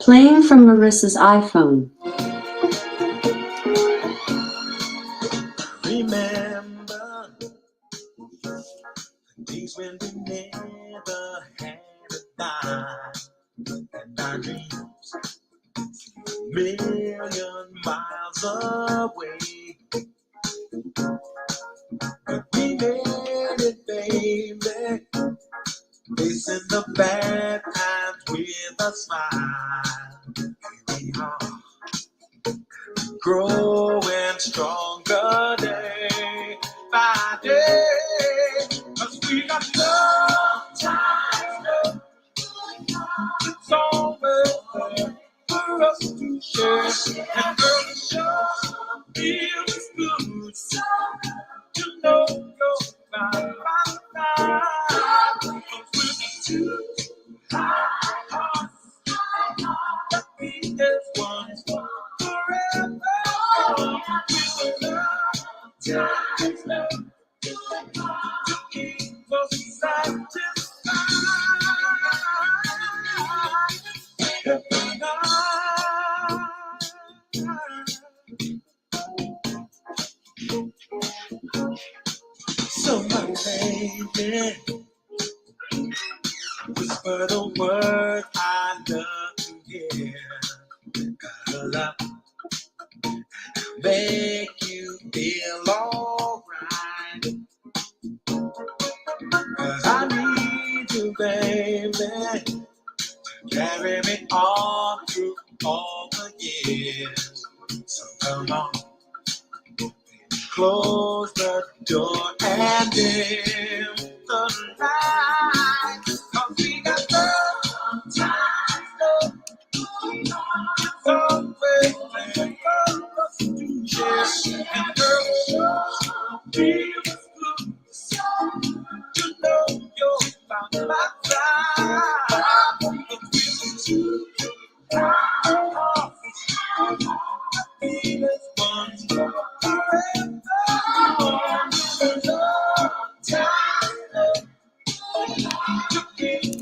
Playing from Marissa's iPhone. Remember the days when we never had a dime, and our dreams a million miles away. But we made it, baby, facing the bad times with a smile. Here we are, growing stronger day by day. 'Cause we got love times, love. It's always there for us to share. And girl, it sure feels good to know you're by my side. 'Cause we're the two hearts that beat as one forever. With the love times, love to keep us satisfied. Every night. So my baby, whisper the word I love to hear. Gotta love, make you feel alright. 'Cause I need you, baby, carry me on through all the years. So come on, close the door and dim the light. 'Cause we got love times, love. It's always there for us to share. And girl, sure feels good to know you're by my side. 'Cause we're the two hearts, feel as one forever. The love time to keep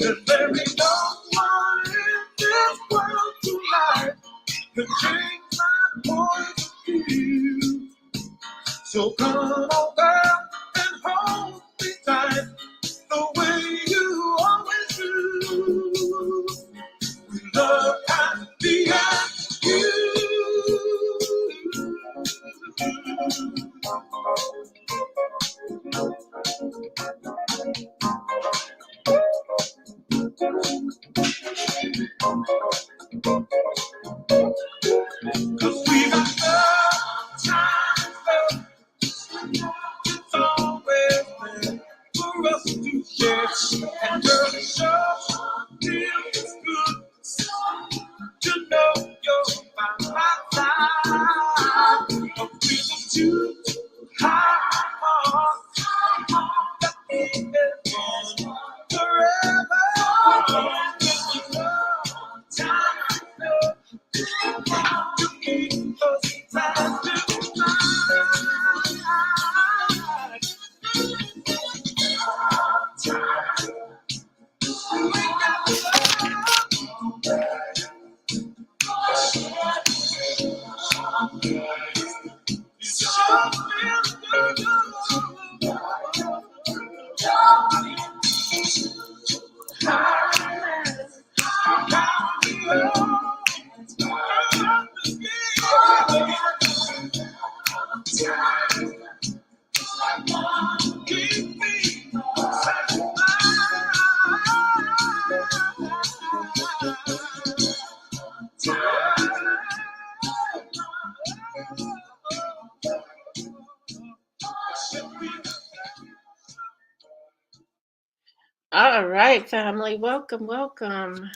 and there ain't no one in this world tonight can change my point of view. So come on, girl, and hold me tight the way you always do. Love has behind you. Cause we got love, time, love. It's always there for us to share. And girl, it sure feels good to know you're by my side. Cause we the two hearts that beat as one forever. With love, time, love. To keep us satisfied. We got keep me All right, family. Welcome, welcome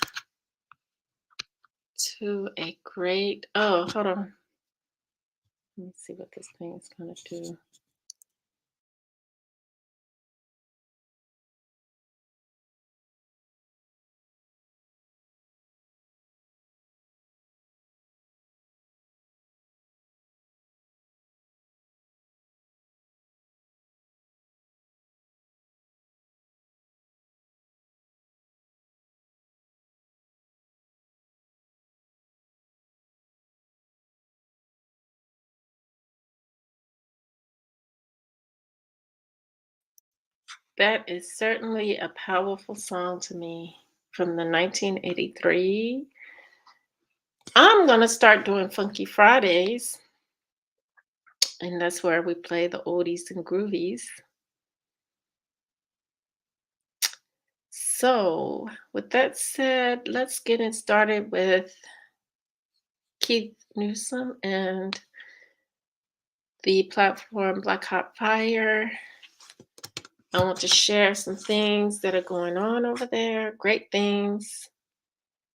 to a great. Oh, hold on. Let me see what this thing is going to do. That is certainly a powerful song to me from the 1983. I'm going to start doing Funky Fridays, and that's where we play the oldies and groovies. So, with that said, let's get it started with Keith Newsome and the platform Black Hot Fire. I want to share some things that are going on over there, great things,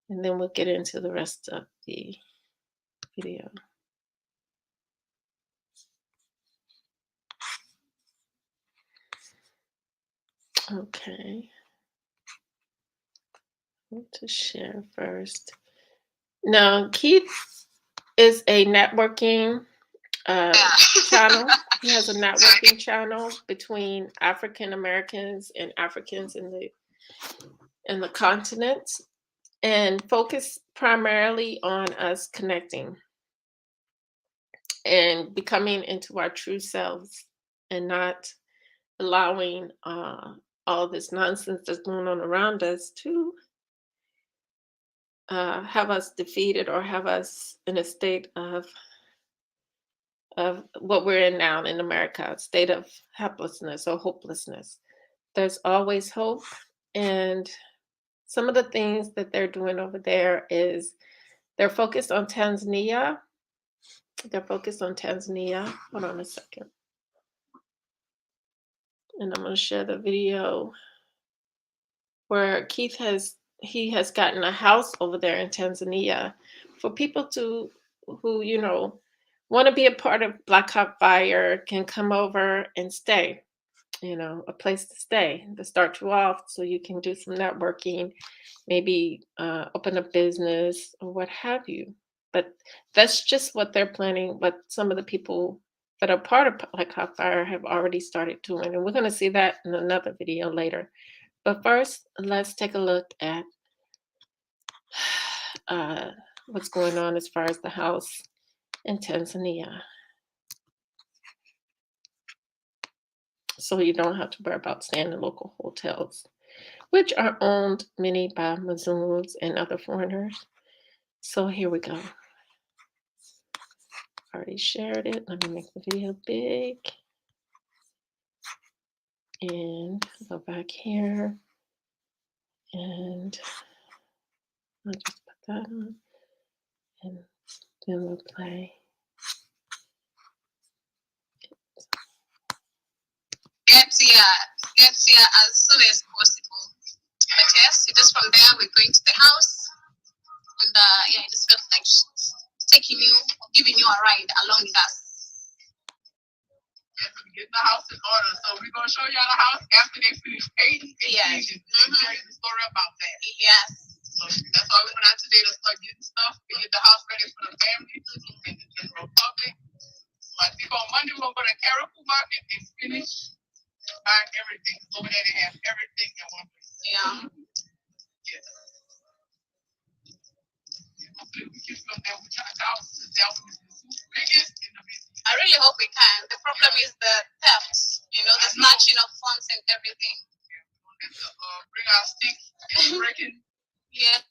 and then we'll get into the rest of the video. Okay. I want to share first. Now, Keith is a networking channel. He has a networking channel between African Americans and Africans in the continent, and focus primarily on us connecting and becoming into our true selves, and not allowing all this nonsense that's going on around us to have us defeated or have us in a state of what we're in now in America, a state of helplessness or hopelessness. There's always hope, and some of the things that they're doing over there is they're focused on Tanzania. Hold on a second. And I'm going to share the video where Keith has gotten a house over there in Tanzania for people who want to be a part of Black Hot Fire, can come over and stay, a place to stay to start you off so you can do some networking, maybe open a business or what have you. But that's just what they're planning, what some of the people that are part of Black Hot Fire have already started doing. And we're going to see that in another video later. But first, let's take a look at what's going on as far as the house in Tanzania. So you don't have to worry about staying in local hotels, which are owned many by Muslims and other foreigners. So here we go. Already shared it. Let me make the video big. And go back here. And I'll just put that on. And then we'll play. Get here as soon as possible. But yes, it is from there we're going to the house. And it just felt like giving you a ride along with us. Yes, we get the house in order. So we're going to show y'all the house after they finish painting. Yes. And tell you the story about that. Yes. So that's why we went out today to start getting stuff. We get the house ready for the family and the general public. So I think on Monday we'll go to Caribou Market and finish buying everything. Over there they have everything in one place. Yeah. Yes. I really hope we can. The problem is the theft, the snatching of phones and everything. Bring our stick and breaking. Yeah.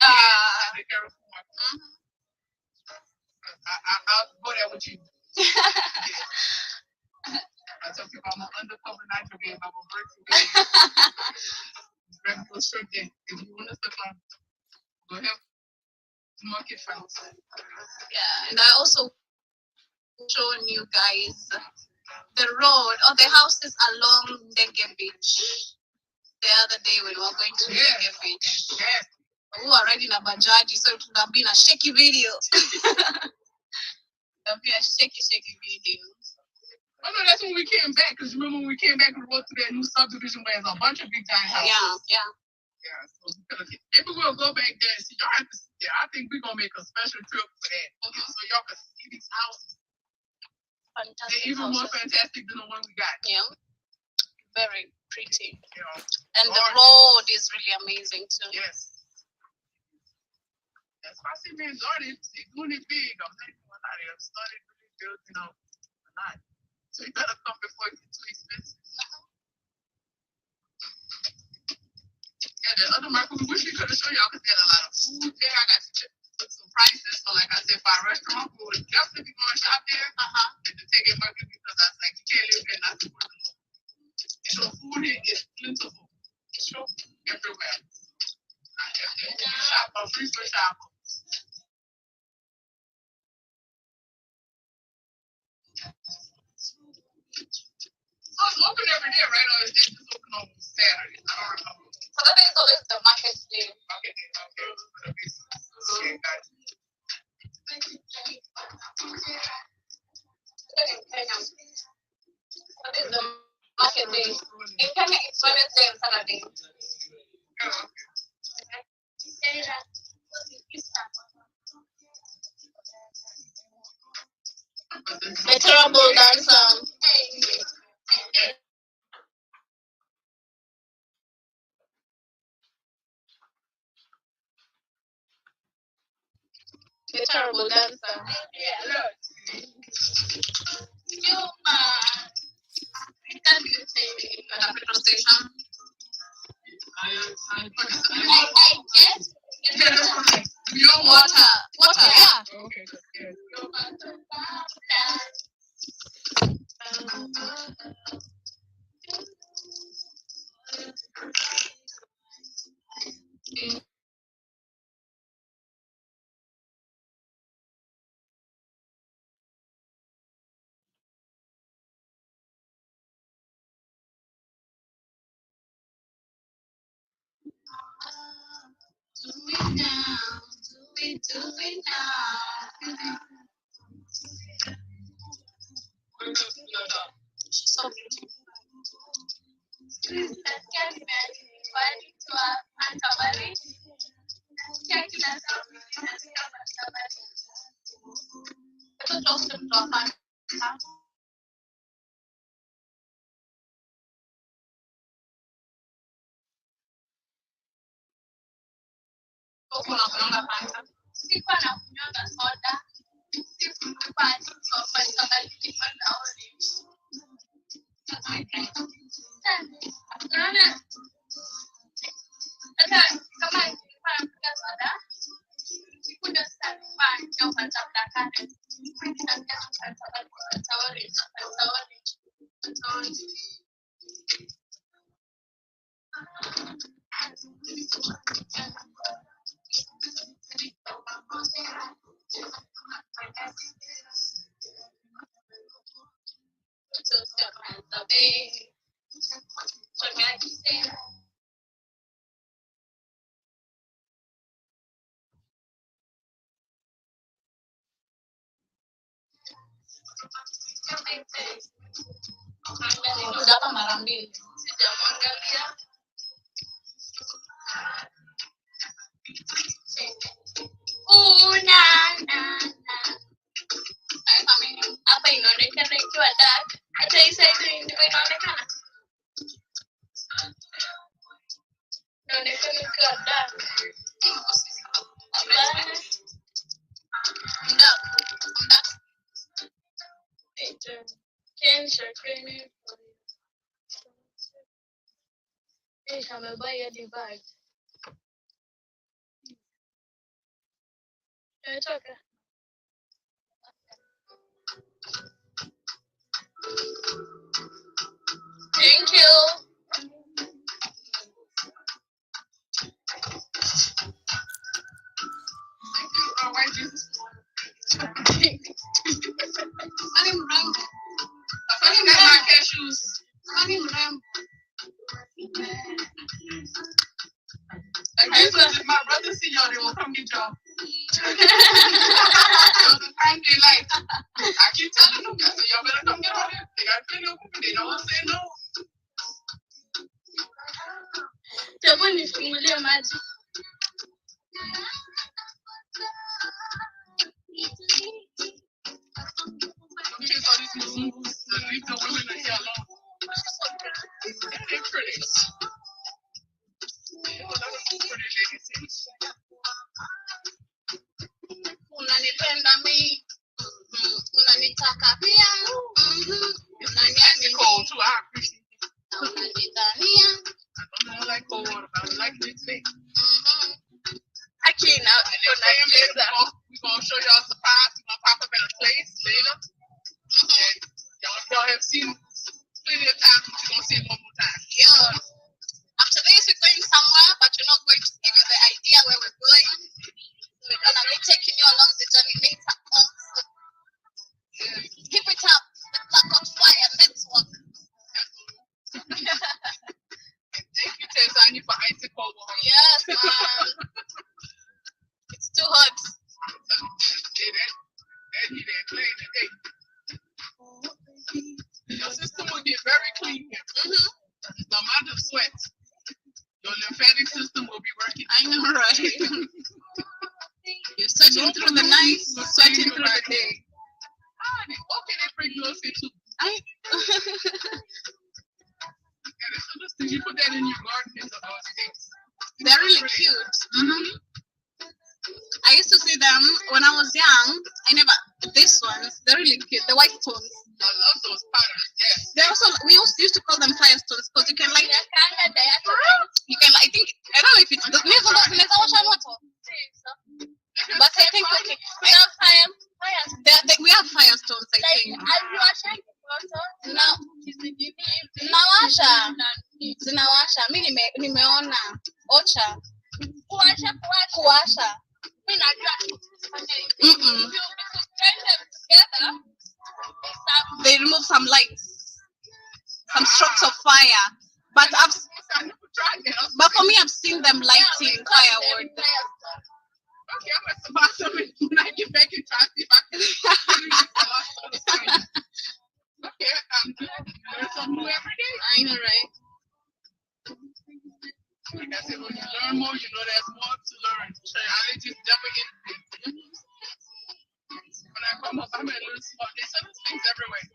Be careful. I'll go there with you. I tell people I'm an undercover night game. I'm a break for game. Regular shirt day. If you want us to come, go ahead. Market fights. Yeah, and I also showing you guys the road or the houses along Ndege Beach. The other day when we were going to Ndege Beach. Yes. We were riding a bajaji, so it would have been a shaky video. It would be a shaky video. Oh no, that's when we came back. Because remember when we came back, we rode through that new subdivision where there's a bunch of big giant houses. Yeah. Yeah, so maybe we'll go back there and see. Y'all have to see there. I think we're gonna make a special trip for that. Okay, so y'all can see these houses. Fantastic. They're even more fantastic than the one we got. Yeah. Very pretty. And the road is really amazing too. Yes. That's why I say man, Jordan, they're doing it big. I'm saying they started really good, a lot. So you better come before it gets too expensive. the other market, we wish we could have shown y'all because they had a lot of food there. I got to put some prices. So, like I said, for our restaurant, we would definitely be going to shop there. And to take it market because I was like, you can't live there and not support the local. And so, food here is plentiful. Sure. Everywhere. Shop, free for shop. Oh, it's open every day, right? Or is it just open on Saturday? I don't remember. So I think it's always the market day. Okay. Okay, got you. What is the market day? In Kenya, it's Wednesday and Saturday. Oh, okay. The terrible dancer. The terrible dancer. Yeah, look. You, can you say at a petrol station? I guess. Your water. Water, yeah. Okay, good. Do it now. So beautiful. Apa inaonekana ikiwa dark, hata hii side ndio inaonekana. Inaonekana ikiwa dark. Amebaya hadi bag. Umetoka? Thank you. Why Jesus? I didn't run. I didn't have my cashews. I didn't run. If my brother see y'all, they will come get y'all. Like, I keep telling them, I said, y'all better come get on here. They got plenty of people. They don't want to say no. Jamani, fungulia maji. Okay, so these Muslims, leave the women in here alone. They're pretty. Unanipenda mi, unanitaka pia, unaniamini. That's cool too. I appreciate it. Unanidhania. I don't know like cold water, but I like it today. Actually, now We're gonna show y'all a surprise. We're gonna pop up at a place later. And y'all have seen plenty of times, but you're gonna see it one more time. Yeah. After this, we're going somewhere, but we're not going to give you the idea where we're going. So we're gonna be taking you along the journey later on. So keep it up. The Black on Fire Network. And thank you, Tanzania, for icy cold water. Yes, man. It's too hot. That heat ain't clean today. Your system will get very clean here. No amount of sweat. Your lymphatic system will be working. I know, right? You're sweating through the night, sweating through the day. Okay, they bring you too. Did you put that in your garden in the days? They're really cute. I used to see them when I was young. These ones, they're really cute. The white stones. I love those patterns, yes. They also, we used to call them fire stones because you can like, I don't know if it's, but I think, okay. We have fire stones, I think. Zinawasha. Mi nimeona ocha. Kuwasha. They remove some lights, some strokes of fire. But for me, I've seen them lighting firewood. Okay, I'm gonna survive something when I get back and try to see if I can. Okay, learn something new every day. I know, right? Like I said, when you learn more, you know there's more to learn. Knowledge is never ending. When I come up, I'm gonna learn small. There's certain things everywhere.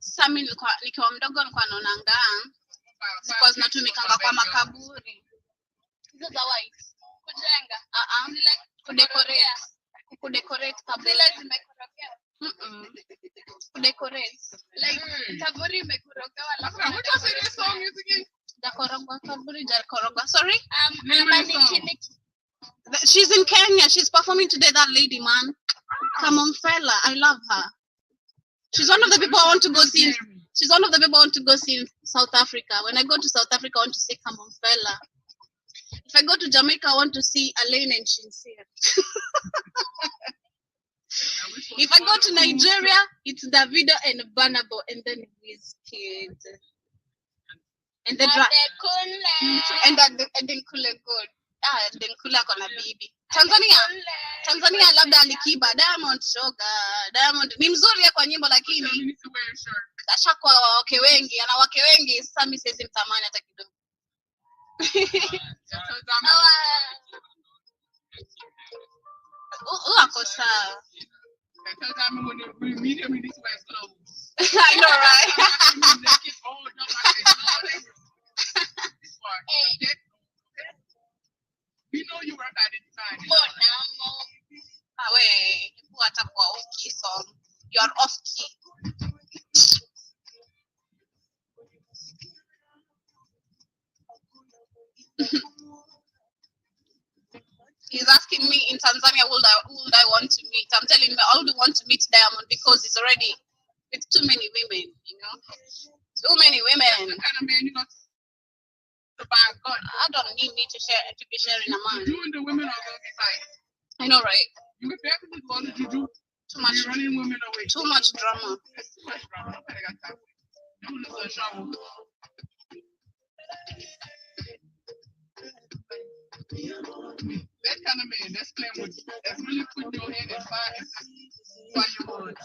Sami nikiwa mdogo nilikuwa naonanga zilikuwa zinatumikanga kwa makaburi. Hizo za white. Kujenga. Kudecorate kaburi. Zile zimekorogewa. Kudecorate. Like kaburi imekorogewa alafu. What you say this song is again? Jakorogwa kaburi jakorogwa. Sorry? Niki. She's in Kenya. She's performing today, that lady, man. Come on, fella. I love her. She's one of the people I want to go see. She's one of the people I want to go see in South Africa. When I go to South Africa, I want to see Come on, fella. If I go to Jamaica, I want to see Alaine and Sincere. If I go to Nigeria, it's Davido and Banabo, and then Wizkid. And the and then Kule Gold. Then Kula kona bibi. Tanzania labda Alikiba, Diamond Sugar. Diamond ni mzuri kwa nyimbo lakini kasha kwa wake wengi, ana wake wengi, sasa mimi siwezi mtamani hata kidogo. Ako sawa. I know, right? We know you work at it time. You are off key. He's asking me in Tanzania would I want to meet. I'm telling him I would want to meet Diamond because he's already with too many women, you know. Too many women. That's the kind of man you got to buy a gun. I don't need me to be sharing a man. You and the women are gonna be fighting. I know, right? You can definitely go to juju. Too much running women away. Too much drama. That's too much drama. Nobody got time. You lose a shower. That kind of man, that's playing with you. That's really putting your hand in firewood.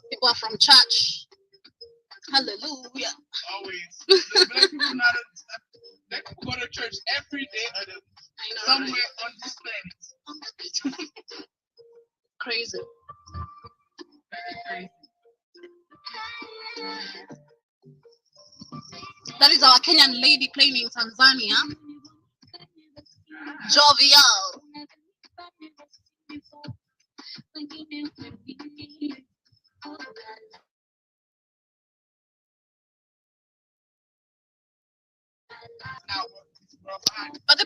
People are from church. Hallelujah. Always. Black people go to church every day of the somewhere right? On this planet. Crazy. Very crazy. That is our Kenyan lady playing in Tanzania. Jovial.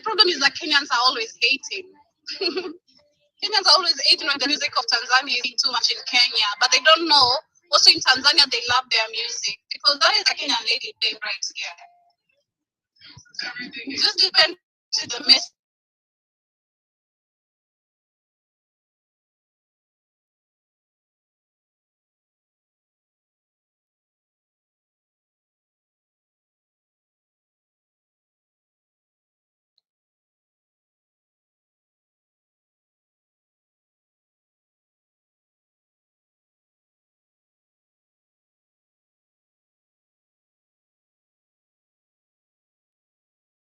the problem is that Kenyans are always hating. Kenyans are always hating when the music of Tanzania is too much in Kenya, but they don't know also in Tanzania they love their music because that is a Kenyan lady playing right here. It just depends to the message.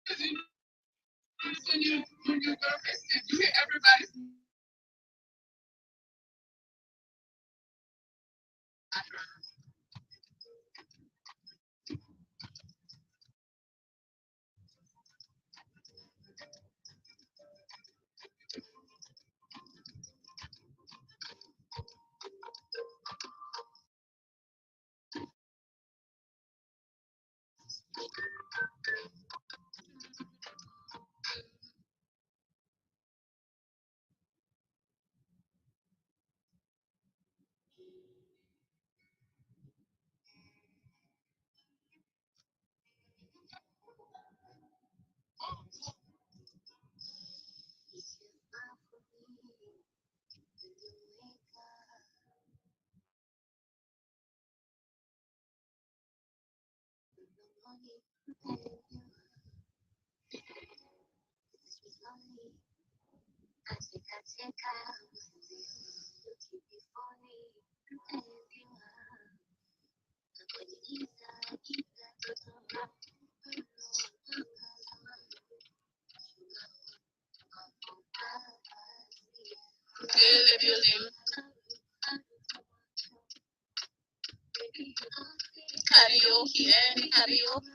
Everybody. Karaoke, karaoke.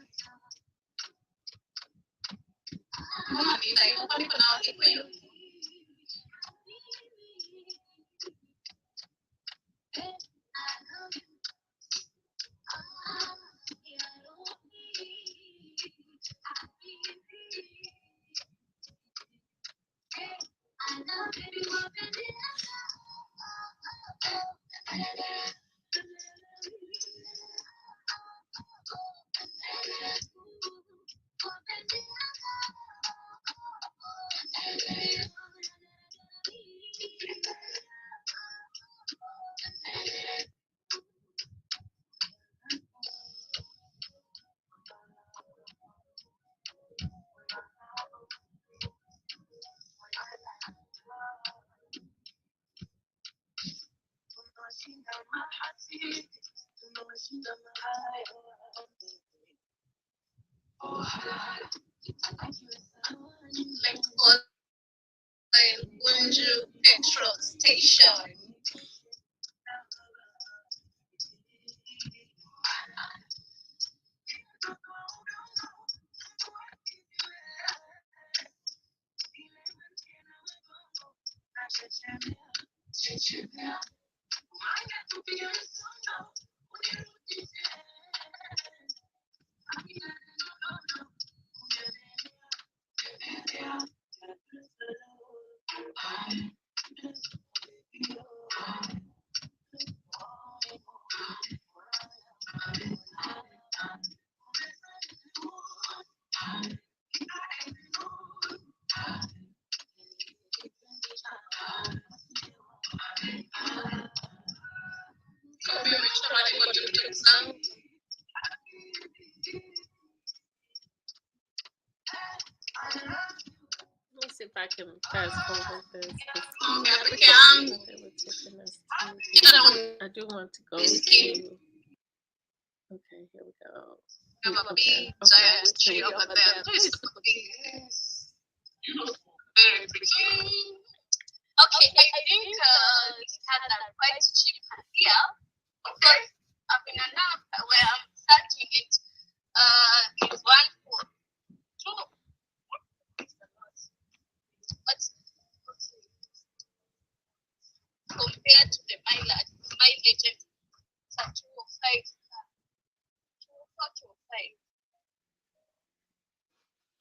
Let's go to Bunju petrol station. Let me see if I can fast forward this. I do want to go to. Okay, here we go. Okay, giant tree over there. Very pretty. Okay, I think it had a quite cheap here. Of course, up in an app where I'm searching it, is one for two. But okay, compared to the mileage, it's a 205. 205.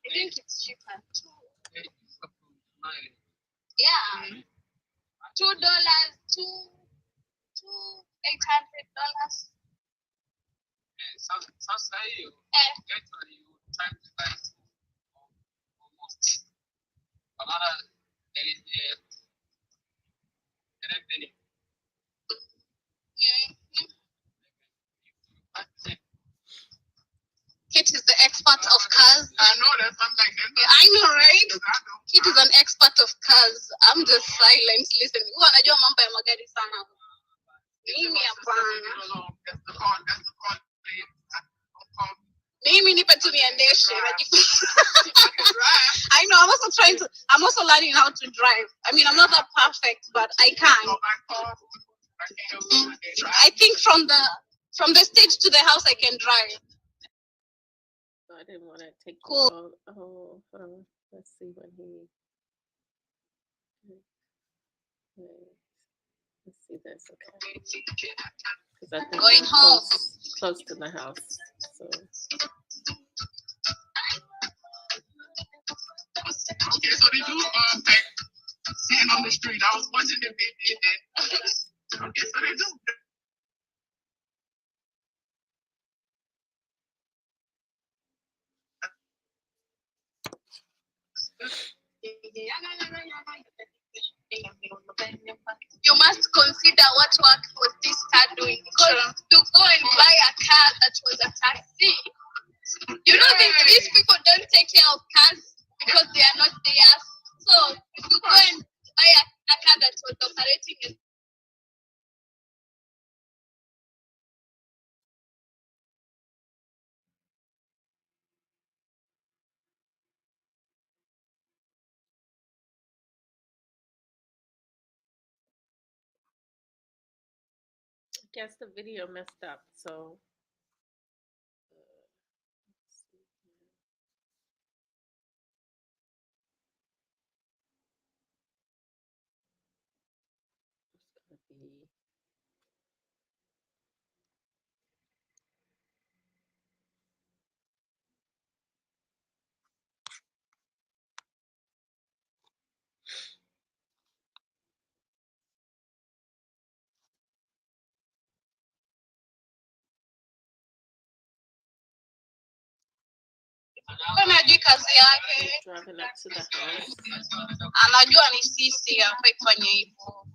I think it's cheaper. Yeah. $2, $800. Kit is the expert of cars. I know that sounds like that. Yeah, I know, right? Kit is an expert of cars. I'm just silent listening. Huwa anajua mambo ya magari sana. Mimi hapana. Mimi nipe tu niendeshe. I know. I'm also learning how to drive. I mean, I'm not that perfect, but I can. I think from the stage to the house, I can drive. I didn't want to take cool. Let's see when he. Let's see this. Okay. Because I think Going home. Close to the house. So. Okay, so they do sitting on the street. I was watching them. Okay, so they do. You must consider what work was this car doing. Because to go and buy a car that was a taxi, you know, these people don't take care of cars because they are not theirs. So if you go and buy a car that was operating as I guess the video messed up, so. It's gonna be. anajua kazi yake. Driving up to the house. Anajua ni sisi hapa ifanye hivyo.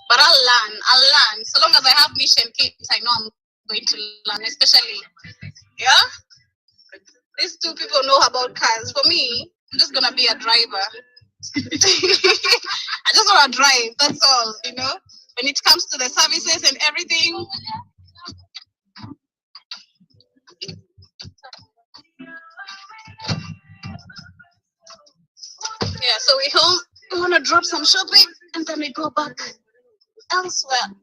But I'll learn. So long as I have mission kits, I know I'm going to learn, especially, yeah? These two people know about cars. For me, I'm just gonna be a driver. I just wanna drive, that's all, you know? When it comes to the services and everything. Yeah, so we home, we wanna drop some shopping and then we go back elsewhere,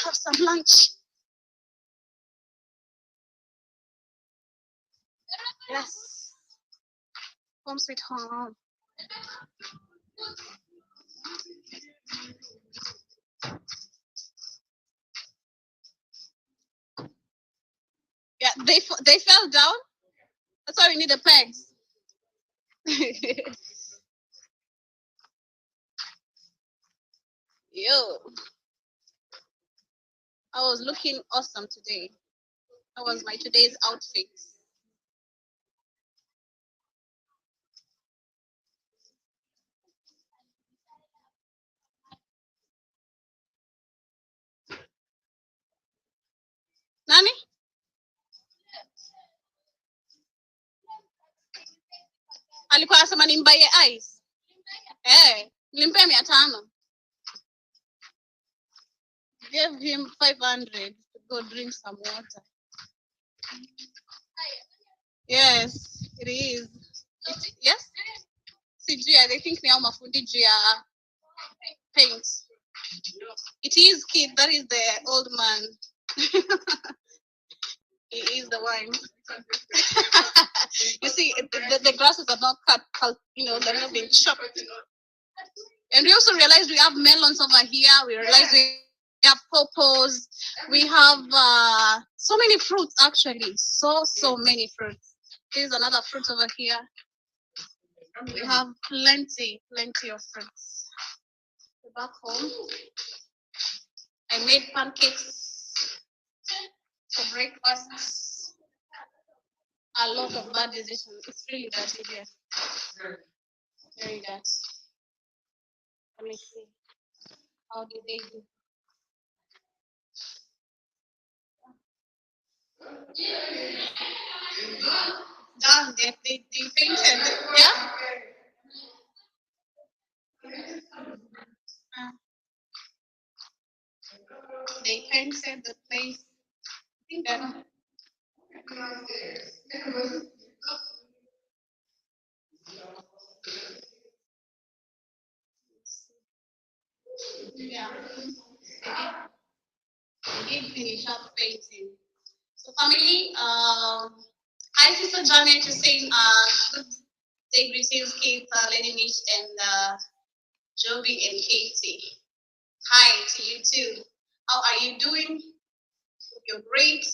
have some lunch. Yes. Home sweet home. Yeah, they fell down. That's why we need the pegs. Yo. I was looking awesome today. That was my today's outfit. Nani? Alikuwa anasema nimbaye ice. Nilimpe 500. Gave him 500 to go drink some water. Yes, it is. Yes? CG, they think ni au mafundi juu ya paint. It is Kid, that is the old man. He is the one. You see, the grasses are not cut, you know, they're not being chopped. And we also realized we have melons over here. We realized we Yeah, pawpaws. We have so many fruits actually. So many fruits. There's another fruit over here. We have plenty of fruits. Back home, I made pancakes for breakfast. A lot of bad decisions. It's really dirty here. Very dirty. Let me see. How did they do? Done. They painted. Yeah. They painted the place. I think that. Yeah. They did finish up painting. So family, hi Sister Janet, you're saying good day greetings, Keith, Lady Nish, and Joby and Katie. Hi to you too. How are you doing? You're great.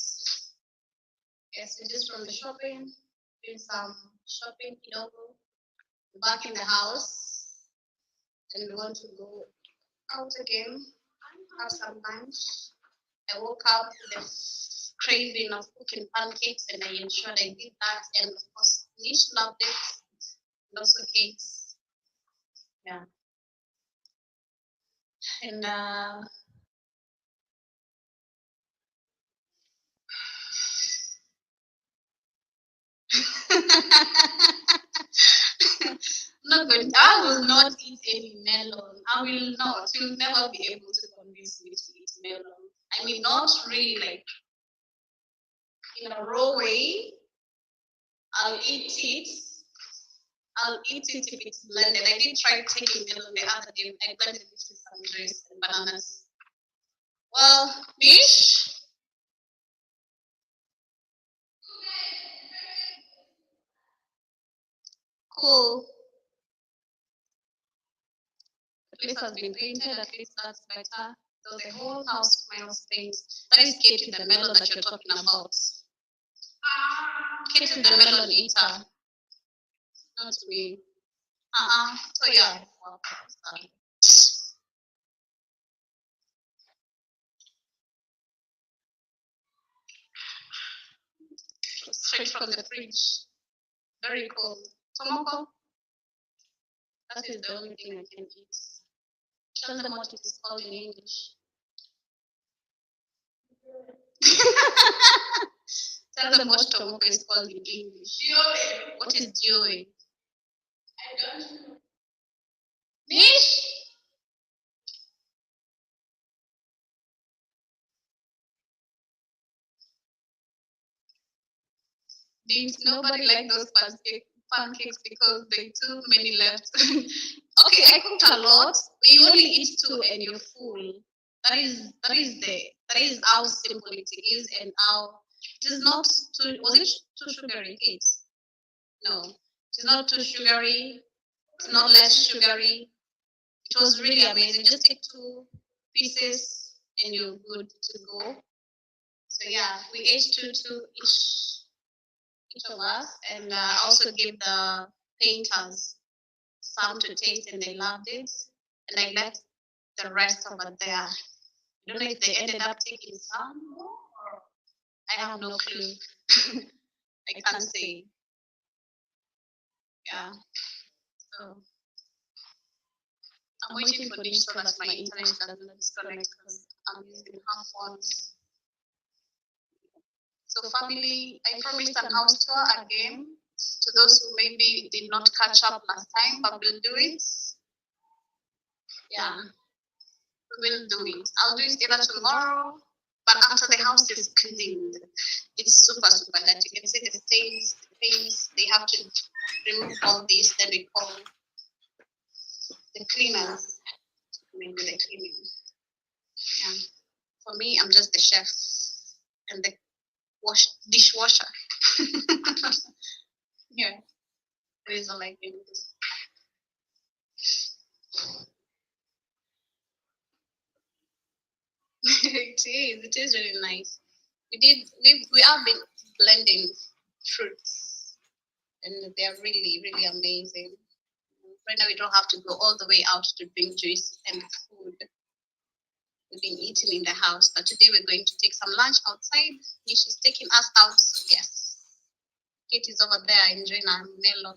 Yes, we're just from the shopping, doing some shopping, we're back in the house, and we want to go out again, have some lunch. I woke up with the craving of cooking pancakes, and I ensured I did that, and of course, Nish loved it, and also cakes. Yeah. And not going. I will not eat any melon. I will not. You'll never be able to convince me to eat melon. I mean, not really like in a raw way. I'll eat it. I'll eat it if it's blended. I did try taking melon the other day. I blended it with some grapes and bananas. Well, Mish. Cool. The place has been painted, at least that's better. Though the whole house smells paint. That is Kate with the melon that you're talking about. Kate with the melon eater. Not me. So yeah. Straight from the fridge. Very cold. Tomoko. That is the only thing I can eat. Tell them what it is called in English. Tell them what tomoko is called in English. What is joy? I don't know. Nish? Didn't nobody like those pancakes because they too many left. Okay, I cooked a lot. But you only eat two and you're full. That is how simple it is and how it is not too. Was it too sugary, kids? No, it's not too sugary. It's not less sugary. It was really amazing. Just take two pieces and you're good to go. So yeah, we ate two each of us, and also gave the painters some to taste, and they loved it. And I left the rest over there. I don't know if they ended up taking some. I have no clue. I can't say. Yeah. So I'm waiting for this so that my internet doesn't disconnect because I'm using half one. So family, I promised an house tour again to those who maybe did not catch up last time, but we'll do it. Yeah, we will do it. I'll do it either tomorrow, but after the house is cleaned. It's super dirty. You can see the stains, the paints. They have to remove all this. Then we call the cleaners to come and do the cleaning. Yeah. For me, I'm just the chef and the dishwasher. Yeah, that is all I can do. It is really nice. We have been blending fruits, and they are really, really amazing. Right now, we don't have to go all the way out to bring juice and food. We've been eating in the house, but today we're going to take some lunch outside. She's taking us out. Yes, Kate is over there enjoying our melon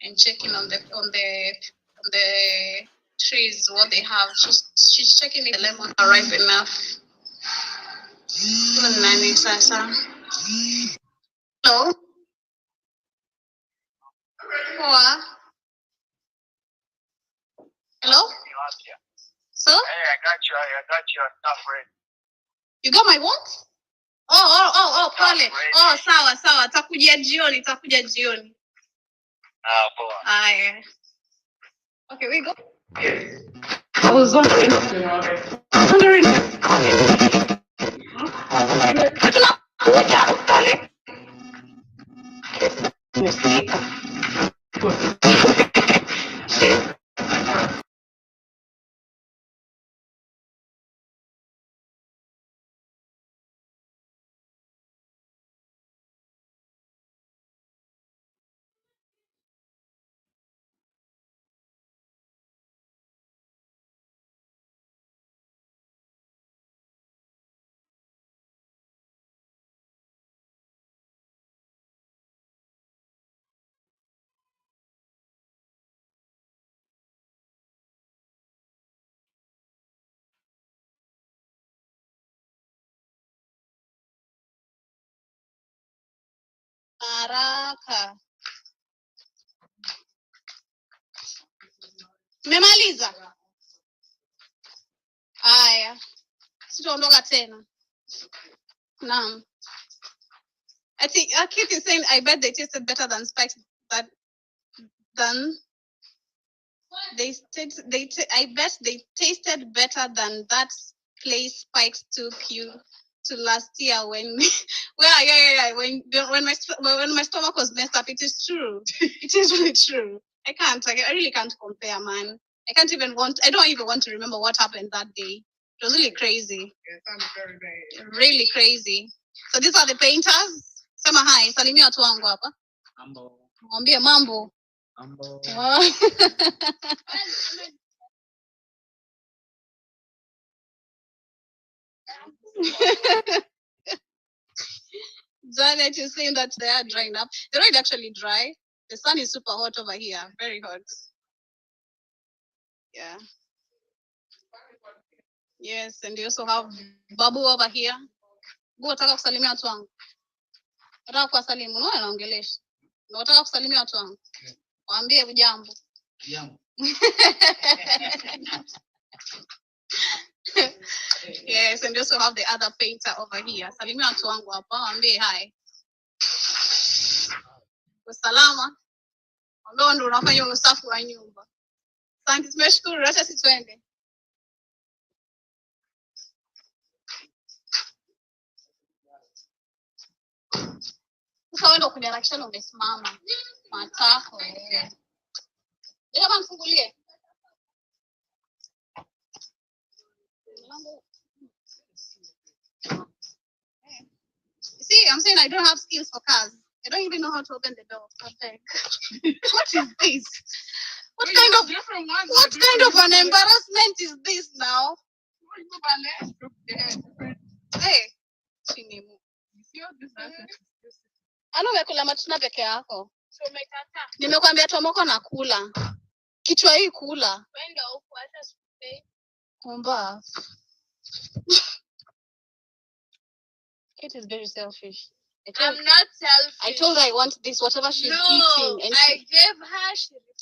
and checking on the trees what they have. She's checking if the lemons are ripe enough. Nani sasa? Hello. Poa. Hello. So? Hey, I got your stuff ready. You got my what? Oh, pale. Oh, sawa. Takuja jioni. Poa. Aye. Okay, we go. I was wondering. Haraka. Memaliza? Aya. Sitaondoka tena. Naam. I think Keith is saying I bet they tasted better than Spikes than I bet they tasted better than that place Spikes took you to last year when yeah when my stomach was messed up. It is true. It is really true. I really can't compare, man. I don't even want to remember what happened that day. It was really crazy. Yeah, it sounded very bad. Really crazy. So these are the painters. Sema hi, salimia watu wangu hapa. Mambo. Mwambie mambo. Mambo. Janet is saying that they are drying up. They're not actually dry. The sun is super hot over here. Very hot. Yeah. Yes, and you also have Babu over here. Unataka kusalimia watu wangu? Unataka kuwasalimu? No, anaongelesha. Unataka kusalimia watu wangu? Waambie ujambo. Jambo. Yes, and you also have the other painter over here. Salimia watu wangu hapa, waambie hi. Usalama. Ndo unafanya usafi wa nyumba. Asante, tumeshukuru. Acha sisi twende. Sasa wewe ndo kudirection umesimama. Matako. Kama mfungulie. See, I'm saying I don't have skills for cars. I don't even know how to open the door. What is this? What kind of an embarrassment is this now? Hey, ano umekula matunda peke yako? Nimekwambia tomoko na kula. Kichwa hii kula. Wenda huko hata sikupei. Kumba. Kate is very selfish. I'm not selfish. I told her I want this, whatever she's eating. And I gave her.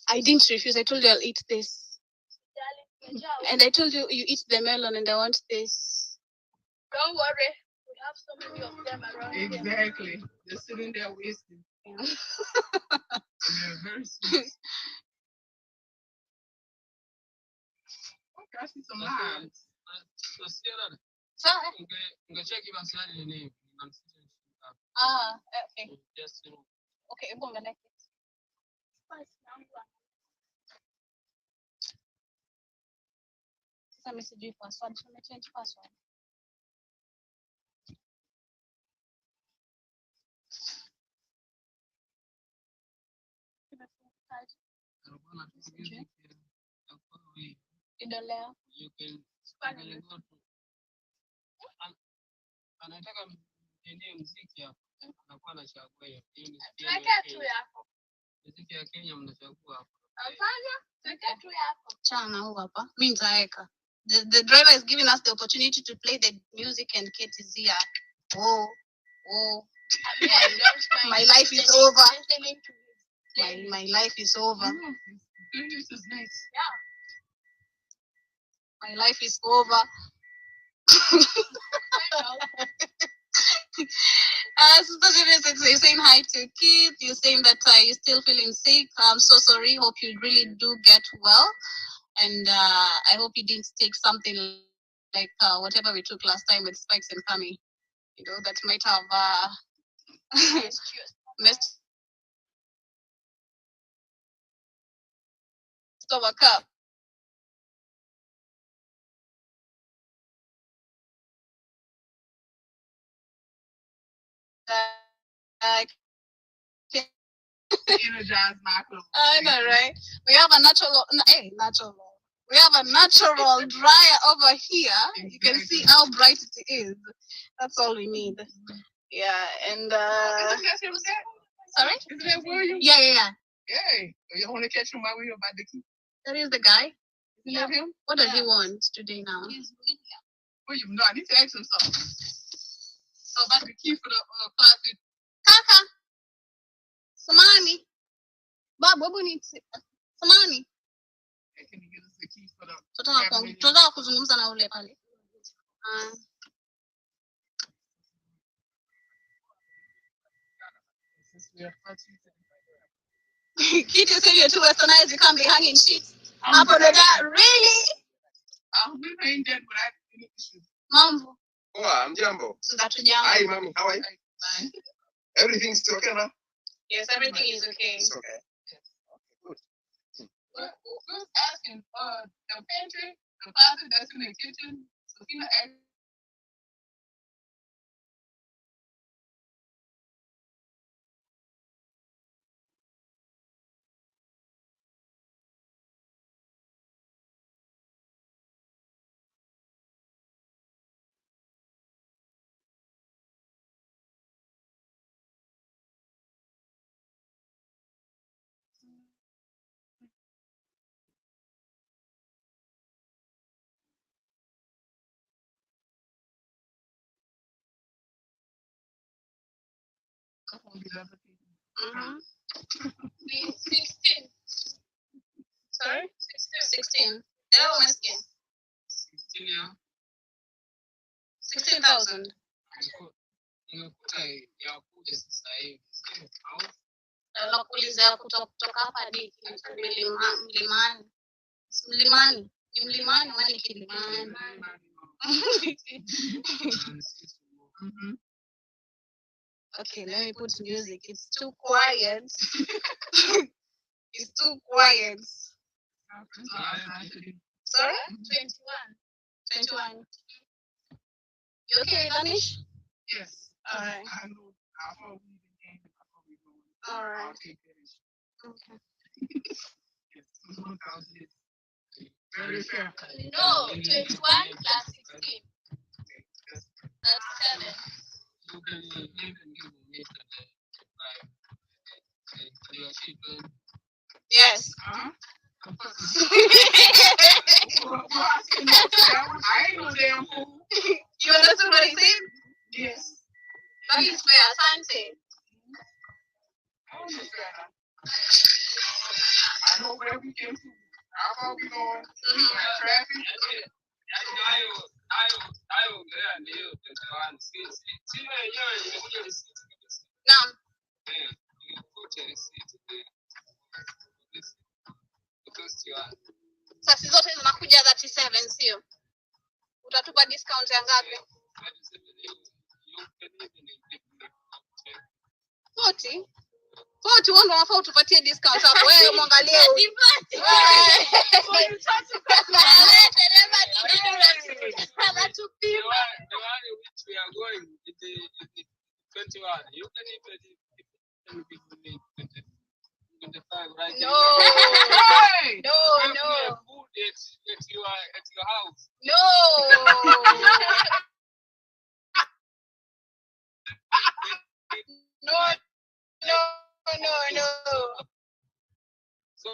I didn't refuse. I told you I'll eat this. And I told you eat the melon and I want this. Don't worry. We have so many of them around here. Exactly. They're sitting there wasting. They're very sweet. I see some limes. Okay. Okay, I'm gonna Sasa message password, so change password. Idolea. You can go to anataka mtendee muziki hapo. Anakuwa anachagua hiyo. Tuweke tu yako. Muziki ya Kenya mnachagua hapo. Hapana, tuweke tu yako. Chana huu hapa. Mimi nitaweka. The driver is giving us the opportunity to play the music and Kate is here. Oh. My life is over. My life is over. This is nice. Yeah. My life is over. You're saying hi to Keith. You're saying that you're still feeling sick. I'm so sorry. Hope you really do get well. And I hope you didn't take something like whatever we took last time with spikes and Kami. You know, that might have messed stomach up. I know, right? We have a natural. We have a natural dryer over here. Exactly. You can see how bright it is. That's all we need. Yeah, and sorry? Isn't that William? Yeah. Hey, you want to catch him while we're about to keep? That is the guy. Isn't that him? What does he want today now? He's William. No, I need to ask him something. So about the key for the closet. Kaka. Samani. Bob, what do we need to Samani? Can you give us the keys for the Tutaka kuzungumza na ule pale. Keith is saying you're too westernized, you can't be hanging shit. Up on that, really? We ain't dead without any issues. Mambo. Oh, I'm Jambo. Hi, Mommy. How are you? Fine. Everything's still okay now? Yes, everything is okay. It's okay. Yes. Okay, good. We're asking the pantry, the closet that's in the kitchen, so you know, Mm-hmm. 16. Sorry? 16. They're all masking. 16, yeah. 16,000. Nakuuliza kutoka hapa hadi mlimani. Mlimani. Ni mlimani ama ni Kilimani? Mm-hmm. Okay, let me put music. It's too quiet. It's too quiet. Sorry? 21. You okay, Danish? Yes. All right. All right. Okay. Very fair. No, 21 plus 16. That's 7. You can give me yes. Huh? I ain't no damn fool. You understood what he said? Yes. That is fair, Asante. I understand. I know where we came from. How far we going? Traffic? Naam. Sasa zote zinakuja 37 sio? Utatupa discount ya ngapi? 40? Kwa tuombe wafaa utupatie discount hapo. Wewe mwangalie. The one which we are going, the 21. You can even give me 25 right No. Hey! No, Give no. me a food at your house. No. No, no. So,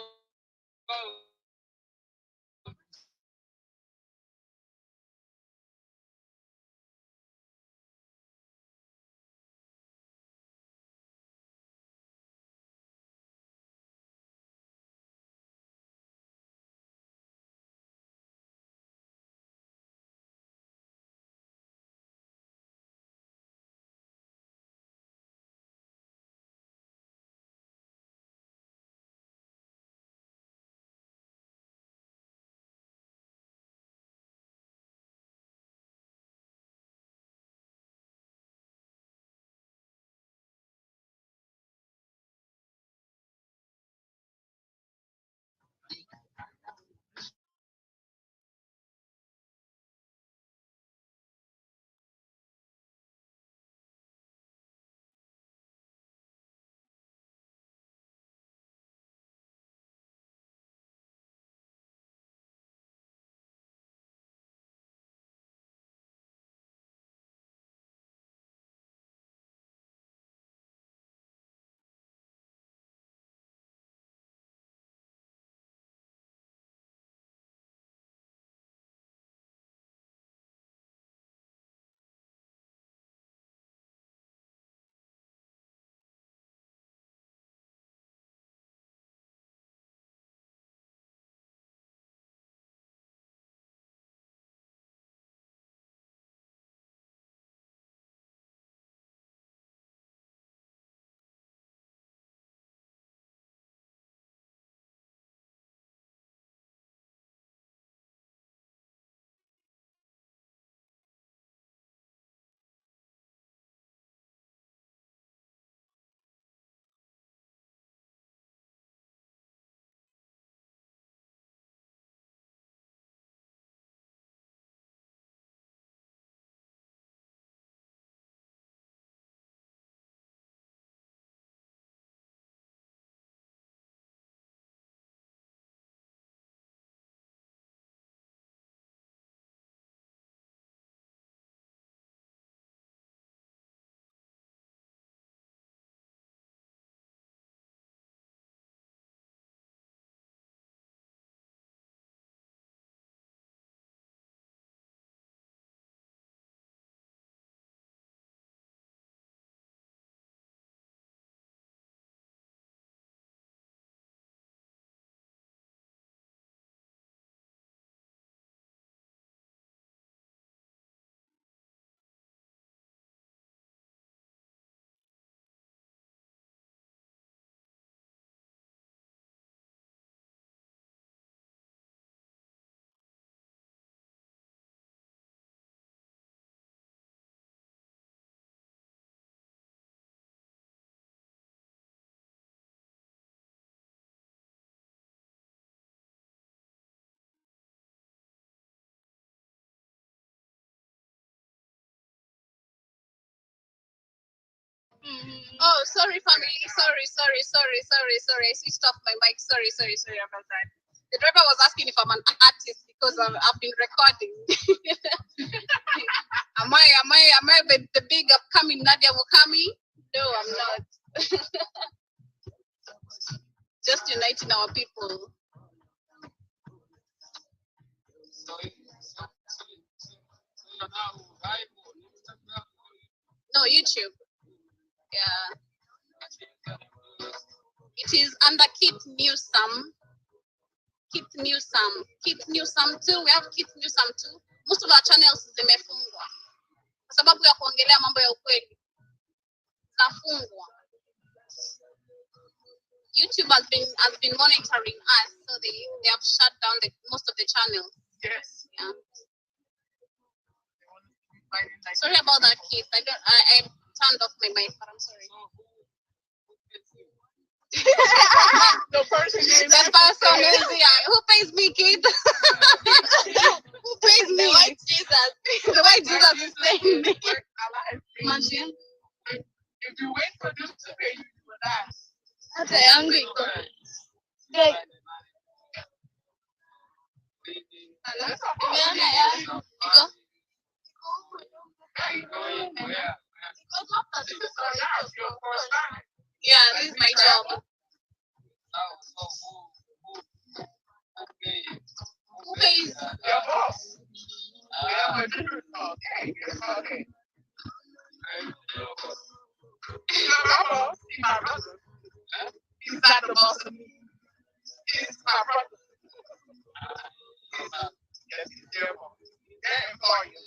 Oh, sorry, family. Sorry. I switched off my mic. Sorry about that. The driver was asking if I'm an artist because I've been recording. Am I the big upcoming Nadia Wukami? No, I'm not. Just uniting our people. so you're now live on Instagram. No, YouTube. Yeah. It is under Keith Newsome. Keith Newsome too. We have Keith Newsome too. Most of our channels zimefungwa kwa sababu ya kuongelea mambo ya ukweli. Zafungwa. YouTube has been monitoring us, so they have shut down most of the channels. Yes. Yeah. Sorry about that, Keith. I turned off my mic, but I'm sorry. So who gets you? The person named That person is who pays me, Keith? Who pays me? The white Jesus. The white Jesus is paying me. Imagine. If you wait for them to pay you, you will die. That's a hungry girl. Like, yeah, this is my job. Who pays? Your boss. Yeah, but different. Okay. He's not my boss. He's my brother. He's not the boss of me. He's my brother. Yes, he's their boss. Their employer.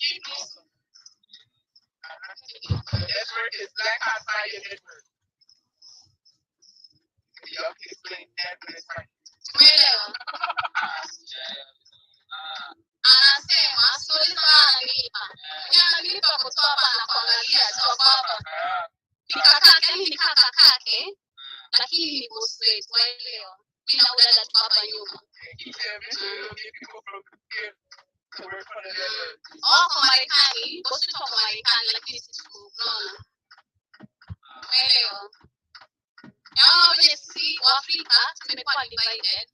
Keith Newsome. Edward is Black Hot Fire Edward. Y'all can explain that when it's right. Anasema stori sana analipa. Analipa kutoa hapa na kuangalia toka hapa. Ni kaka kake. Lakini ni boss wetu waelewa. Bila udada tu hapa nyuma. Kwa Marekani, boss wetu kwa Marekani lakini sisi tunaona. Waelewa. Sisi wa Afrika tumekuwa divided.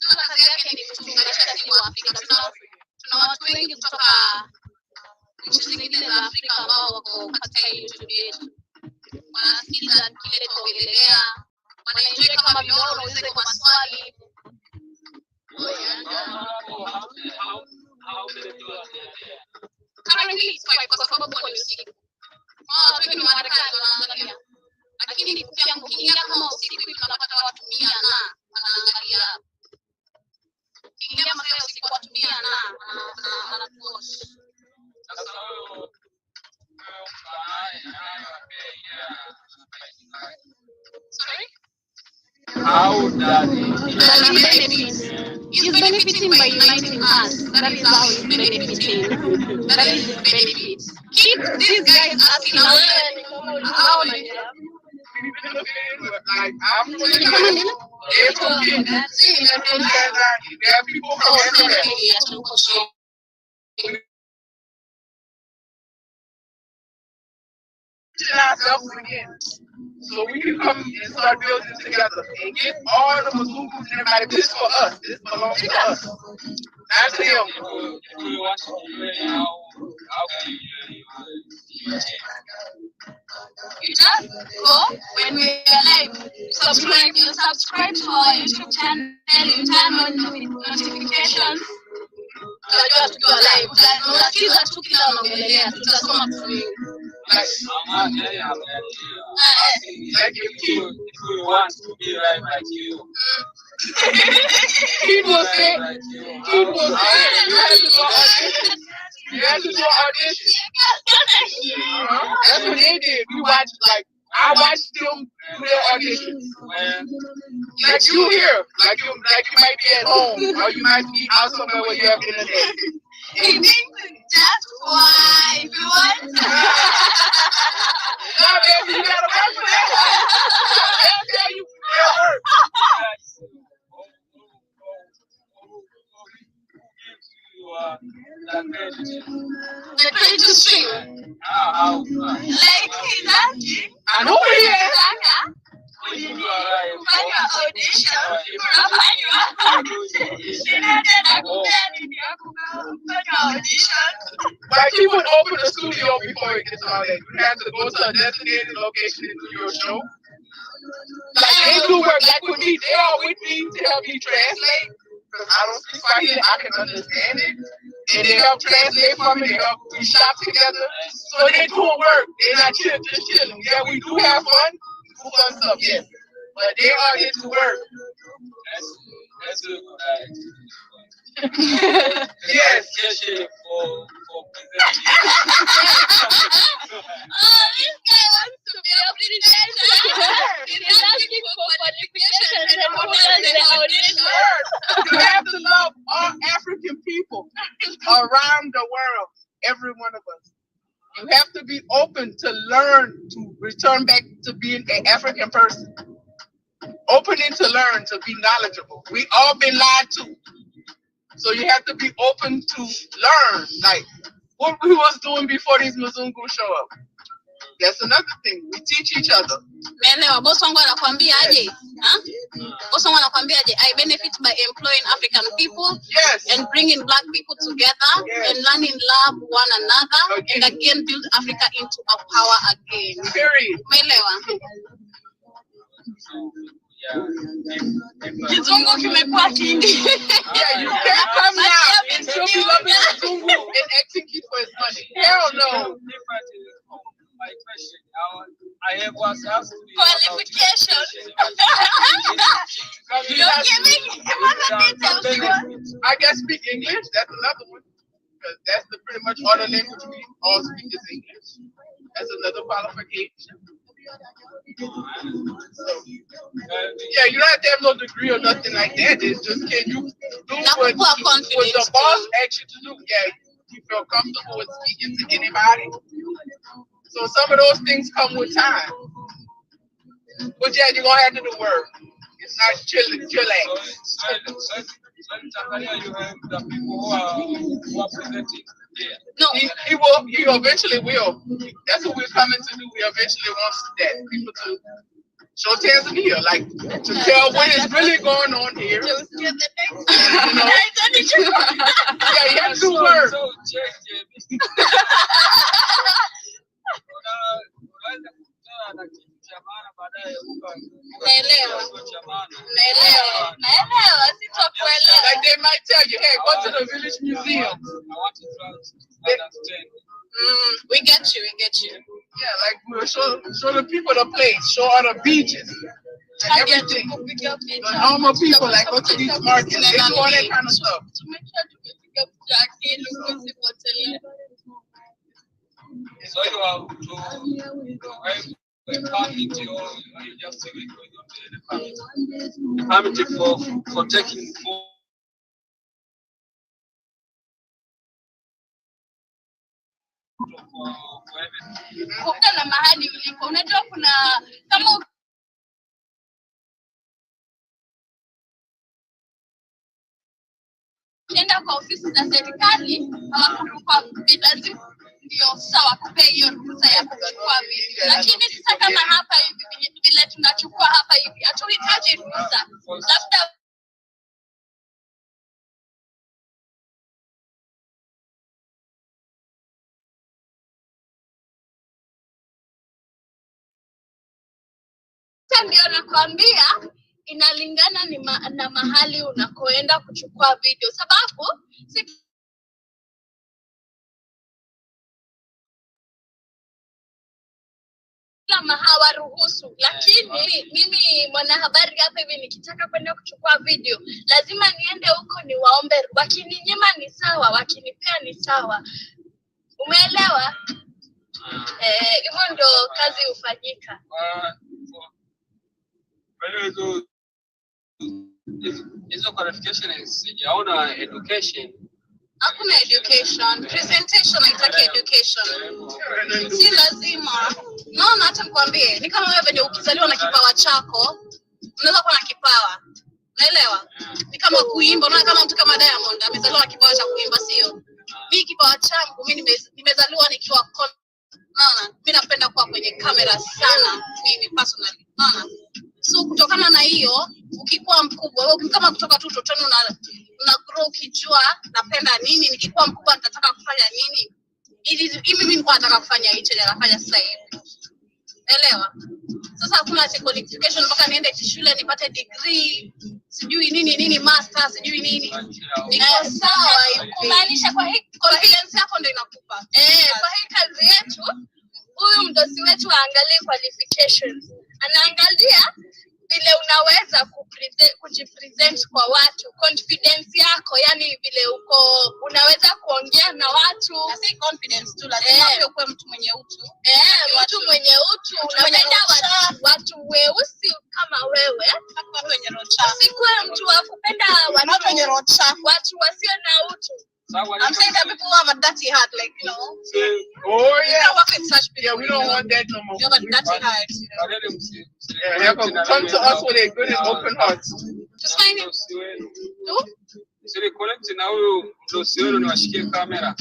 Tuna kazi yake ni kuchunganisha sisi wa Afrika. Tuna watu wengi kutoka nchi zingine za Afrika ambao wako katika YouTube yetu. Wanasikiza kile tunaongelea. Wanaenjoy kama vile unaweza kwa maswali. Currently it's quite kwa sababu kwa usiku. Wengi wa Marekani wanaangalia. Lakini kukiangukia kama usiku hivi tunapata watu 100 na wanaangalia. Ingia masaa usiku watu 100 na wanatuwatch. Sorry? How does it benefit? He's benefiting by uniting us. That is how he's benefiting. That is his benefit. Keep these guys asking how like I'm from the there are people from everywhere. Ourselves again. So we can come and start building together and get all the Muslims and everybody. This is for us. This belongs to us. Not to them. You just go when we are live. Subscribe to our YouTube channel and turn on notifications. Just go live. Unasikiza tu kila unaongelea, tutasoma vizuri. Like if you want to be right like you. People say, you have to do audition. That's what they did. We watched, like, I watched them do their auditions. Like you here, like you might be at home, or you might be out somewhere where you have internet. He thinks just why if you want. No, baby, you gotta work for that. They'll tell you they'll work. The credit to stream. Like he's asking. I know what he is. When you audition, like he would open the studio before it gets all that. You have to go to a designated location to do your show. Like they do work like with me, they all with me to help me translate. Because I don't speak Swahili, I can understand it. And they help translate for me, they help we shop together. So they do work. They're not just chilling. Yeah, we do have fun. Do fun stuff, yes. But they are here to work. That's good. Yes. This guy wants to be a president. He's asking for qualifications and what does the audition? You have to love all African people around the world. every one of us. You have to be open to learn, to return back to being an African person. Opening to learn, to be knowledgeable. We all been lied to. So you have to be open to learn. Like what we was doing before these Mzungu show up. That's another thing. We teach each other. Umeelewa? Boss wangu anakuambia aje? Boss wangu anakuambia aje? I benefit by employing African people and bringing black people together and learning love one another and again build Africa into a power again. Period. Umeelewa? Kizungu kimekuwa kingi. Yeah, you can't come now and still be loving Kizungu and asking Keith for his money. Hell no. My question, I have was asked qualification. You're giving details. I can speak English. That's another one. Because that's pretty much all the language we all speak is English. That's another qualification. So, yeah, you don't have to have no degree or nothing like that. It's just can you do what the boss asks you to do? Yeah, you feel comfortable with speaking to anybody. So some of those things come with time. But yeah, you're gonna have to do work. It's not chillax. So in Tanzania you have the people who are presenting here. No, he will. He eventually will. That's what we're coming to do. We eventually want that people to show Tanzania, like to tell what is really going on here. You know? Yeah, you have to do work. Like they might tell you, hey, go to the village museum. I want to understand. We get you. Yeah, like we'll show the people the place, show all the beaches and everything. The normal people, like go to these markets, they do all that kind of stuff. So you have to permit or you just take the permit for taking Kukana mahali ulipo. Unajua kuna kama ukienda kwa ofisi za serikali hawakupa vizazi ndio sawa kupea hiyo ruhusa ya kuchukua vitu. Lakini sasa kama hapa hivi vile tunachukua hapa hivi hatuhitaji ruhusa. Labda ndio nakwambia inalingana na mahali unakoenda kuchukua video, sababu kama hawaruhusu. Lakini mimi mwanahabari hapa hivi nikitaka kwenda kuchukua video lazima niende huko niwaombe. Wakininyima ni sawa, wakinipea ni sawa. Umeelewa? Hivyo ndio kazi hufanyika. Hizo qualification sijaona education. Hakuna education. Presentation haitaki education. Si lazima. Naona hata nikwambie, ni kama wewe venye ukizaliwa na kipawa chako, unaweza kuwa na kipawa. Naelewa? Ni kama kuimba, unaona kama mtu kama Diamond amezaliwa na kipawa cha kuimba, sio? Mimi kipawa changu, mimi nimezaliwa nikiwa naona, mimi napenda kuwa kwenye kamera sana, mimi personally. Naona? So kutokana na hiyo, ukikuwa mkubwa, wewe kama kutoka tu utotoni una grow ukijua napenda nini, nikikuwa mkubwa nitataka kufanya nini. Mimi nilikuwa nataka kufanya hicho na nafanya sasa hivi. Elewa? Sasa hakuna qualification mpaka niende shule nipate degree, sijui nini master, sijui nini. Niko sawa, kumaanisha kwa hii confidence yako ndio inakupa. Kwa hii kazi yetu, huyu mdosi wetu aangalie qualifications. Anaangalia vile unaweza kujipresent kwa watu, confidence yako, yani vile unaweza kuongea na watu. Si confidence tu, lazima uwe mtu mwenye utu. Mtu mwenye utu, unapenda watu weusi kama wewe, watu wenye roho chafu. Si kwa mtu wa kupenda watu wenye roho chafu, watu wasio na utu. I'm saying that people who have a dirty heart, like, you know. Oh You yeah. don't work with such people. Yeah, we don't want that no more. You have a dirty heart. Yeah, come to us with a good and open heart. Just find him. Who? na huyu dosioro ni washikie kamera.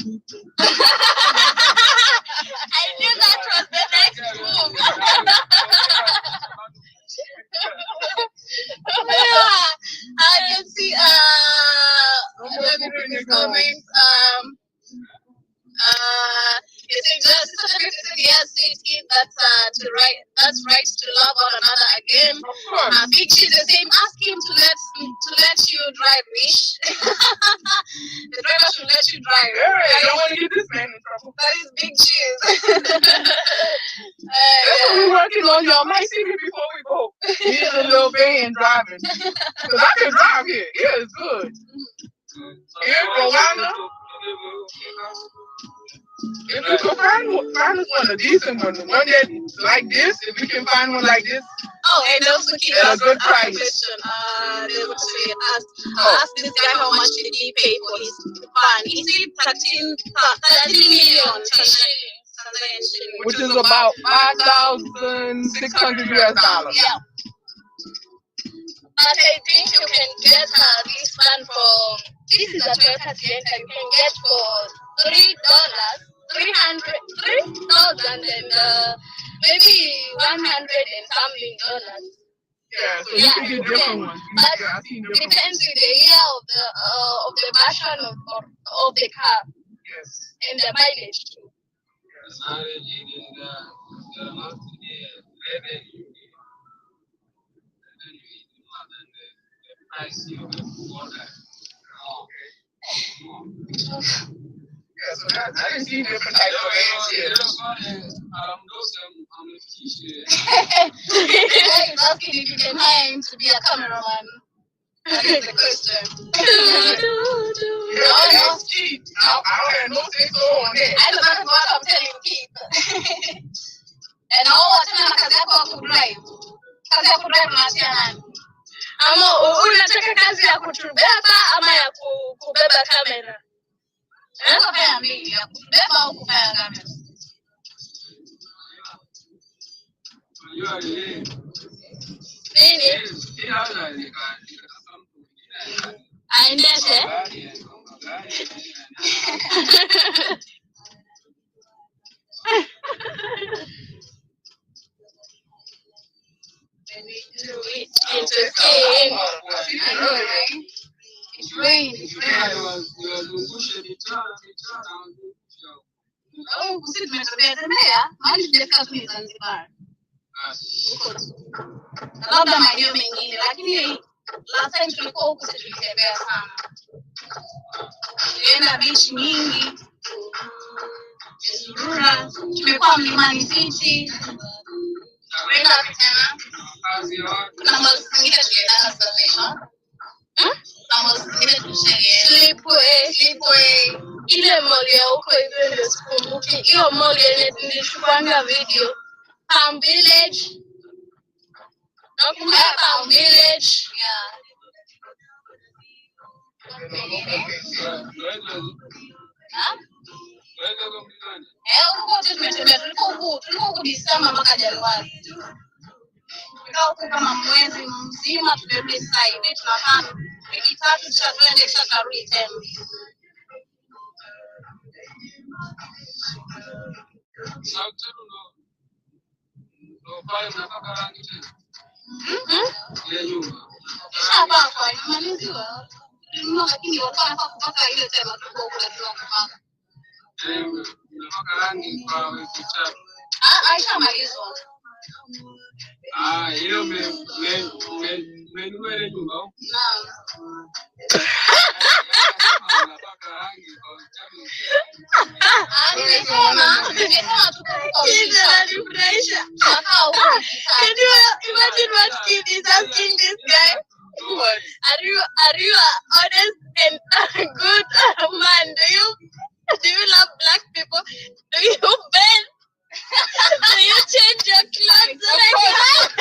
I knew that was the next move. Yeah, I can see let me read the comments. You think yes, that's right to love one another again. Big Cheese is saying, ask him to let you drive, Mish. The driver should let you drive. I don't want to get this man in trouble. That is Big Cheese. That's what we're working on. Y'all might see me before we go. Me and a little van driving. Because I can drive here. Yeah, it's good. Here, Rwanda. If we can find us one, a decent one, the one that like this, if we can find one like this. Oh, and also keep at a good price. Question. They would say, ask this guy how much did he pay for his van. He said 13 million shillings. Which is about 5,600 US dollars. Yeah. But I think you can get this van for, this is a Toyota Sienna, you can get for $3,000 and maybe 100 and something dollars. Yeah, so you can get different ones. But it depends on the year of the version of the car. Yes. And the mileage too. Yeah, so I didn't see different types of vans here. He's asking if you can hire him to be a cameraman. That is the question. Yeah, that's cheap. I don't have no say so on that. I know that's what I'm telling Keith. And tena kazi yako ya kudrive. Kazi ya kudrive unaachia nani? Ama unataka kazi ya kutubeba ama ya kubeba kamera? Unaweza fanya mbili, ya kutubeba au kufanya kamera. Nini? Aendeshe? Interesting. It's rain. Oh, sisi tumetembea hadi tujafika tu Zanzibar. Labda maeneo mengine, lakini last time tulikuwa huku sisi tulitembea sana. Tulienda beach nyingi. Surura, tumekuwa Mlimani City. Tumeenda tena. Kuna mazingine tulienda station. Kama zingine Slipway. Ile mall ya huko hivyo ndio sikumbuki. Hiyo mall yenye nilishukanga video. Palm Village. Nakumbuka Palm Village. Yeah. Huko tumetembea tulikuwa huko Disemba mpaka Januari. Tukao kama mwezi mzima tumebidi sasa hivi tunakaa wiki 3 tutatuende kisha tarudi tena. Shaba kwa imaliziwa. Ndio lakini wanataka kupaka ile tema tukao kula tunapaka. Rangi kwa wiki tatu. Aisha malizwa. Hiyo menue nyumba. Naam. Nimesema tuko kinafurahisha. Can you imagine what Keith is asking this guy? What? Are you an honest and good man? Do you love black people? Do you bend? Do you change your clothes like that?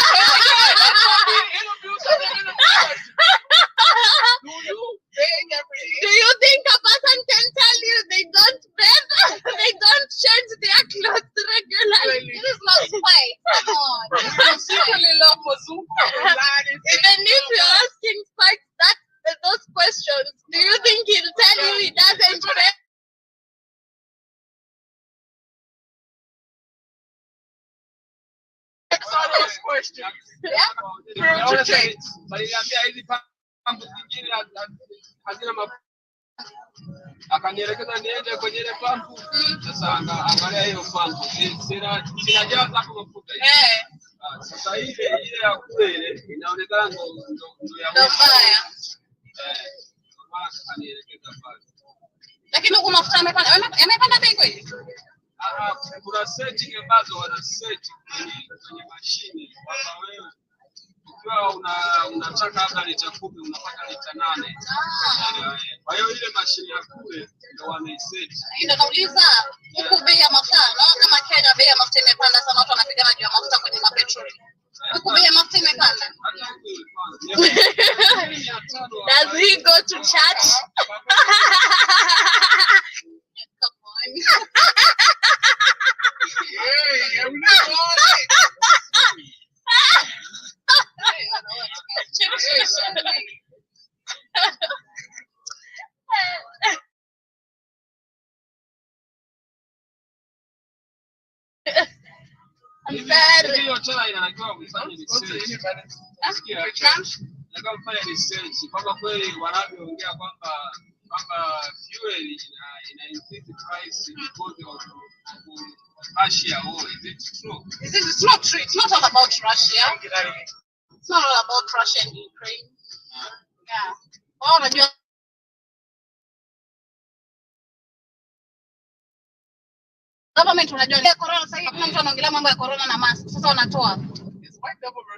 Do you think a person can question. Yeah. Okay. Waliniambia hizi pampu zingine hazina mafuta. Akanielekeza niende kwenye ile pampu. Sasa angalia hiyo pampu. Sinajaza hapo mafuta. Sasa ile ya kule ile inaonekana ndo ya mbaya. Akanielekeza pale. Lakini huko mafuta yamepanda bei kweli? Kuna setting ambazo wana set kwenye mashine kwamba wewe ukiwa unataka labda lita 10 unapata lita 8. Kwa hiyo ile mashine ya kule ndio wameiset. Ndio nauliza huko bei ya mafuta, naona kama Kenya bei ya mafuta imepanda sana, watu wanapigana juu ya mafuta kwenye mapetroli. Huko bei ya mafuta imepanda. Does he go to church? Come on. Yeah, we know it. Hiyo tena inatakiwa kufanya research. Nasikia nataka kufanya research kwamba kweli wanavyoongea kwamba fuel ina increase price because of Russia war. Is it true? It's not true. It's not all about Russia. It's not all about Russia and Ukraine. Yeah. Wao wanajua government unajua corona sasa hivi kuna mtu anaongelea mambo ya corona na mask. Sasa wanatoa.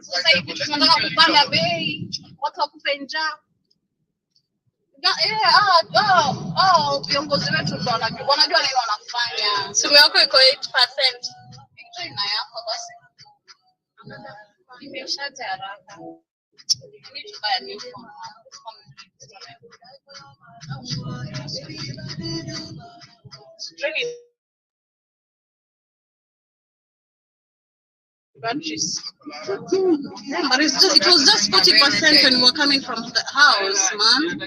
Sasa hivi tunataka kupanda bei, watu wakufe njaa. Viongozi wetu ndio wanajua nini wanafanya. Simu yako iko 8%. Ina yako basi. Imeshaje haraka. Need to buy a new phone. Batteries. Yeah, but it was just 40% when we were coming from the house, man.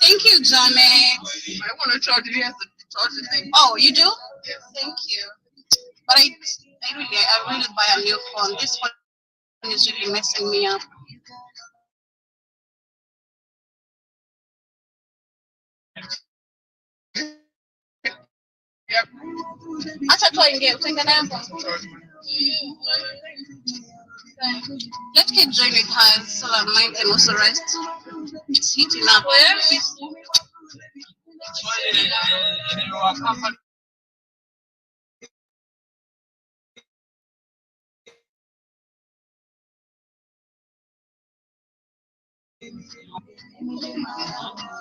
Thank you, Johnny. I want to charge it. He has to charge the thing. Oh, you do? Yes. Thank you. But I really buy a new phone. This one is really messing me up. Yep. Acha tu aingie, utengana hapo. Let Kate join with her so that mine can also rest. It's heating up.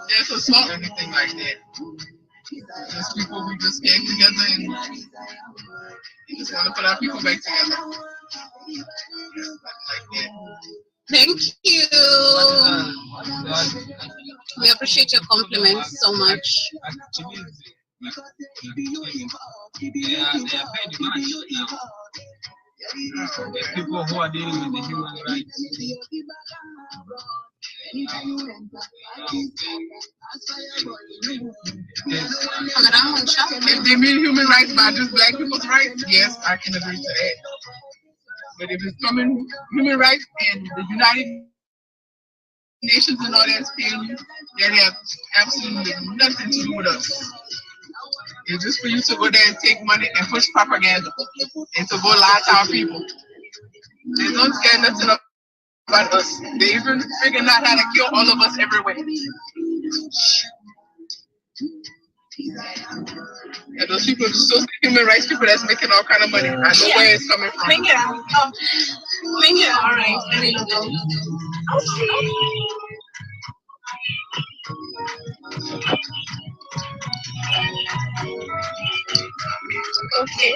There's a song or anything like that. Just people who just came together and we just want to put our people back together. Like that. Thank you. We appreciate your compliments so much. They are paid much now. People who are dealing with the human rights. If they mean human rights by just black people's rights, yes, I can agree to that. But if it's coming human rights and the United Nations and all that's paying you, that have absolutely nothing to do with us. It's just for you to go there and take money and push propaganda and to go lie to our people. They don't care nothing about us. They even figuring out how to kill all of us everywhere. And those people are just so human rights people that's making all kind of money. I know where it's coming from. Thank you. All right. I need to go. Okay.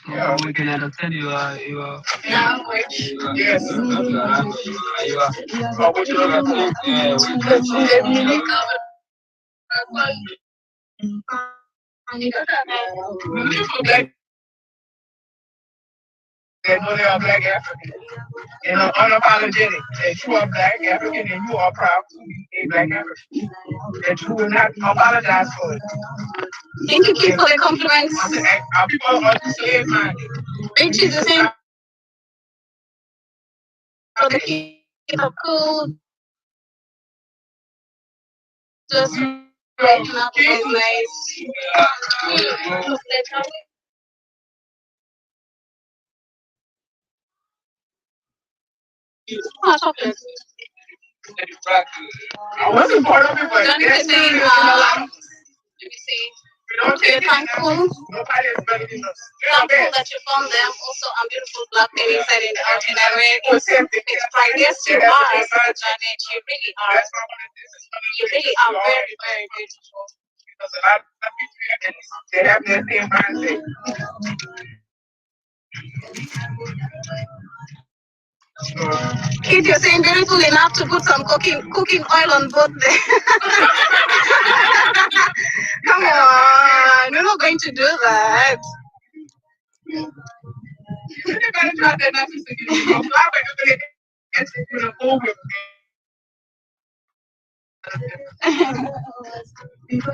Yeah, we can understand your language. Yes. language. They know they are black African and are unapologetic that you are black African and you are proud to be a black African. That you will not apologize for it. Thank you, Keith, for the compliments. Our people are slave minded. Thank you, the same for the keep of cool. Just making up those ways. Oh, chocolate. I wasn't part of it, but Then that's the same, let me see. we don't take it. Thankful. Nobody is better than us. Thankful that you found them. Also, I'm beautiful black lady said in the itinerary. It's right. Yes, you are, Sister Janet. You really are. You really are very, very beautiful. Because a lot of people they have that same mindset. Keith, you're saying beautiful enough to put some cooking oil on both there. Come on, we're not going to do that.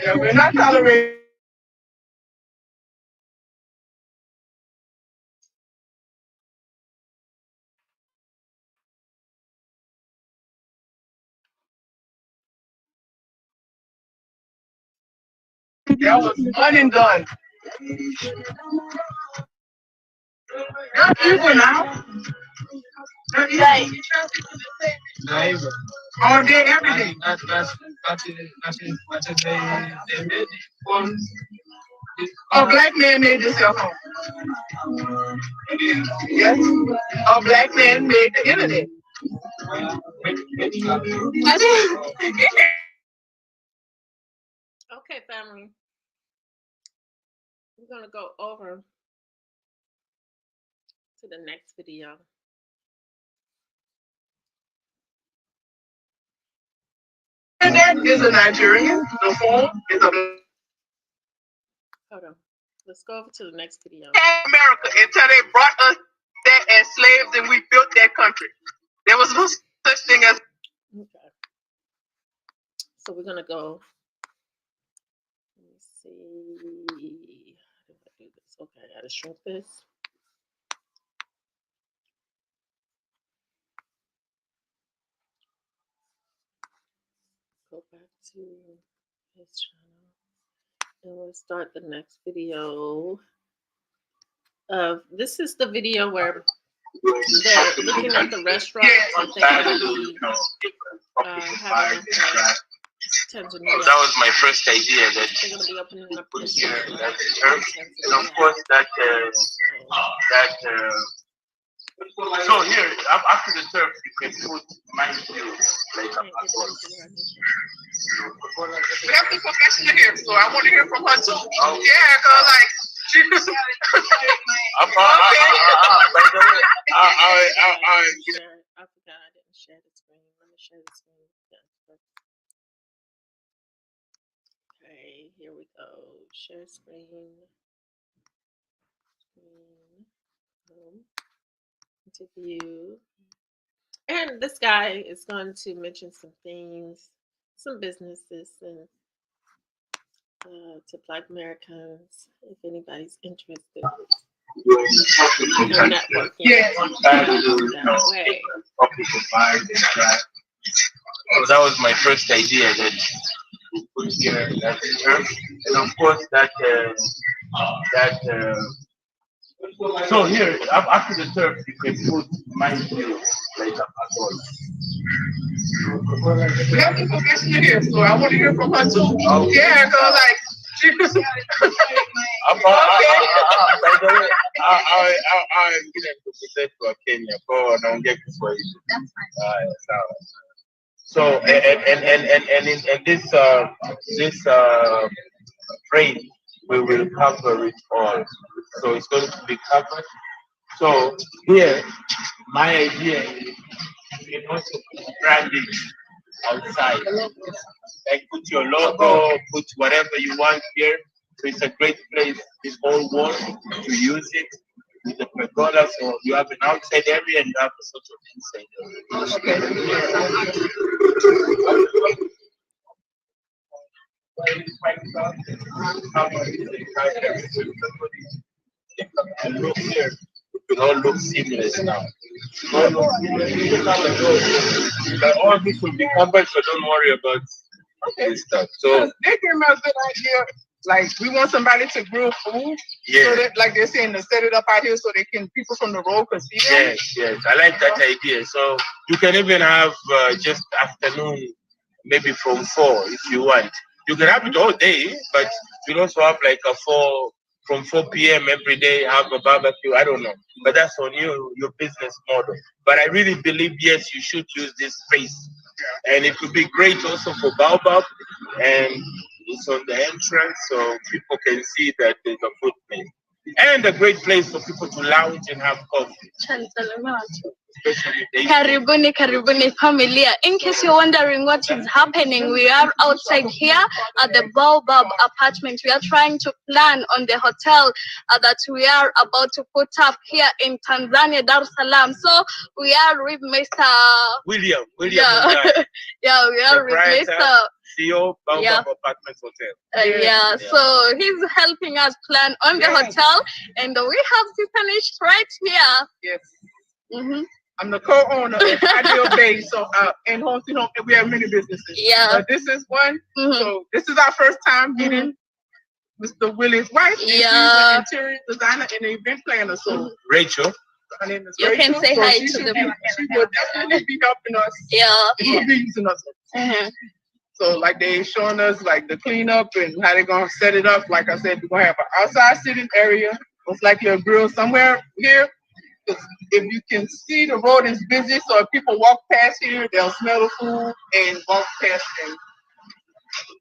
Yeah, we're not tolerating. That was one and done. Not people now. Right. All day, every day. A black man made the cell phone. Yes. A black man made the internet. Okay, family. We're gonna go over to the next video. Internet is a Nigerian. The phone is a Hold on. Let's go over to the next video. America until they brought us there as slaves and we built that country. There was no such thing as. Okay. So we're gonna go. Let me see. How do I do this? Okay, I gotta shrink this. Go back to his channel and we'll start the next video. This is the video where they're looking at the restaurant that they're going to be having Tanzania. That was my first idea that they're going to be opening up this here, restaurant that's in turf, and of course so here after the turf you can put mind you like a We have the professional here, so I want to hear from her too. Oh. Yeah, cause like she was. by the way, I forgot I didn't share the screen. Let me share the screen. Okay, here we go. Share screen. Boom. Interview. And this guy is going to mention some things, some businesses, and to Black Americans, if anybody's interested in networking that way. So that was my first idea that we put here that turf, and of course so here after the turf you can put mind you like a We have the professional here, so I want to hear from her too. Oh. Yeah, cause like she was. by the way, I didn't present to Kenya for naongea Kiswahili. So and in this frame we will cover it all. So it's going to be covered. So here my idea is you can also brand it outside. Like put your logo, put whatever you want here. So it's a great place, this whole world, to use it with the pergola. So you have an outside area and you have a sort of inside area. And look here, it all looks seamless now. All looks seamless. But all this will be covered, so don't worry about this stuff. So they gave me a good idea. Like we want somebody to grill food, so that, like they're saying, to set it up out here so they can people from the road can see them. Yes, I like that idea. So you can even have just afternoon, maybe from 4 if you want. You can have it all day, but you also have like a 4 from 4 p.m. every day, have a barbecue. I don't know, but that's on you, your business model. But I really believe yes, you should use this space, and it would be great also for Baobab, and it's on the entrance, so people can see that there's a food place. And a great place for people to lounge and have coffee. Karibuni, karibuni familia. In case you're wondering what is happening, we are outside here at the Baobab apartment. We are trying to plan on the hotel that we are about to put up here in Tanzania, Dar es Salaam. So we are with Mr. William. Yeah, yeah, we are with Mr. CEO, Baobab Apartments Hotel. So he's helping us plan on the hotel, and we have Titanish right here. Yes. Mm-hmm. I'm the co-owner of Ideal Bay, so in Home Sweet Home, we have many businesses. Yeah. This is one. Mm-hmm. So this is our first time meeting Mr. Willie's wife. Yeah. She's an interior designer and an event planner. So Rachel. Her name is you Rachel. Can say so hi she to them. She will definitely be helping us. Yeah. She'll be using us. Mm-hmm. So like they showing us like the cleanup and how they're gonna set it up. Like I said, we're gonna have an outside sitting area, most likely a grill somewhere here. If you can see, the road is busy, so if people walk past here, they'll smell the food and walk past them.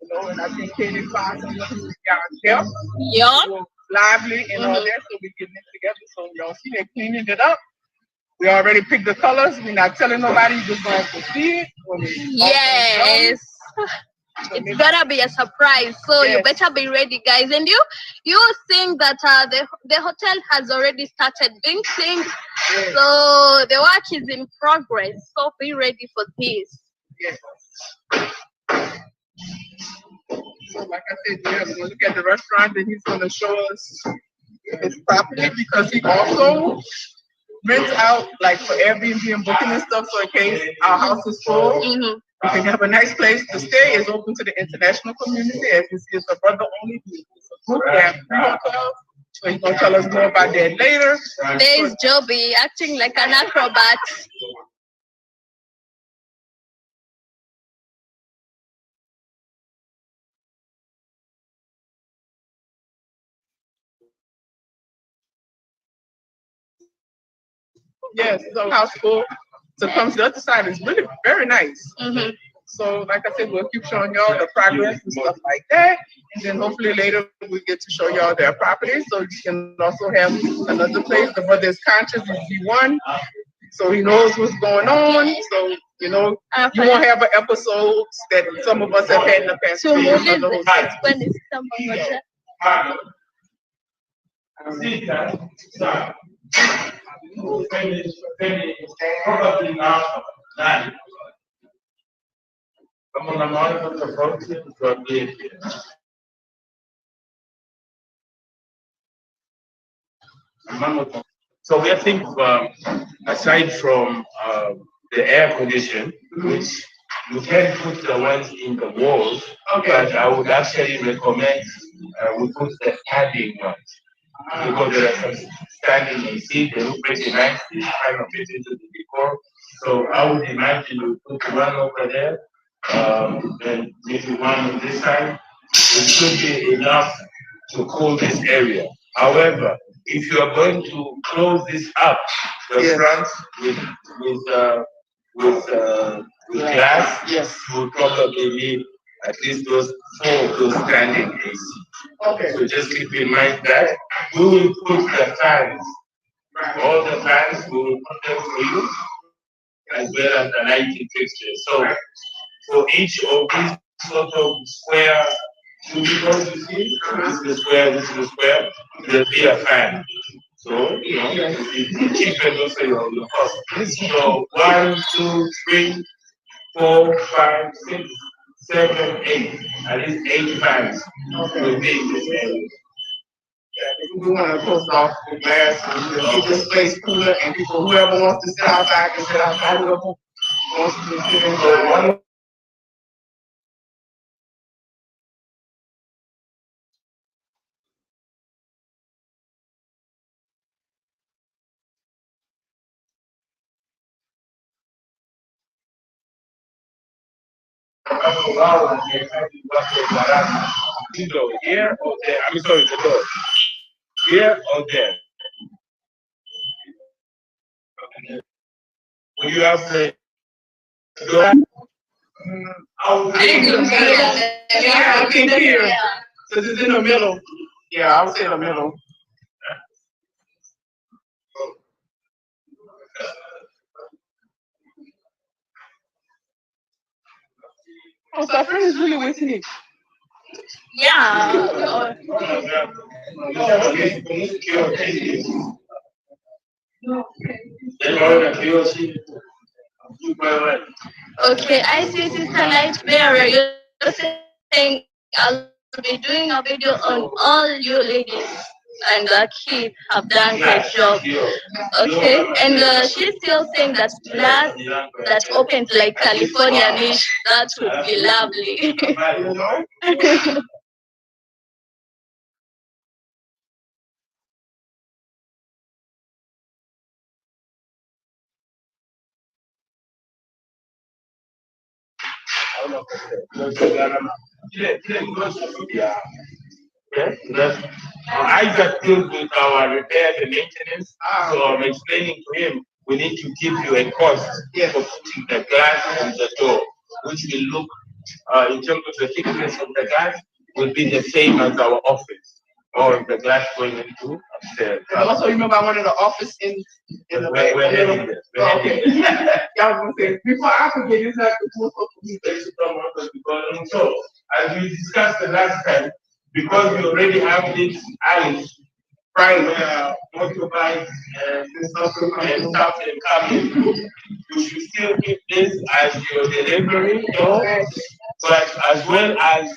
You know, and I think Katie found some of these guys here. Yeah. Lively and all that, so we getting it together. So y'all see they're cleaning it up. We already picked the colors. We're not telling nobody. You're just going to have to see it. Yes. It's gonna be a surprise, so you better be ready, guys. And you think that the hotel has already started doing things, so the work is in progress. So be ready for this. Yes. So, like I said, we're gonna look at the restaurant, and he's gonna show us his property because he also rents out like for Airbnb and booking and stuff. So in case our house is full. Mm-hmm. We can have a nice place to stay. It's open to the international community. As this is a brother only. We have 3 hotels. So he's going to tell us more about that later. There's Joby acting like an acrobat. Yes, so house full. So come to the other side is really very nice. Mm-hmm. So like I said, we'll keep showing y'all the progress and stuff like that. And then hopefully later we get to show y'all their properties. So you can also have another place. The brother is conscious is V1. So he knows what's going on. So, you know, you won't have an episode that some of us have had in the past. Probably now, como la mano de So we are thinking, aside from the air condition, which you can put the ones in the walls, but I would actually recommend we put the standing ones. Because there are some standing AC, they look pretty nice, they kind of fit into the decor. So I would imagine you put one over there, and maybe one on this side. It should be enough to cool this area. However, if you are going to close this up, the front with glass, you will probably need at least those 4 of those standing AC. Okay. So just keep in mind that we will put the fans, all the fans, we will put them for you, as well as the lighting fixtures. So for each of these sort of square cubicles you see, this is the square, this is the square, there'll be a fan. So, it cheapens also your cost. So 1, 2, 3, 4, 5, 6, 7, 8. At least 8 fans will be in this area. We want to post off the glass and keep this place cooler, and people, whoever wants to sit outside can sit outside. Whoever wants to sit inside. Here or there? I'm sorry, the door. Here or there? Will you have the door? I think in the middle. Yeah, I think here. Because it's in the middle. Yeah, I would say the middle. Oh, Saffron is really waiting it. Yeah. Okay, I see Sister Lightbearer. You're saying I'll be doing a video on all you ladies, and Keith have done great job. Okay, and she's still saying that class that opens like California niche, that would be lovely. Isaac deals with our repairs and maintenance, so I'm explaining to him we need to give you a cost for putting the glass on the door, which will look, in terms of the thickness of the glass, will be the same as our office, or the glass going into upstairs. And also, remember I wanted an office in the back. We're heading there. Okay. Y'all gonna say, before I forget, it's not the tool for me. So, as we discussed the last time, because we already have this alley, right, where motorbikes and stuff can come in, you should still keep this as your delivery door, but as well as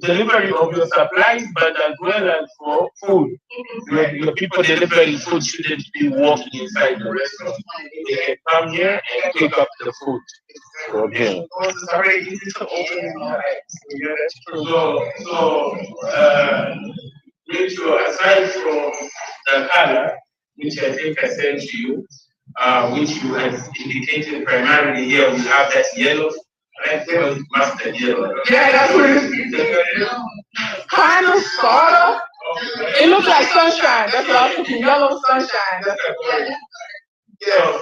delivery of your supplies, but as well as for food. Your people delivering food shouldn't be walking inside the restaurant. They can come here and pick up the food. Okay. It's already easy to open. Yeah, that's true. So, aside from the color, which I think I sent to you, which you have indicated primarily here, we have that yellow, right? Mustard yellow. Yeah, that's what it is. Kind of, sort of. It looks like sunshine. That's what I was thinking. Yellow sunshine. That's what Yeah.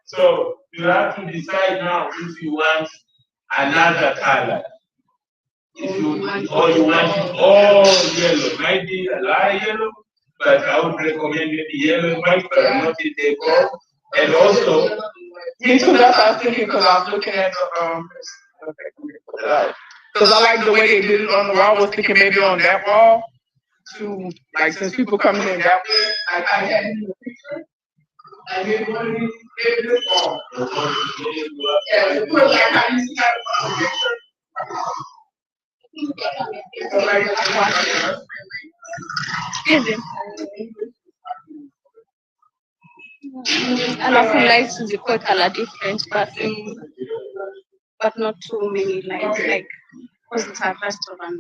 So you have to decide now if you want another color. If you want it all yellow, might be a lot of yellow, but I would recommend maybe yellow and white, but I'm not in the color. And also, me too. That's what I was thinking because I was looking at the because I like the way they did it on the wall. I was thinking maybe on that wall too. Like since people coming in that way, I had in the picture. And maybe one of these, maybe this wall. Yeah, to put like how you see that on the picture. Alafu lights ziko color different, but not too many lights. Like, because it's a restaurant,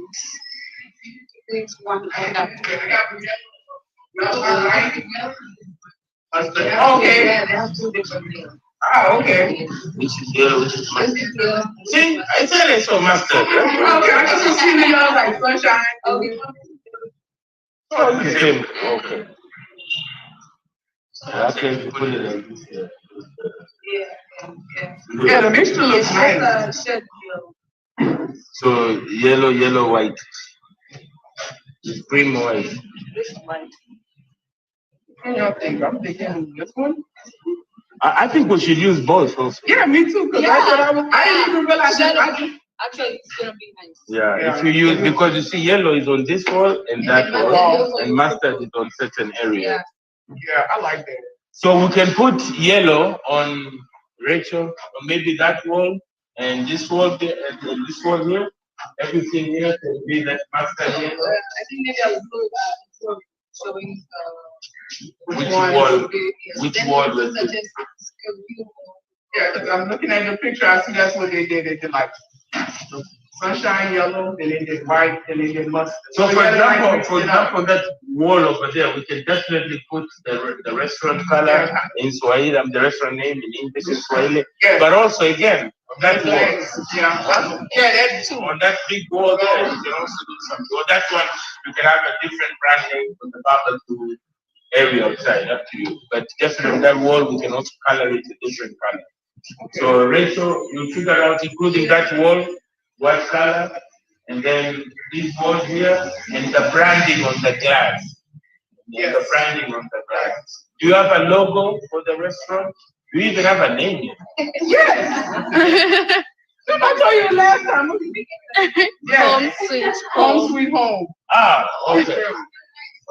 it's one light up. Okay. Okay. which is yellow, which is mustard. See, I said it's so mustard. Okay, I just see the yellow like sunshine. Okay. Oh, the same. Okay. Okay, you put it like this here. Yeah, the mixture looks nice. So yellow, white. Cream white. What do y'all think? I'm thinking this one. I think we should use both also. Yeah, me too. Because I didn't even realize that. Actually, it's gonna be nice. Yeah, if you use, because you see yellow is on this wall and that wall, and mustard is on certain area. Yeah, I like that. So we can put yellow on Rachel, or maybe that wall, and this wall here, and this wall here. Everything here can be that mustard yellow. I think maybe I will put showing Which wall? Which wall was it? Yeah, because I'm looking at the picture, I see that's what they did. They did like sunshine yellow, then they did white, then they did mustard. So for example, that wall over there, we can definitely put the restaurant color in Swahili, the restaurant name in English in Swahili. Yeah. But also again, on that wall. Yeah, that too. On that big wall there, you can also do something. On that one, you can have a different brand name for the barbecue area outside, up to you. But definitely on that wall, we can also color it a different color. Okay. So Rachel, you figure out, including that wall, what color, and then this wall here, and the branding on the glass. Yes. The branding on the glass. Do you have a logo for the restaurant? Do you even have a name yet? Yes! Did I tell you last time? Yes. Home sweet home. Ah, okay.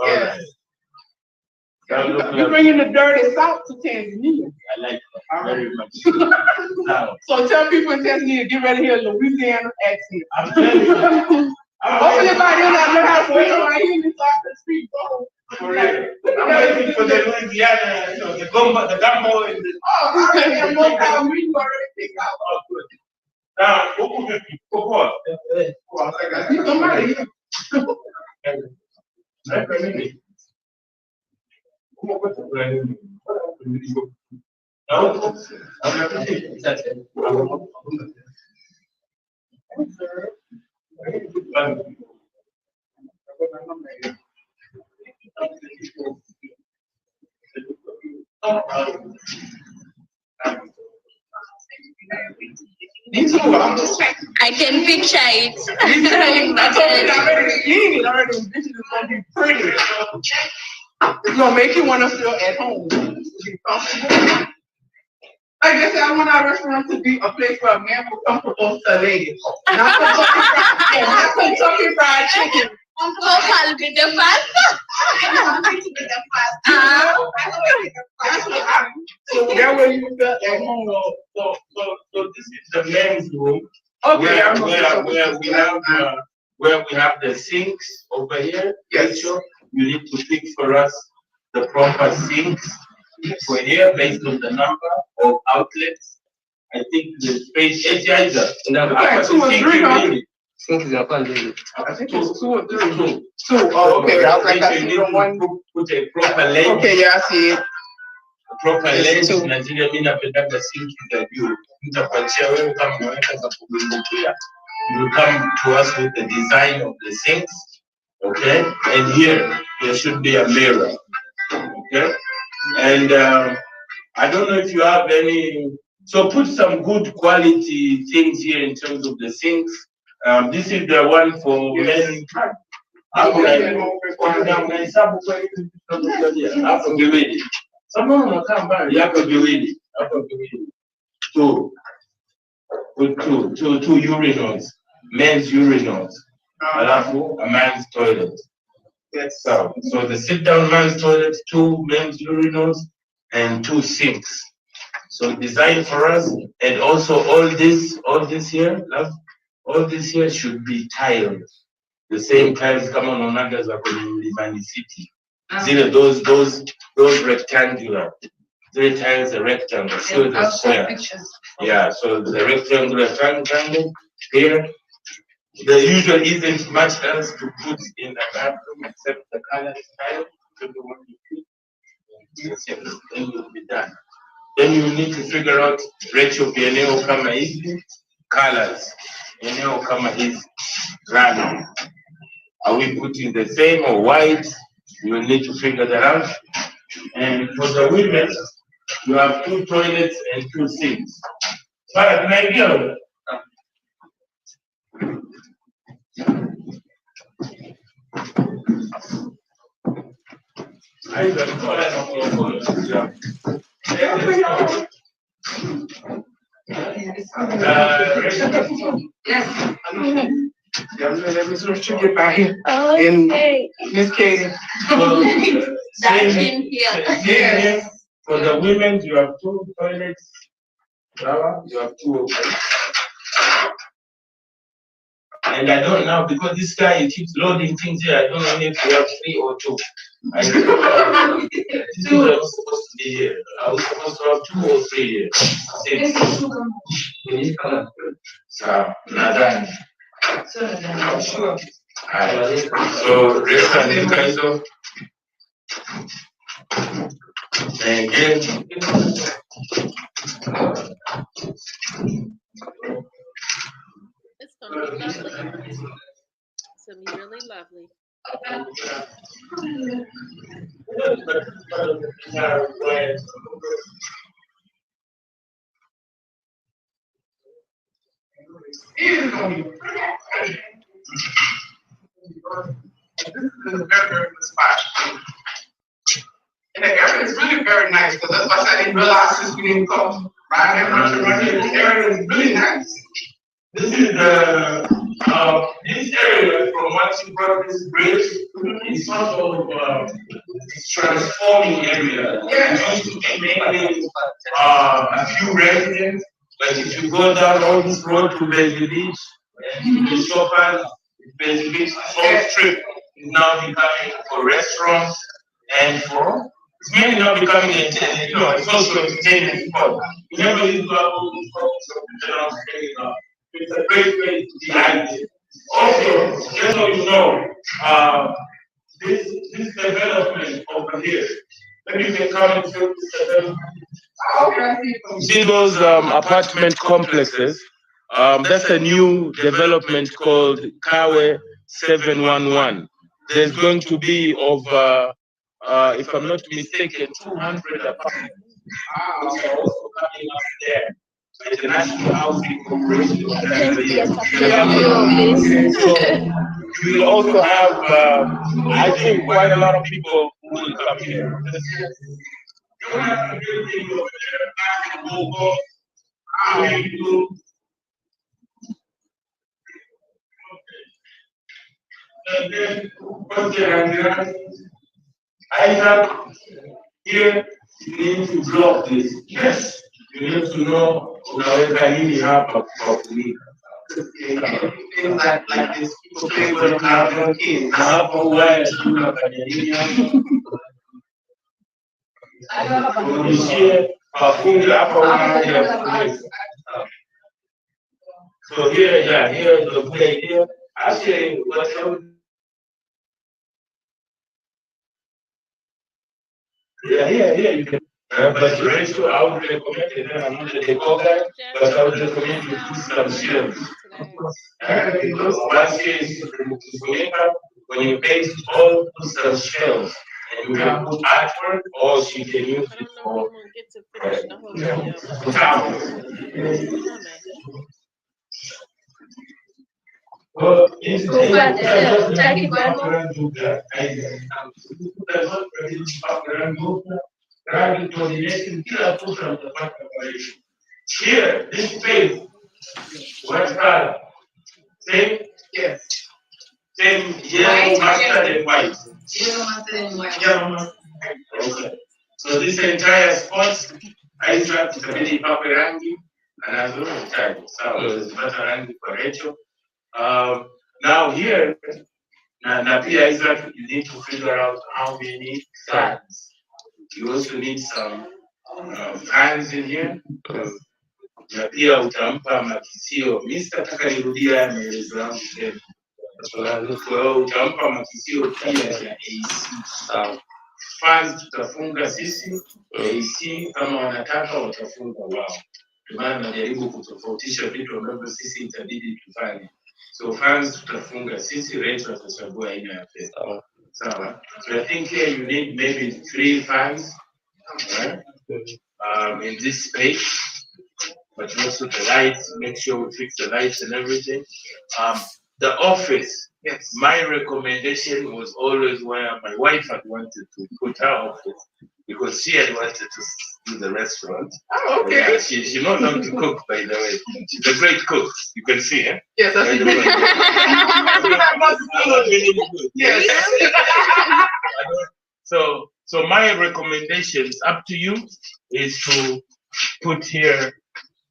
Yes. Right. You're bringing the dirty south to Tanzania. I like that very much. So tell people in Tanzania, get ready to hear Louisiana accent. I'm telling you. Hopefully by then I know how to speak right here inside the street. For real. I'm waiting for the Louisiana, the gumbo and the... Oh, I have more time. We already picked out. Oh, good. Now, what? Somebody. Me too. I'm just saying. I can picture it. I told you already. You ain't already envisioned it's gonna be pretty. It's gonna make you want to feel at home. Be comfortable. Like I said, I want our restaurant to be a place where a man will come for both the ladies. Not Kentucky Fried Chicken. Uncle I'll be the first. So that way you feel at home. So this is the men's room. Okay, where we have the sinks over here. Yes. Rachel, you need to pick for us the proper sinks for here based on the number of outlets. I think the space is either. Okay, 2 or 3, huh? I think it's 2 or 3. 2. Oh, okay. I was like, I see one. Put a proper lens. Okay, yeah, I see it. A proper lens. Nigeria mimi napenda sink za juu. Nitakuachia wewe kama unaweka za kubukia. You come to us with the design of the sinks. Okay? And here there should be a mirror. Okay? And I don't know if you have any. So put some good quality things here in terms of the sinks. This is the one for men. Two urinals, men's urinals, alafu a man's toilet. Yes. So the sit-down man's toilet, 2 men's urinals, and 2 sinks. So designed for us, and also all this here, love, all this here should be tiled. The same tiles come on onagas are in Limani City. Those rectangular. 3 tiles a rectangle, so the square. Yeah, so the rectangular triangle here. There usually isn't much else to put in the bathroom except the color tile. Then you'll be done. Then you need to figure out Rachel eneo kama hizi colors. Eneo kama hizi random. Are we putting the same or white? You will need to figure that out. And for the women, you have 2 toilets and 2 sinks. But maybe Yes. Let me switch to get back here. And Miss Katie. That's in here. Here, for the women, you have 2 toilets. You have 2 of them. And I don't know, because this guy keeps loading things here, I don't know if we have 3 or 2. This is what I was supposed to be here. I was supposed to have 2 or 3 here. 6. So, nadhani. Sure. So, restaurant is kind of. And again, It's gonna be lovely. It's gonna be really lovely. And the area is really very nice, because that's why I said I didn't realize since we didn't come right here. This area is really nice. this is this area from what you brought this bridge is sort of transforming area. It used to be mainly a few residents, but if you go down all this road to Baby Beach, and the shoppers, Baby Beach, this whole strip is now becoming for restaurants and for. It's mainly not becoming it's also an entertainment spot. Remember, these are all these shops it's a great place to be active. Also, just so you know, this development over here, maybe you can come and see this development. See those apartment complexes? That's a new development called Kawe 711. There's going to be over, if I'm not mistaken, 200 apartments. Which are also coming up there. The National Housing Corporation. So you will also have, I think, quite a lot of people who will come here. You don't have to really think over there. Isaac, here you need to block this. Yes, you need to know unaweka nini hapa kwa kulipa. Things like this, people play with our kids. Na hapa uwaya tunafanya nini hapa? Kurudishie mafungu hapa unaanza. So here is the good idea. Actually, what I would here you can. But Rachel, I would recommend it. I'm not a decor guy, but I would recommend you put some shelves. One is when you paste all, put some shelves. And you can put artwork, or she can use it for. Well, here, this space, what color? Same? Yes. Same yellow, mustard, and white. Yellow, mustard, and white. Okay. So this entire spot, I trapped to the papa rangi, and I was really tired. So it's better rangi for Rachel. Now here, you need to figure out how many fans. You also need some fans in here. Na pia utampa makisio. Mr. Takairudia maelezo yangu tena. Kwa hiyo utampa makisio pia ya AC. Fans tutafunga sisi, AC kama wanataka watafunga wao. Maana najaribu kutofautisha vitu ambavyo sisi itabidi tufanye. So fans tutafunga sisi, Rachel atachagua aina ya pesa. Sawa. So I think here you need maybe 3 fans, right? In this space. But also the lights, make sure we fix the lights and everything. The office, yes. My recommendation was always where my wife had wanted to put her office, because she had wanted to to the restaurant. Oh, okay. Yeah, she knows how to cook, by the way. She's a great cook. You can see, eh? Yes, I see. Yes. So my recommendations up to you is to put here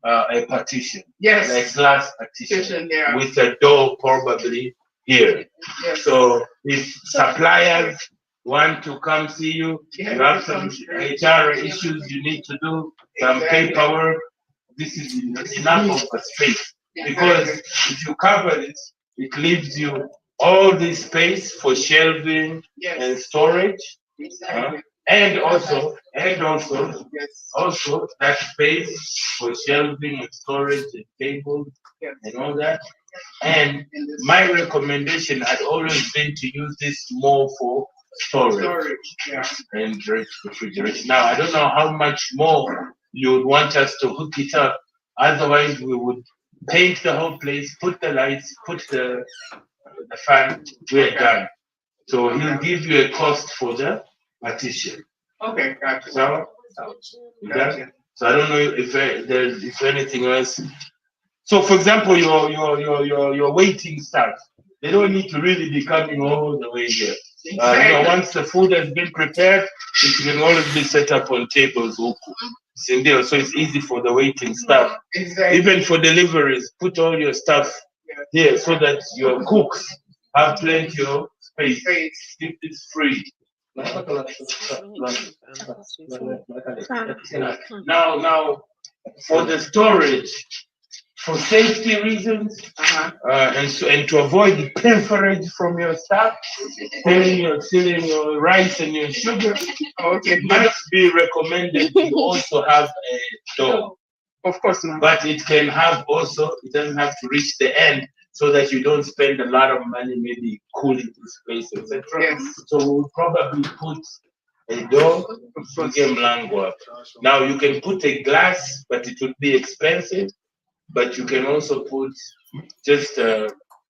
a partition. Yes. Like glass partition. Yeah. With a door probably here. Yes. So if suppliers want to come see you, you have some HR issues you need to do, some paperwork, this is enough of a space. Because if you cover it, it leaves you all this space for shelving and storage. And also that space for shelving and storage and tables and all that. And my recommendation had always been to use this more for storage and refrigeration. Now, I don't know how much more you would want us to hook it up. Otherwise, we would paint the whole place, put the lights, put the fan, we're done. So he'll give you a cost for the partition. Okay, gotcha. So I don't know if there's anything else. So, for example, your waiting staff, they don't need to really be coming all the way here. Once the food has been prepared, it can always be set up on tables. So it's easy for the waiting staff. Exactly. Even for deliveries, put all your stuff here so that your cooks have plenty of space. Keep it free. Now, for the storage, for safety reasons, and to avoid pilferage from your staff, stealing your rice and your sugar, it might be recommended you also have a door. Of course not. But it can have also, it doesn't have to reach the end, so that you don't spend a lot of money maybe cooling the space, etc. Yes. So we'll probably put a door. Now you can put a glass, but it would be expensive. But you can also put just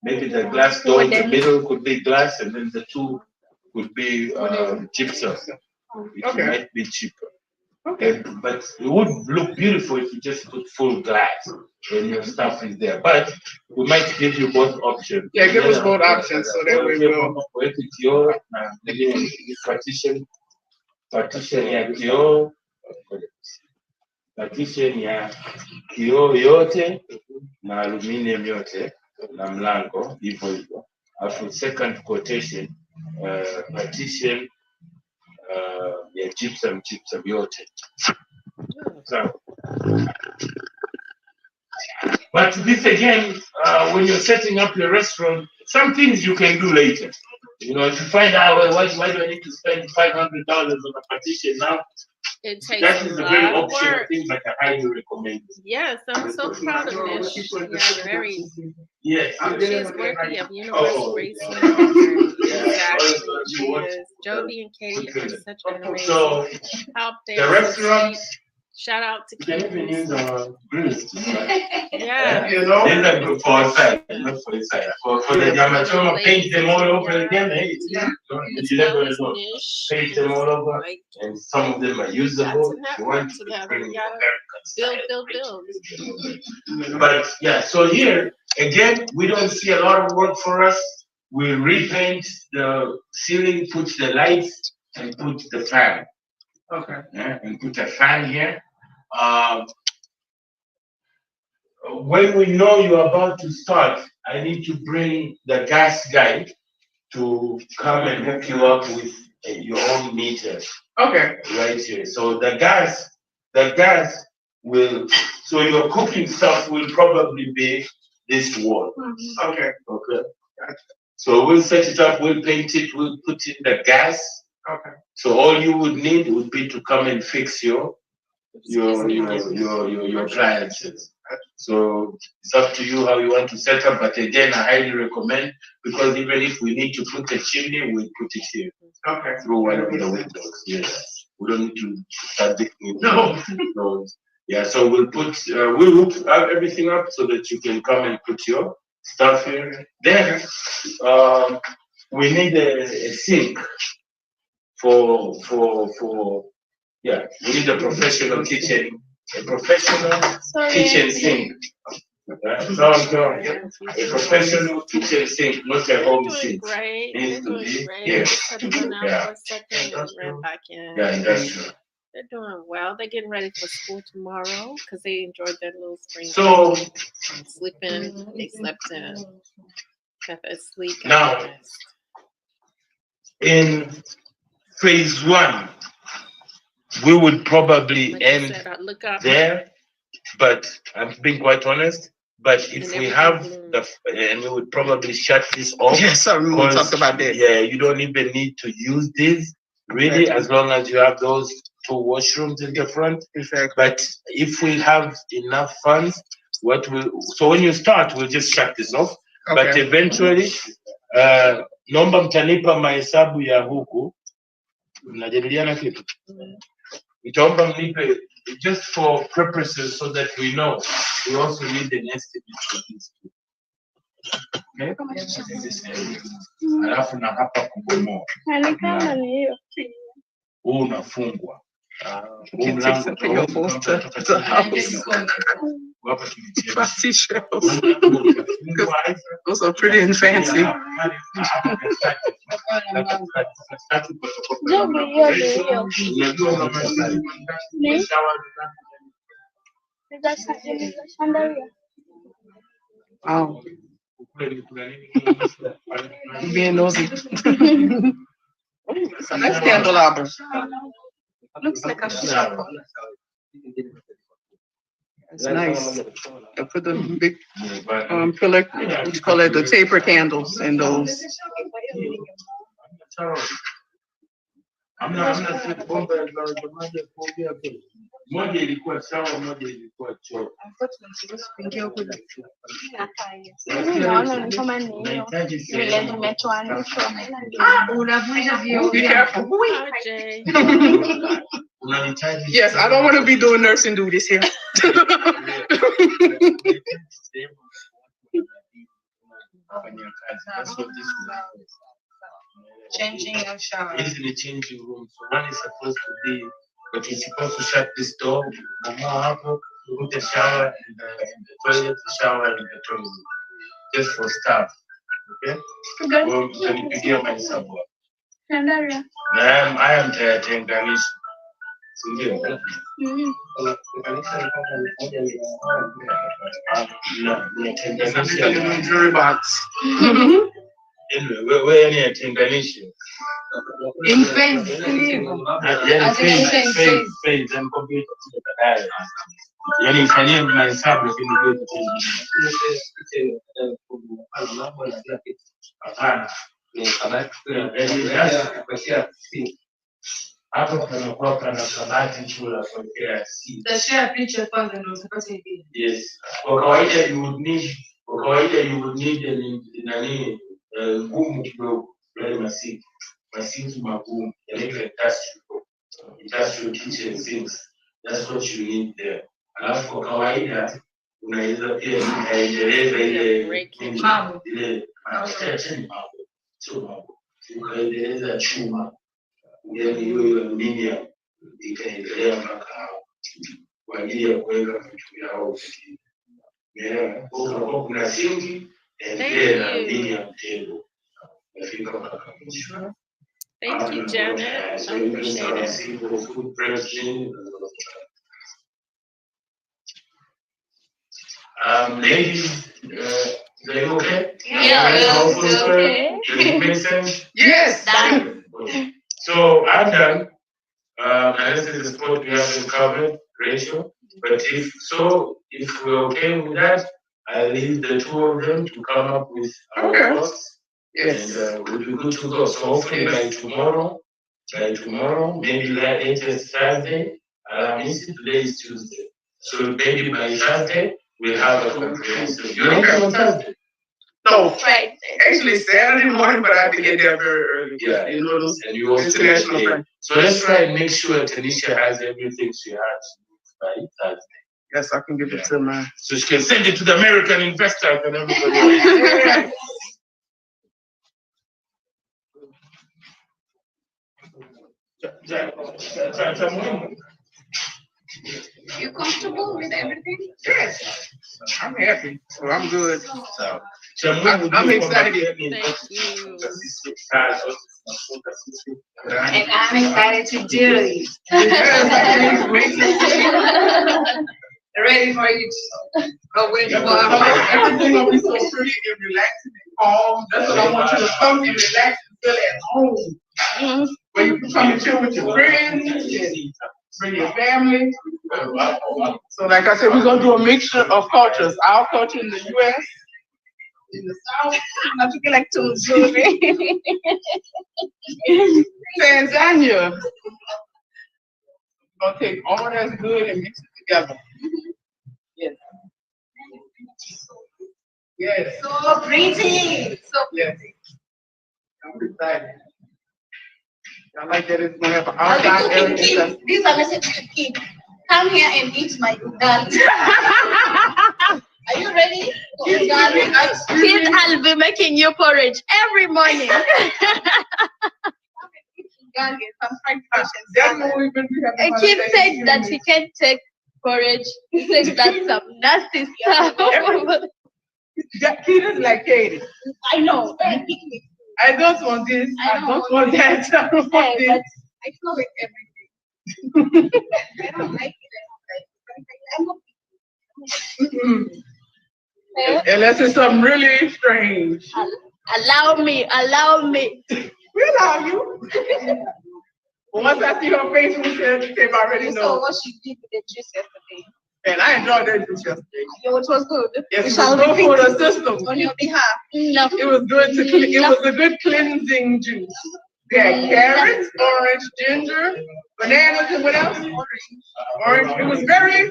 maybe the glass door in the middle could be glass, and then the two could be gypsum. It might be cheaper. Okay. But it would look beautiful if you just put full glass when your stuff is there. But we might give you both options. Yeah, give us both options so that we will. Partition ya kioo yote na aluminium yote na mlango hivyo hivyo. Alafu second quotation, partition ya gypsum yote. So, but this again, when you're setting up your restaurant, some things you can do later. You know, if you find out, well, why do I need to spend $500 on a partition now? It takes that a is a lot very of option work. of things like I highly recommend. Yes, I'm so proud of this. You're very. Yes. She is worthy of universal racism. Exactly. She is. Jody and Katie are such an amazing help there. The restaurants. Shout out to You can even use grills to start. Yeah. You know, they're not good for outside, not for inside. For the Jamachoma, paint them all over again. Hey, you never know. Paint them all over, and some of them are usable. You want to bring build. But yeah, so here again, we don't see a lot of work for us. We repaint the ceiling, put the lights, and put the fan. Okay. Yeah, and put a fan here. When we know you're about to start, I need to bring the gas guy to come and hook you up with your own meter. Okay. Right here. So the gas will, so your cooking stuff will probably be this wall. Okay. Okay. So we'll set it up, we'll paint it, we'll put in the gas. Okay. So all you would need would be to come and fix your appliances. So it's up to you how you want to set up. But again, I highly recommend, because even if we need to put a chimney, we'll put it here. Okay. Through one of the windows. Yes. We don't need to start digging. No. Yeah. So we'll hook everything up so that you can come and put your stuff here. Then we need a sink for Yeah, we need a professional kitchen sink. A professional kitchen sink, not a home sink. Great. Needs They're to doing be, great. yeah. Had to run out Yeah. for a second and ran back in. Yeah, industrial. They're doing well. They're getting ready for school tomorrow because they enjoyed their little spring So break. Sleeping. They slept in. Got their sleep. Now- Got their rest. in phase 1, we would probably Like I end said, I look up. there, but I'm being quite honest. But if And we everything have bloomed. and we would probably shut this off. Yes, I remember we because, talked about that. Yeah, you don't even need to use these really, Exactly. as long as you have those 2 washrooms in the front. Exactly. But if we have enough funds, so when you start, we'll just shut this off. But Okay. eventually, naomba mtanipa mahesabu ya huku. Mnajadiliana kitu? Nitaomba mnipe just for purposes so that we know. We also need an estimate for this. Okay? Alafu na hapa kubomoa. Huu unafungwa. Huu Can take some payables to the house. Fancy shelves. Those are pretty and fancy. Oh, being nosy. It's a nice candelabra. Looks like a shop. It's nice. I put the big pillar, what you call it, the taper candles in those. Moja ilikuwa sawa, moja ilikuwa choo. Naona ni kama ni hiyo vile zimetoanishwa. Unavunja vioo. Be careful. Jay. Yes, I don't want to be doing nursing duties here. Changing your shower. This is the changing room. So one is supposed to be, but you're supposed to shut this door. Put the shower in the toilet, the shower in the toilet, just for staff. Okay? Well, can you give my support? I am tenganisha. Sindio? Jury box. Anyway, wewe ni atenganisha. In phase. Phase and computer baadaye. Yaani ifanyie mahesabu lakini hapana. Hapo panakuwa pana kabati chula kuwekea seat. Share picture kwanza ndio usipate idea. Yes. Kwa kawaida you would need nani ngumu kidogo yale masinki magumu yanaitwa industrial kitchen sinks. That's what you need there. Alafu kwa kawaida unaweza pia ukaendeleza ile chuma ukaendeleza chuma yani hiyo aluminium ikaendelea mpaka kwa ajili ya kuweka vitu vyao. Kuna sinki na aluminium table. Thank you, Janet. I appreciate it. Ladies, is that okay? Yeah, okay. Does it make sense? Yes. So I'm done. And this is the spot we haven't covered, ratio. But if we're okay with that, I'll leave the 2 of them to come up with our thoughts. Yes. And we'll be good to go. So hopefully by tomorrow, maybe that is Thursday. Today is Tuesday. So maybe by Thursday, we'll have a comprehensive. You're okay on Thursday? No, Friday. actually Saturday morning, but I have to get there very early. Yeah. You know those And you also international get paid. flights. So let's try and make sure Tanisha has everything she has by Thursday. Yes, I can give it to my. So she can send it to the American investors and everybody else. You comfortable with everything? Yes, I'm happy. So I'm good. So, I'm excited. Thank you. And I'm excited to do it. Ready for you to go with Yeah, everything will be so pretty and relaxing and calm. That's what I want you to come and relax and feel at home. Where you can come and chill with your friends and bring your family. So like I said, we're gonna do a mixture of cultures. Our culture in the US, in the South, not to get like too Missouri. Tanzania. We're gonna take all that's good and mix it together. Yes. Yes. So pretty. So Yes. I'm excited. I like that it's gonna have an outside area. This is a message to Keith. Come here and eat my ugali. Are you ready for ugali? Keith, I'll be making you porridge every morning. Ugali, some fried fish and Keith said that he can't take porridge. He says that's some nasty stuff. Keith is like Katie. I know. Very picky. I don't want this. I don't want that. I don't want this. But I know it everything. I don't like it. Unless it's something really strange. Allow me. We allow you. Once I see her face, we said they've already You know. saw what she did with the juice yesterday. And I enjoyed that juice yesterday. It was good. Yes, it was good for the system. On your behalf. No. It was good to clean. It was a good cleansing juice. We had carrots, orange, ginger, bananas, and what else? Orange. It was very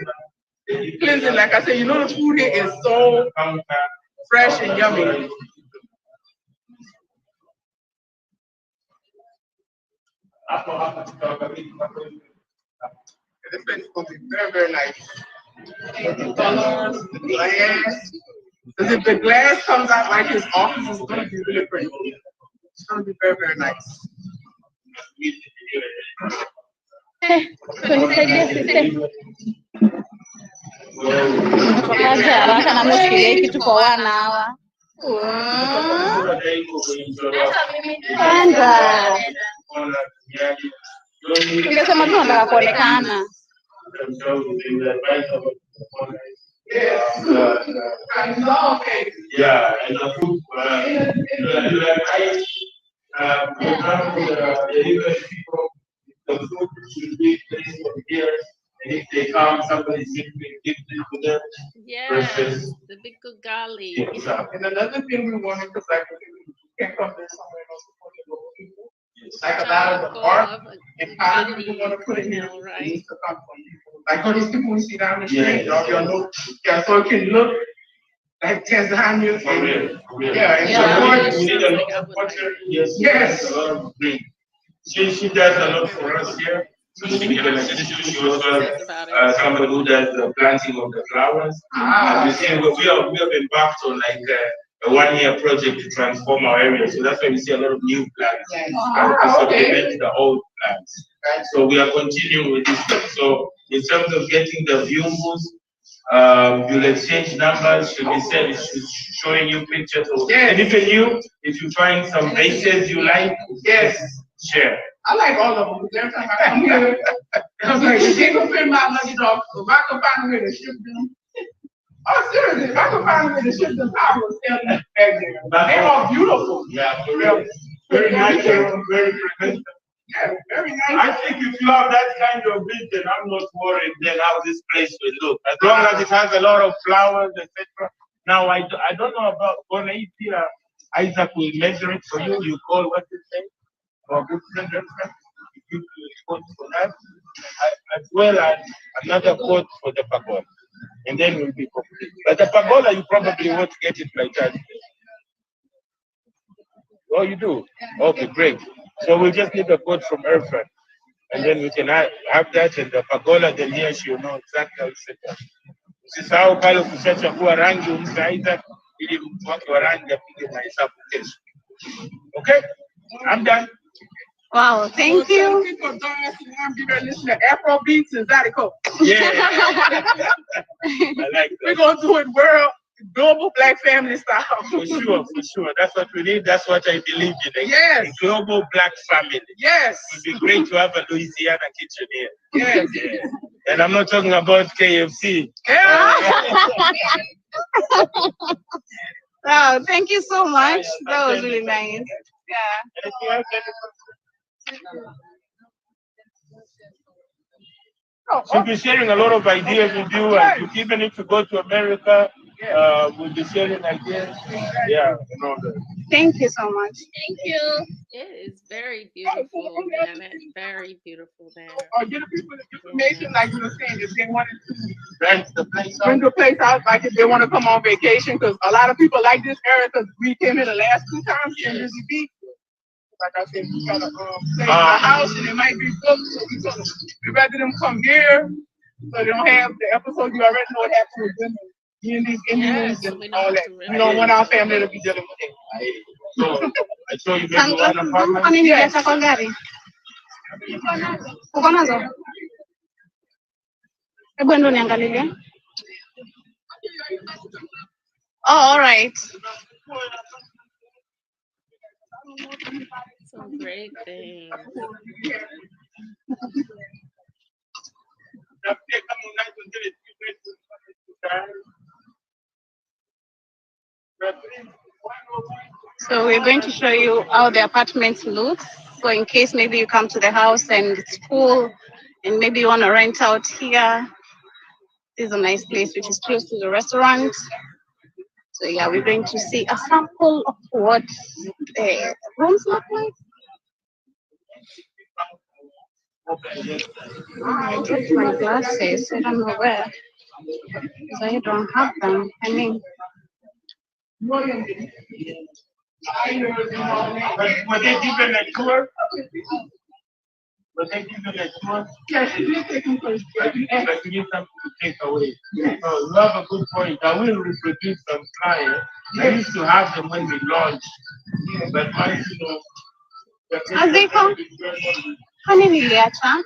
cleansing. Like I said, you know the food here is so fresh and yummy. This place is going to be very, very nice. The colors, the glass. Because if the glass comes out like his office, it's going to be really pretty. It's going to be very, very nice. Ningesema tu nataka kuonekana. Yeah, and the food, people, the food should be placed over here, and if they come, somebody simply gives it to them. Yes, the big ugali. And another thing we wanted, because like we can't come there somewhere else to put it over people. Like a lot of the art and pottery we want to put in here, it needs to come from people. Like all these people we see down the street, y'all know, yeah, so it can look like Tanzania. For real. Yeah, and Yeah, so we need a lot of culture. Yes. A lot of green. She does a lot for us here. She also somebody who does the planting of the flowers. And you see, we have embarked on like a 1-year project to transform our area. So that's why we see a lot of new plants to supplement the old plants. So we are continuing with this stuff. So in terms of getting the views, you'll exchange numbers, she'll be showing you pictures of, and even you, if you find some vases you like, share. I like all of them. Every time I come here, I'm like, you can't go my lucky dog. If I can find a way to ship them. Oh, seriously, if I can find a way to ship them, I will sell them back there. They're all beautiful. Yeah, for real. Very natural, very preventive. Yeah, very nice. I think if you have that kind of vision, I'm not worried then how this place will look. As long as it has a lot of flowers, etc. Now, I don't know about when Isaac will measure it for you. You call what you say? Or good friend, you quote for that, as well as another quote for the pagoda. And then we'll be complete. But the pagoda, you probably won't get it like that. Oh, you do? Okay, great. So we'll just need a quote from Irfan. And then we can have that in the pagoda, then here she'll know exactly how to set up. Usisahau pale ukishachagua rangi umsaidia ili mtu wake wa rangi apige mahesabu kesho. Okay? I'm done. Wow, thank you. People don't be there listening to Afro beats and Zydeco. Yeah. I like We're that. gonna do it global black family style. For sure, for sure. That's what we need. That's what I believe in. Yes. A global black family. Yes. It would be great to have a Louisiana kitchen here. Yes. Yeah. And I'm not talking about KFC. Wow, thank you so much. That was really nice. Yeah. We'll be sharing a lot of ideas with you, and even if you go to America, we'll be sharing ideas. Yeah, and all that. Thank you so much. Thank you. It is very beautiful, Janet. Very beautiful there. Or give people the information, like you were saying, if they wanted to Rent the place out. bring the place out, like if they want to come on vacation, because a lot of people like this area, because we came here the last 2 times in Lizzie Beach. Like I said, we got a place in our house, and it might be booked, so we'd rather them come here, so they don't have the episode. You already know what happened with them. These Indians and all that. We don't want our family to be dealing with it. So, I saw you maybe one apartment. Kwa nini nileta kwa gari? Uko nazo? Hebu ndo niangalilie. Oh, all right. Some great things. So we're going to show you how the apartment looks. So in case maybe you come to the house and it's full and maybe you want to rent out here, this is a nice place which is close to the restaurant. So yeah, we're going to see a sample of what the rooms look like. I dropped my glasses. I don't know where. Because I don't have them. I mean, Were they given a tour? Were they given a tour? Yes, you did take them first. But you need something to take away. So you have a good point. I will reproduce some flyers. I used to have them when we launched. But once you know, as they come, honey niliacha.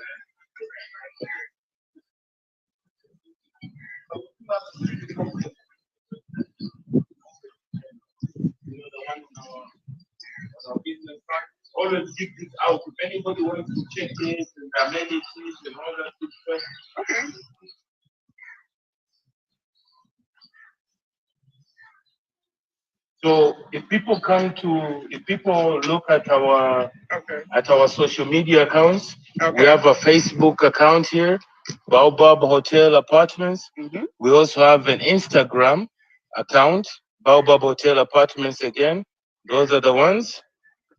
business card. Always give this out if anybody wants to check it and the amenities and all that good stuff. Okay. So if people look at our social media accounts, we have a Facebook account here, Baobab Hotel Apartments. Mm-hmm. We also have an Instagram account, Baobab Hotel Apartments again. Those are the ones.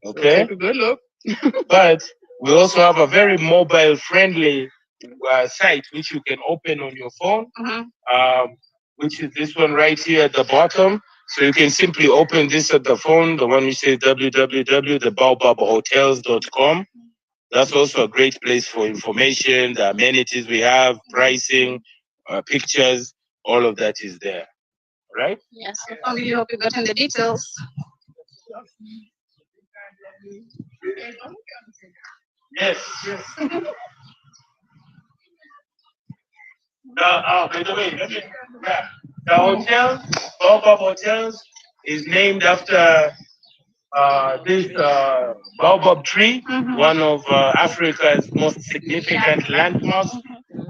Okay. Take a good look. But we also have a very mobile-friendly site which you can open on your phone, which is this one right here at the bottom. So you can simply open this at the phone, the one which says www.thebaobabhotels.com. That's also a great place for information, the amenities we have, pricing, pictures, all of that is there. Right? Yes, I really hope you got in the details. Yes. By the way, the hotel, Baobab Hotels, is named after this baobab tree, one of Africa's most significant landmarks.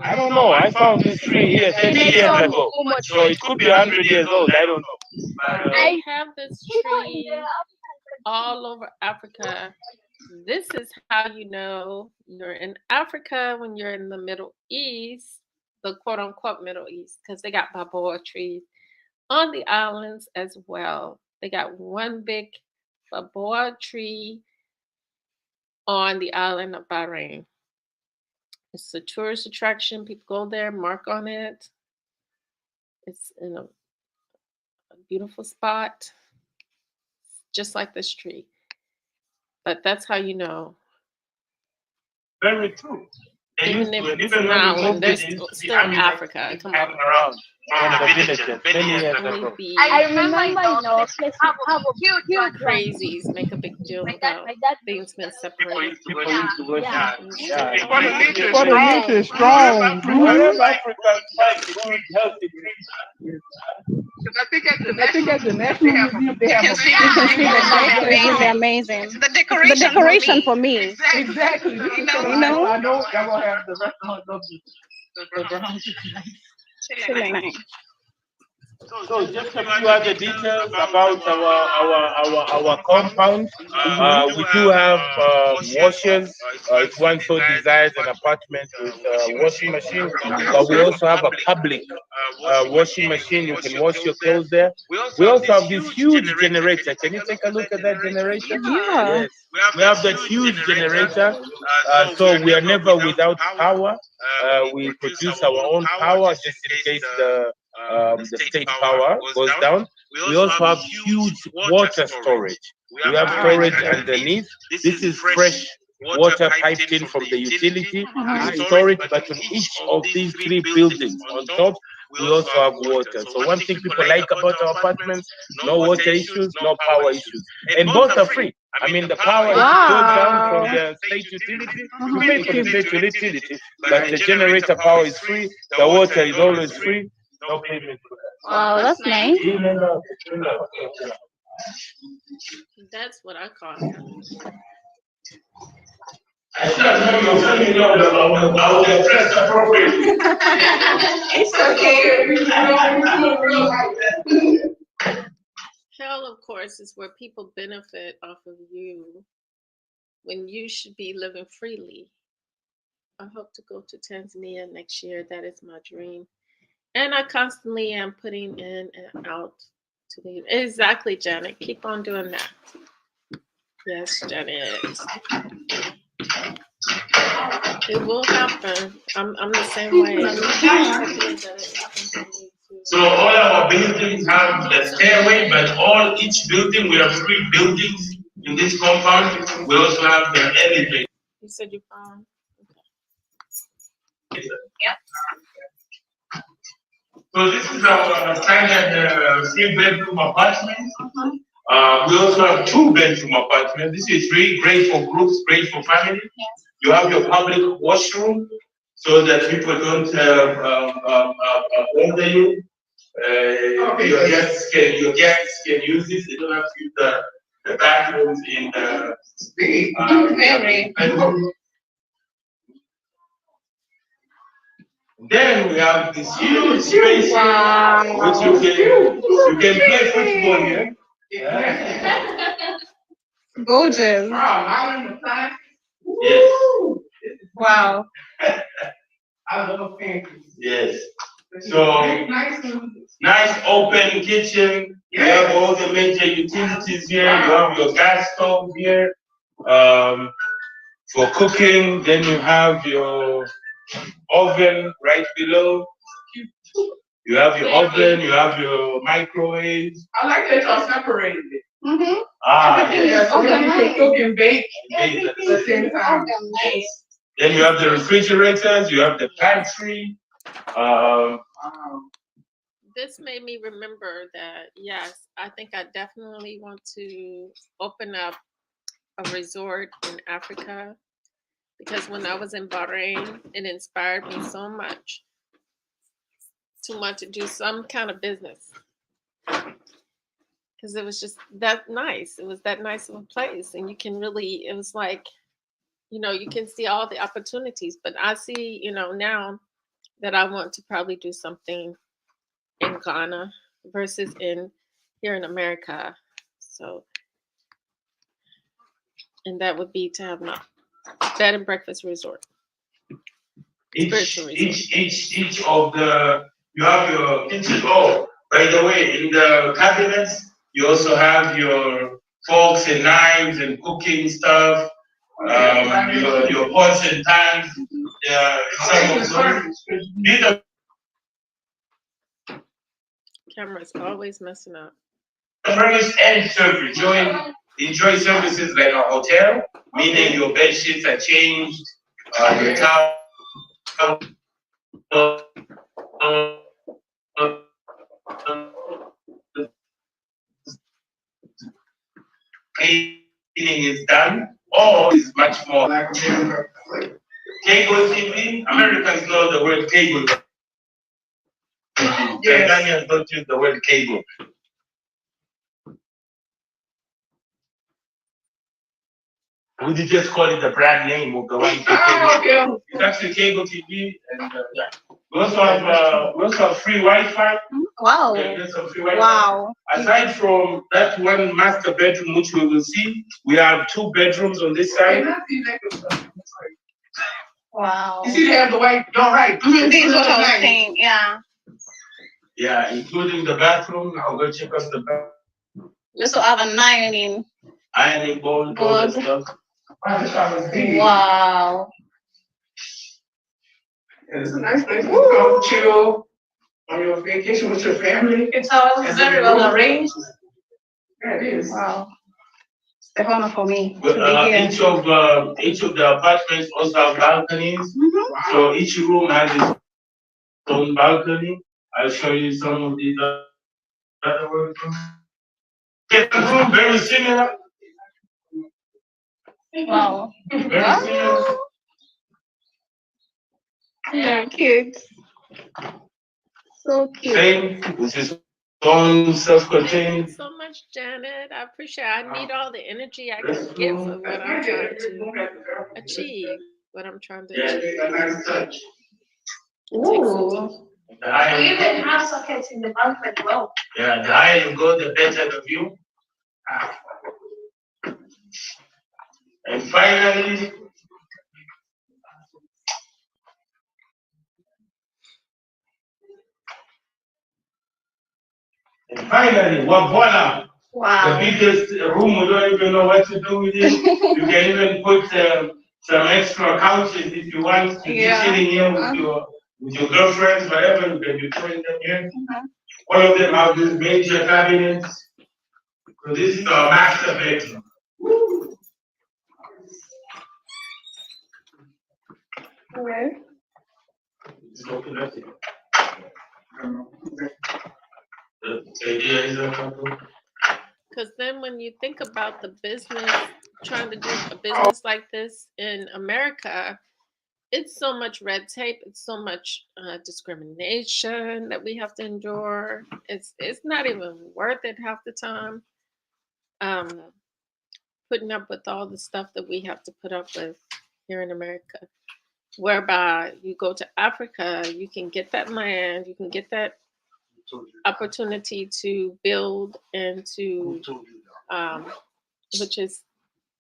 I don't know. I found this tree here 30 years ago, so it could be 100 years old. I don't know. But, I have this tree all over Africa. This is how you know you're in Africa when you're in the Middle East, the quote unquote Middle East, because they got baobab trees on the islands as well. They got one big baobab tree on the island of Bahrain. It's a tourist attraction. People go there, mark on it. It's in a beautiful spot, just like this tree. But that's how you know. very true. Even if it's now and they're still in Africa. Come on. around from the villages many years Only ago. be I remember, you know, places have a huge crazies make a big deal about things being separated. People used to worship. Yeah. Equality is Equality is strong. strong. Wherever Africa finds good, healthy people. Because I think at the I think at the National Museum they have You a can see the big decoration is really amazing. amazing. The decoration for me. Exactly. You I know? know y'all gonna have the restaurant of the Brown. Chilling. So just a few other details about our compound. We do have washers. If one so desires an apartment with a washing machine, but we also have a public washing machine. You can wash your clothes there. We also have this huge generator. Can you take a look at that generator? Yeah. Yes. We have that huge generator. So we are never without power. We produce our own power just in case the state power goes down. We also have huge water storage. We have storage underneath. This is fresh water piped in from the utility. We store it, but on each of these three buildings on top, we also have water. So one thing people like about our apartments, no water issues, no power issues. And both are free. I mean, the power if it goes down from the state utility, you pay for the state utility, but the generator power is free, the water is always free, no payment for that. Wow, that's nice. That's what I call heaven. I should have known you were telling me I would have dressed appropriately. It's okay. Hell, of course, is where people benefit off of you when you should be living freely. I hope to go to Tanzania next year. That is my dream. And I constantly am putting in and out to the exactly, Janet. Keep on doing that. Yes, Janet. It will happen. I'm the same way. So all our buildings have the stairway, but each building, we have 3 buildings in this compound. We also have the elevator. You said you found? Okay. So this is our standard 3-bedroom apartment. We also have 2-bedroom apartments. This is really great for groups, great for family. You have your public washroom so that people don't bother you. Your guests can use this. They don't have to use the bathrooms in the bedroom. Then we have this huge space here, which you can play football here. Gorgeous. Yes. Wow. I love pancakes. Yes. So nice open kitchen. You have all the major utilities here. You have your gas stove here for cooking. Then you have your oven right below. You have your oven. You have your microwave. I like that y'all separated it. Mm-hmm. Yes. So you can cook and bake Bake at at the same time. Then you have the refrigerators. You have the pantry. This made me remember that, yes, I think I definitely want to open up a resort in Africa, because when I was in Bahrain, it inspired me so much to want to do some kind of business. Because it was just that nice. It was that nice of a place. And you can really, it was like, you know, you can see all the opportunities. But I see, you know, now that I want to probably do something in Ghana versus here in America. So, and that would be to have a bed and breakfast resort. Each of the, you have your kitchen. Oh, by the way, in the cabinets, you also have your forks and knives and cooking stuff. Your pots and pans. These are Camera's always messing up. furnished and service. Enjoy services like a hotel, meaning your bed sheets are changed, your towel cleaning is done, or is much more. Cable TV, Americans know the word cable. Tanzanians don't use the word cable. We just call it the brand name of the one. It's actually cable TV, and yeah. We also have free Wi-Fi. Wow. Yeah, there's some free Wi-Fi. Wow. Aside from that one master bedroom, which we will see, we have 2 bedrooms on this side. Wow. You see, they have the white. You're right. This is what I was saying. Yeah. Yeah, including the bathroom. I'll go check out the bathroom. We also have an ironing board, all that stuff. Wow. And it's a nice place to come chill on your vacation with your family. It's all very well arranged. Yeah, it is. Wow. It's the honor for me. Each of the apartments also have balconies. So each room has its own balcony. I'll show you some of these other rooms. Very similar. Wow. Very similar. Yeah, cute. So cute. Same, which is own self-contained. Thank you so much, Janet. I appreciate it. I need all the energy I can get for what I'm trying to achieve. What I'm trying to achieve. A nice touch. Ooh. The higher We you even go, have sockets in the balcony as well. yeah, the higher you go, the better the view. And finally, voila! Wow. The biggest room, we don't even know what to do with it. You can even put some extra couches if you want to be sitting here with your girlfriends, whatever, you can be putting them here. All of them have these major cabinets. So this is our master bedroom. Okay. It's open up here. The idea is Because then when you think about the business, trying to do a business like this in America, it's so much red tape. It's so much discrimination that we have to endure. It's not even worth it half the time. Putting up with all the stuff that we have to put up with here in America. Whereby you go to Africa, you can get that land, you can get that opportunity to build and to, which is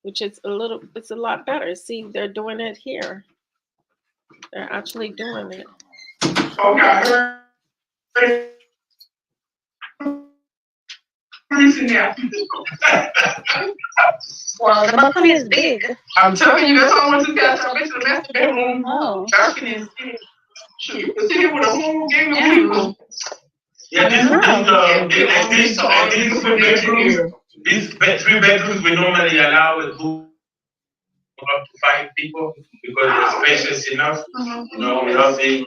it's a lot better. See, they're doing it here. They're actually doing it. Okay. Well, the balcony is big. I'm telling you, that's all I want to tell you. I the master bedroom. Oh. Balcony is big. You can sit here with a whole gang of people. yeah, these 3 bedrooms, these 3 bedrooms we normally allow it to up to 5 people because they're spacious enough. You know, without being.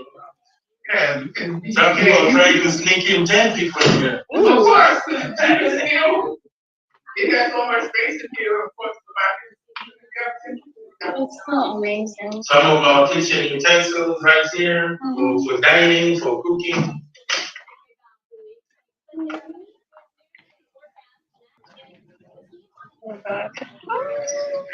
Yeah, Some people are trying to sneak in 10 people here. of course. It has so much space in here, of course. It's so amazing. Some of our kitchen utensils right here for dining, for cooking.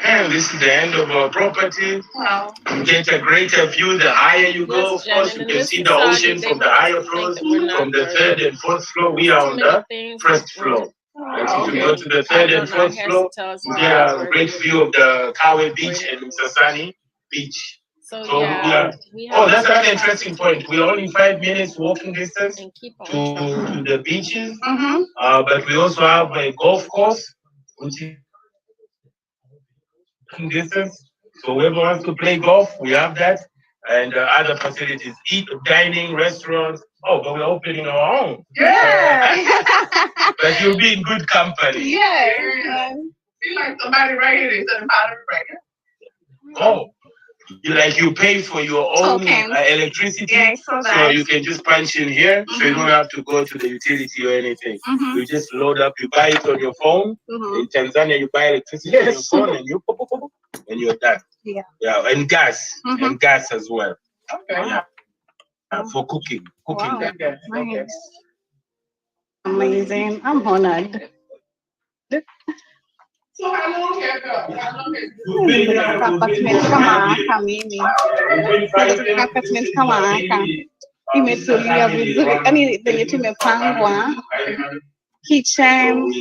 And this is the end of our property. Wow. You get a greater view the higher you go. Of course, you can see the ocean from the higher floors. From the 3rd and 4th floor, we are on the 1st floor. If you go to the 3rd and 4th floor, you get a great view of the Kawe Beach and Msasani Beach. So we are. That's an interesting point. We're only 5 minutes walking distance to the beaches, but we also have a golf course, which is walking distance. So whoever wants to play golf, we have that, and other facilities, dining, restaurants. Oh, but we're opening our own. Yeah. But you'll be in good company. Yeah. See, like somebody right here, they said pottery right here. Oh. like you pay for your own electricity, so you can just punch in here, so you don't have to go to the utility or anything. You just load up, you buy it on your phone. In Tanzania, you buy electricity on your phone, and you pop, pop, pop, and you're done. Yeah, and gas as well. Okay. Yeah. For cooking. Wow. Gas. Nice. Amazing. I'm honored. So how long have Apartment kama aka mimi. Katika apartment kama aka imetulia vizuri, yani venye tumepangwa, kitchen,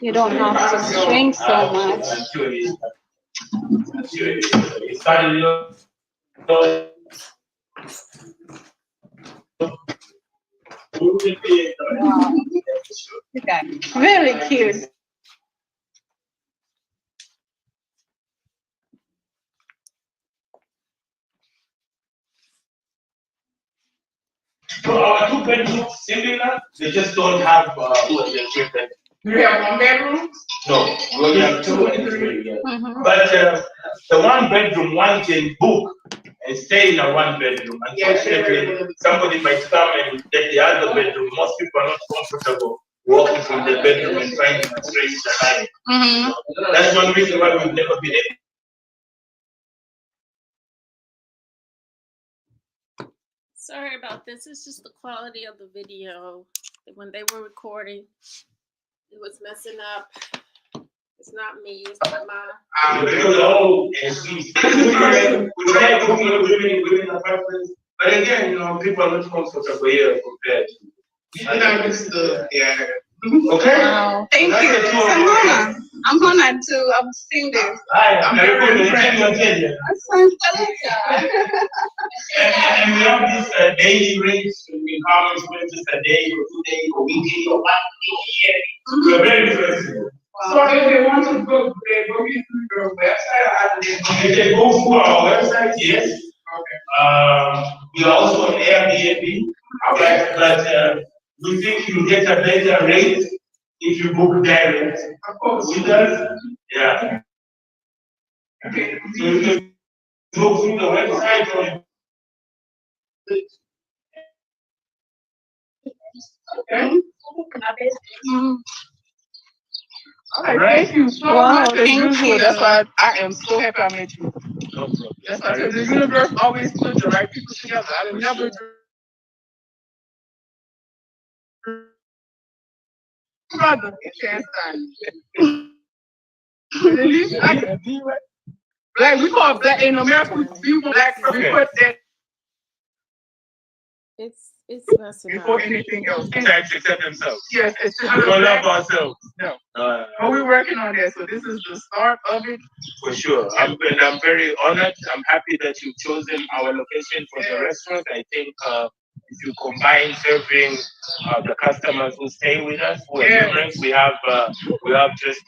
you don't have to strain so much. Wow. Okay. Very cute. So our 2 bedrooms similar, they just don't have electricity. you have 1 bedroom? No, we only have 2 and 3. Yeah. But the 1 bedroom, one can book and stay in a 1 bedroom. Unfortunately, somebody might come and get the other bedroom. Most people are not comfortable walking from the bedroom and trying to straight the line. That's one reason why we've never been able. Sorry about this. It's just the quality of the video. When they were recording, it was messing up. It's not me. It's not my. Because all we try to within apartments, but again, people are not comfortable here compared to. Understood. Yeah. Okay. Wow. Thank you. I'm honored to have seen this. I'm very impressed. And we have this daily rates. We how much just a day or 2 days or weekly or 1 week a year. We're very flexible. So if they want to book, they book it through your website or how do they book If it? they go through our website, yes. Okay. We are also on Airbnb, but we think you get a better rate if you book direct. Of course. With us, yeah. Okay. So you can go through the website or. Okay. All right. Thank you so much as usual. That's why I am so happy I met you. No problem. That's why I said the universe always puts the right people together. I done never brother chance time. But at least I can be right. Black, we call it black in America. We black, we put that It's messing before up. anything else. Try to accept themselves. Yes, it's We don't love ourselves. No. But we're working on that. So this is the start of it. for sure. I'm very honored. I'm happy that you've chosen our location for the restaurant. I think if you combine serving the customers who stay with us, who are immigrants, we have just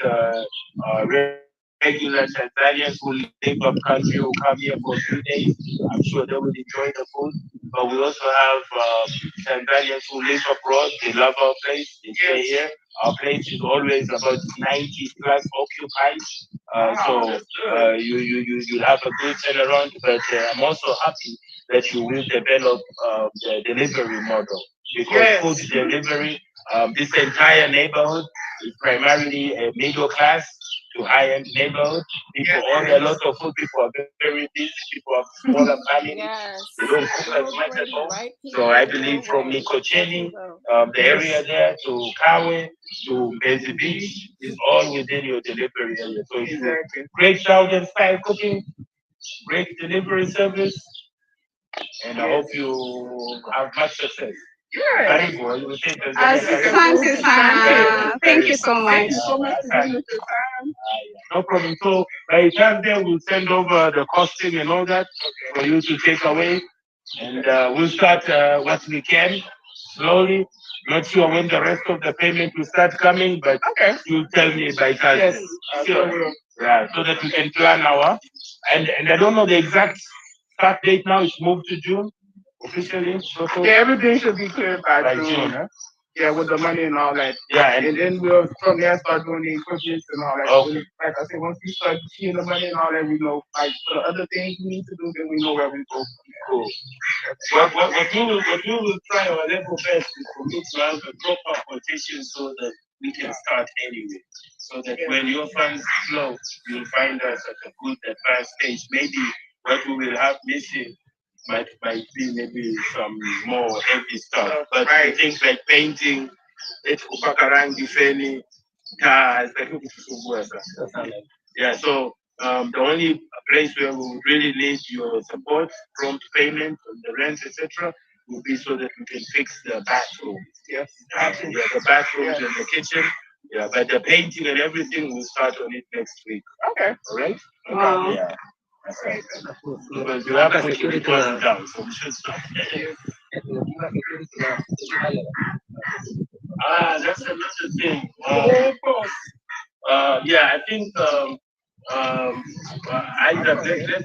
regular Tanzanians who live up country who come here for a few days. I'm sure they will enjoy the food. But we also have Tanzanians who live abroad. They love our place. They stay here. Our place is always about 90 plus occupied. So you have a good turnaround. But I'm also happy that you will develop the delivery model because food delivery. This entire neighborhood is primarily a middle class to high-end neighborhood. People order a lot of food. People are very busy. People have smaller families. Yes. They don't cook as much at home. So I believe from Mikocheni, the area there, to Kawe, to Mbezi Beach, is all within your delivery area. So it's great Southern style cooking, great delivery service, and I hope you have much success. Karibu, you will take the Asante sana. Thank you so much. No problem. So by Thursday, we'll send over the costume and all that for you to take away. And we'll start what we can slowly. Not sure when the rest of the payment will start coming, but you'll tell me by Thursday. Sure. Yeah, so that we can plan our. And I don't know the exact start date now. It's moved to June officially. Yeah, everything should be cleared by June. Huh? Yeah, with the money and all that. Yeah, And then we'll from there start doing the equipment and all that. Okay. Like I said, once we start seeing the money and all that, we know like for the other things we need to do, then we know where we go. Cool. What we will try our level best is for me to have a proper quotation so that we can start anyway. So that when your funds flow, you'll find us at a good advanced stage. Maybe what we will have missing might be maybe some more heavy stuff. But things like painting, defending, cars, yeah, so the only place where we would really need your support, prompt payment on the rent, etc., will be so that we can fix the bathrooms. Yes. The bathrooms and the kitchen. Yeah, but the painting and everything will start on it next week. Okay. All right? Wow. Yeah. Okay. Because you have to put your deposit down, so we should start. That's another thing. Yeah, I think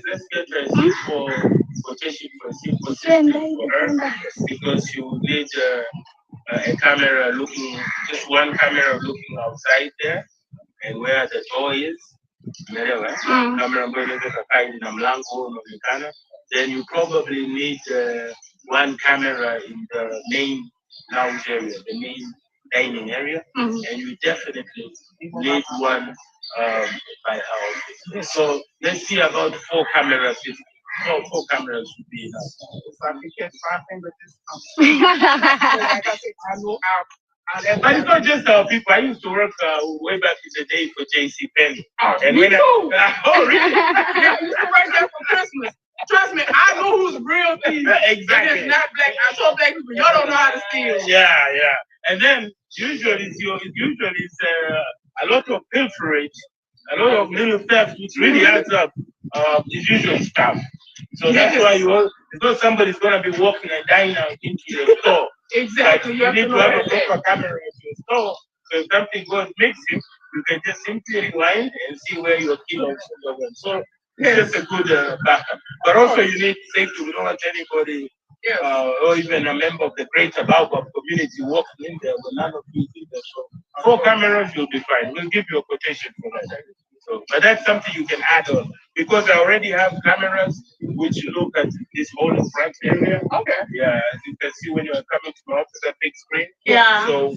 let's get a simple quotation for a simple system for her because she will need a camera looking, just one camera looking outside there and where the door is. Camera ambayo kakaa na mlango unaonekana. Then you probably need one camera in the main lounge area, the main dining area, and you definitely need one by house. So let's see about 4 cameras. Four cameras would be enough. If I can catch 5 fingers this time. Like I said, I know but it's not just our people. I used to work way back in the day for JC Penney. Oh, and me when too. Oh, really? Yeah, I used to work there for Christmas. Trust me, I know who's real thieves. Exactly. It's not black. I told black people, y'all don't know how to steal. Yeah. And then usually it's a lot of pilferage, a lot of little theft, which really adds up. Is usually stuff. So that's why it's not somebody's gonna be walking and dining out into your store. Exactly. You need to have a proper camera at your store. So if something goes missing, you can just simply rewind and see where your key went. So it's just a good backup. But also you need safety. We don't want anybody or even a member of the greater Baobab community walking in there with none of you in there. So 4 cameras, you'll be fine. We'll give you a quotation for that. So, but that's something you can add on because I already have cameras which look at this whole front area. Okay. Yeah, as you can see when you're coming to my office, a big screen. Yeah. So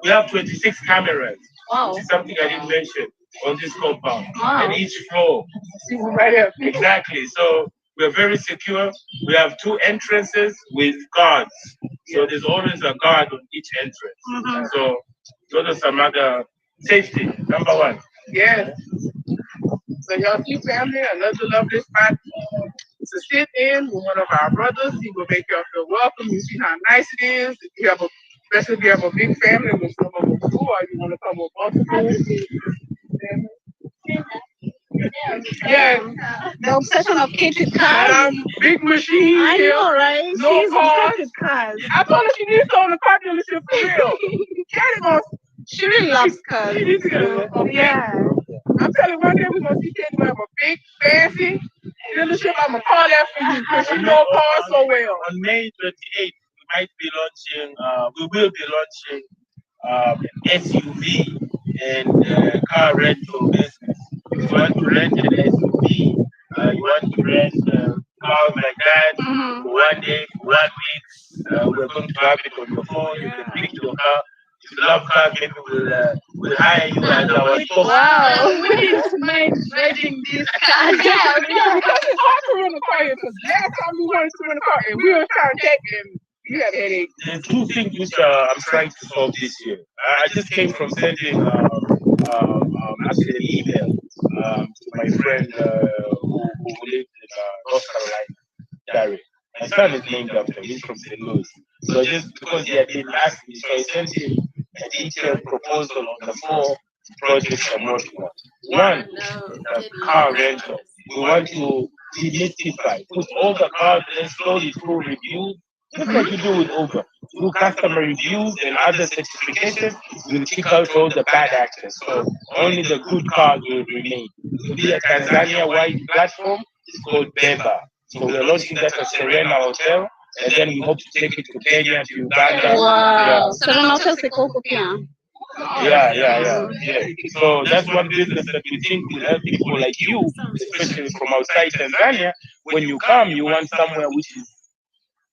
we have 26 cameras, Wow. which is something I didn't mention on this compound. Wow. And each floor. See right here. Exactly. So we're very secure. We have 2 entrances with guards. So there's always a guard on each entrance. So those are some other safety. Number 1. Yes. So y'all see family, another lovely spot to sit in with one of our brothers. He will make y'all feel welcome. You see how nice it is. If you have especially if you have a big family with some of them too, or you want to come with multiple. Yeah. The obsession of kitted cars. Big machine. I know, right? No She's cars. obsessed with cars. I told her she needs to own a car dealership for real. Katie wants. She really loves cars. She needs to get a Yeah. I'm telling you, one day we're going to see Katie have a big, fancy dealership. I'm going to call that for you because you know cars so well. On May 28th, we might be launching, we will be launching an SUV and car rental business. If you want to rent an SUV, you want to rent cars like that for 1 day, for 1 week, we're going to have it on your phone. You can pick your car. If you love cars, maybe we'll hire you as our spokesman. Wow. We need to mind renting these cars. Yeah, because it's hard to rent a car here. Because last time we wanted to rent a car, and we were trying to take and we had a headache. There's 2 things which I'm trying to solve this year. I just came from sending actually an email to my friend who lived in North Carolina, Gary. My son is named after him. He's from St. Louis. So just because he had been asking me, so I sent him a detailed proposal on the 4 projects I'm working on. One, car rental. We want to demystify, put all the cars and slowly through reviews, just like you do with Uber. Through customer reviews and other certifications, we'll kick out all the bad actors. So only the good cars will remain. It will be a Tanzania-wide platform. It's called Beba. So we're launching that at Serena Hotel. and then we hope to take it to Kenya, to Uganda. Wow. So don't know just the Yeah. So that's one business that we think will help people like you, especially from outside Tanzania. When you come, you want somewhere which is,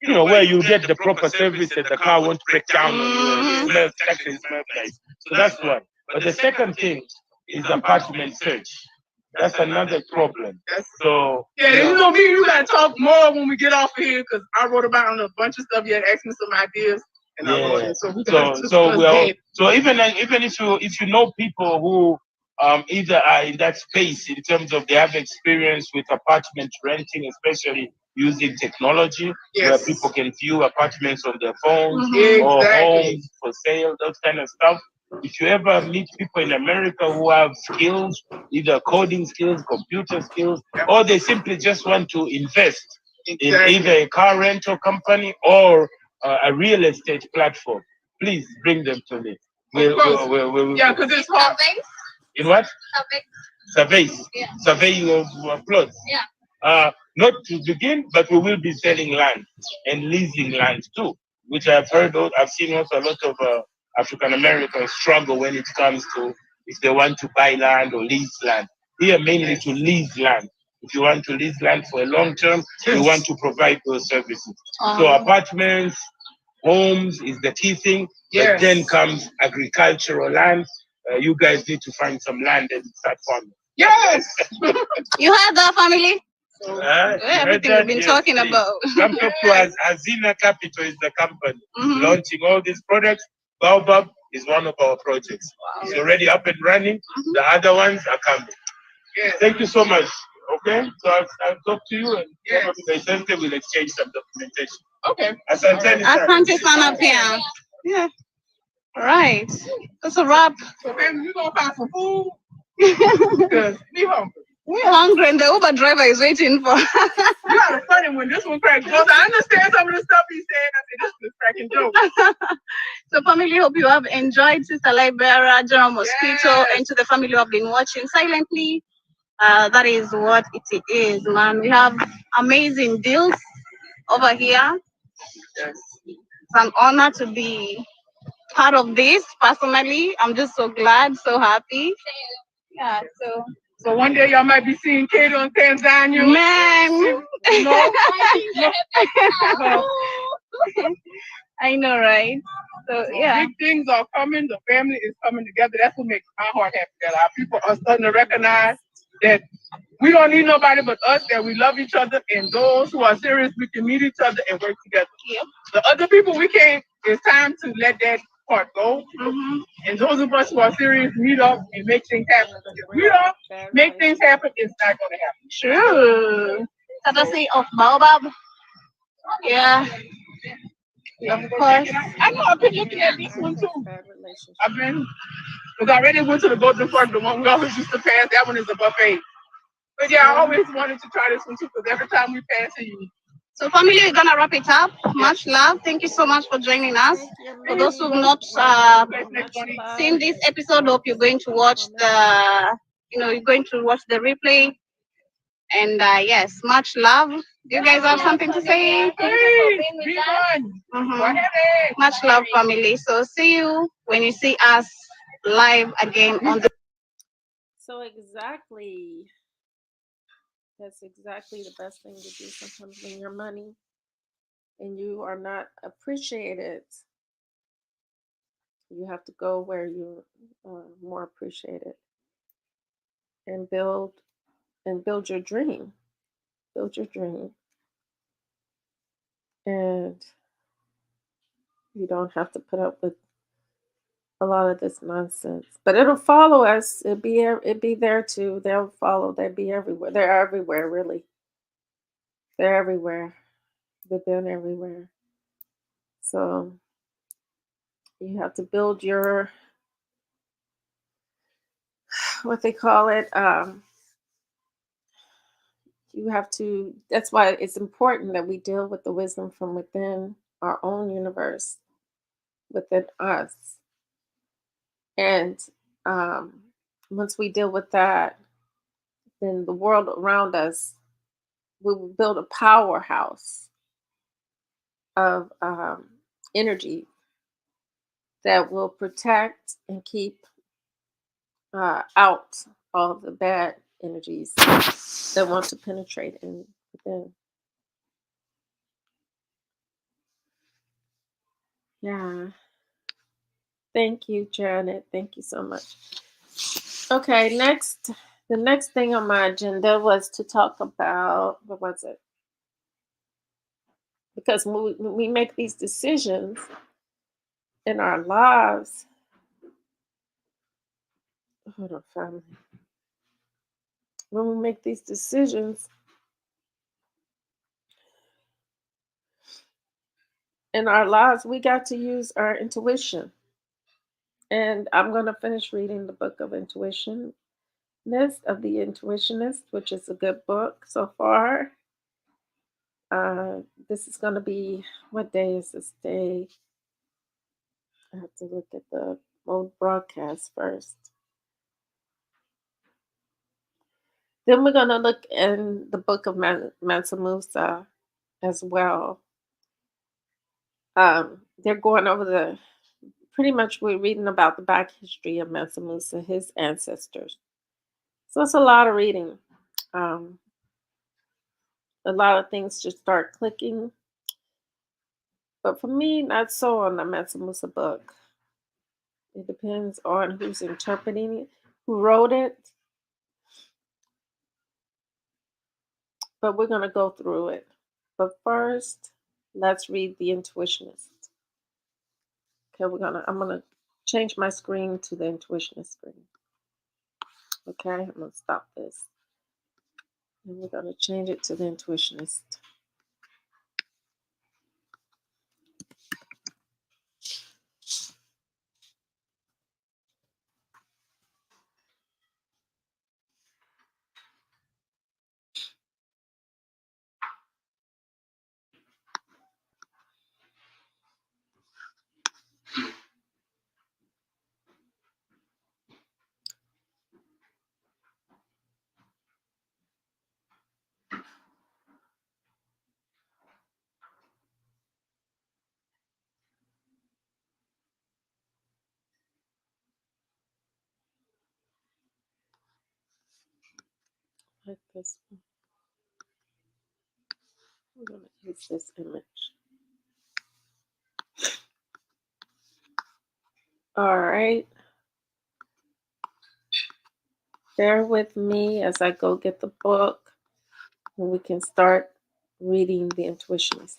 where you get the proper service and the car won't break down on you. It smells, actually smells nice. So that's one. But the second thing is apartment search. That's another problem. So me, you gotta talk more when we get off of here because I wrote about a bunch of stuff. You had asked me some ideas, and I wrote it. So even if you know people who either are in that space in terms of they have experience with apartment renting, especially using technology, where people can view apartments on their phones or homes for sale, those kind of stuff. If you ever meet people in America who have skills, either coding skills, computer skills, or they simply just want to invest in either a car rental company or a real estate platform, please bring them to me. Yeah, because it's hard. In what? Surveys. Surveying of plots. Not to begin, but we will be selling land and leasing land too, which I've seen also a lot of African Americans struggle when it comes to if they want to buy land or lease land. Here, mainly to lease land. If you want to lease land for a long term, you want to provide those services. So apartments, homes is the key thing. But then comes agricultural land. You guys need to find some land and start farming. Yes. You had that, family? Everything we've been talking about. Come talk to us. Hazina Capital is the company launching all these products. Baobab is one of our projects. It's already up and running. The other ones are coming. Thank you so much. Okay, so I'll talk to you and probably by Thursday we'll exchange some documentation. Okay. Asante sana pia. Yeah. All right. That's a wrap. So baby, you gonna find some food? Because we hungry. We're hungry and the Uber driver is waiting for us. You got a funny one. This one cracked jokes. I understand some of the stuff he's saying. I said, this is cracking jokes. So family, hope you have enjoyed Sister Libera, General Mosquito, and to the family who have been watching silently. That is what it is, man. We have amazing deals over here. It's an honor to be part of this. Personally, I'm just so glad, so happy. Yeah, so one day y'all might be seeing Kato in Tanzania. Man, I know, right? So yeah, big things are coming. The family is coming together. That's what makes my heart happy. That our people are starting to recognize that we don't need nobody but us. That we love each other, and those who are serious, we can meet each other and work together. Yep. The other people we can't. It's time to let that part go. And those of us who are serious meet up and make things happen. If we don't make things happen, it's not going to happen. True. Courtesy of Baobab. Yeah. Of course. I know I've been looking at this one too. Because I already went to the Golden Fork, the one we always used to pass. That one is a buffet. But yeah, I always wanted to try this one too, because every time we pass it, you. So family, we're gonna wrap it up. Much love. Thank you so much for joining us. For those who've not seen this episode, hope you're going to watch you're going to watch the replay. And yes, much love. Do you guys have something to say? Much love, family. So see you when you see us live again on the. So exactly. That's exactly the best thing to do sometimes when you're money and you are not appreciated. You have to go where you're more appreciated and build your dream. Build your dream. And you don't have to put up with a lot of this nonsense. But it'll follow us. It'll be there too. They'll follow. They'll be everywhere. They're everywhere, really. They're everywhere. They've been everywhere. So you have to build your, what they call it, that's why it's important that we deal with the wisdom from within our own universe, within us. And once we deal with that, then the world around us, we will build a powerhouse. of energy that will protect and keep out all the bad energies that want to penetrate in within. Yeah. Thank you, Janet. Thank you so much. Okay, next. The next thing on my agenda was to talk about, what was it? Because when we make these decisions in our lives, hold on, family. When we make these decisions in our lives, we got to use our intuition. And I'm going to finish reading the book of Intuitionist of the Intuitionist, which is a good book so far. This is going to be, what day is this day? I have to look at the old broadcast first. Then we're going to look in the book of Mansa Musa as well. They're going over pretty much we're reading about the back history of Mansa Musa, his ancestors. So it's a lot of reading. A lot of things just start clicking. But for me, not so on the Mansa Musa book. It depends on who's interpreting it, who wrote it. But we're going to go through it. But first, let's read The Intuitionist. Okay, I'm gonna change my screen to the Intuitionist screen. Okay, I'm gonna stop this. And we're gonna change it to the Intuitionist. Like this one. I'm gonna use this image. All right. Bear with me as I go get the book and we can start reading The Intuitionist.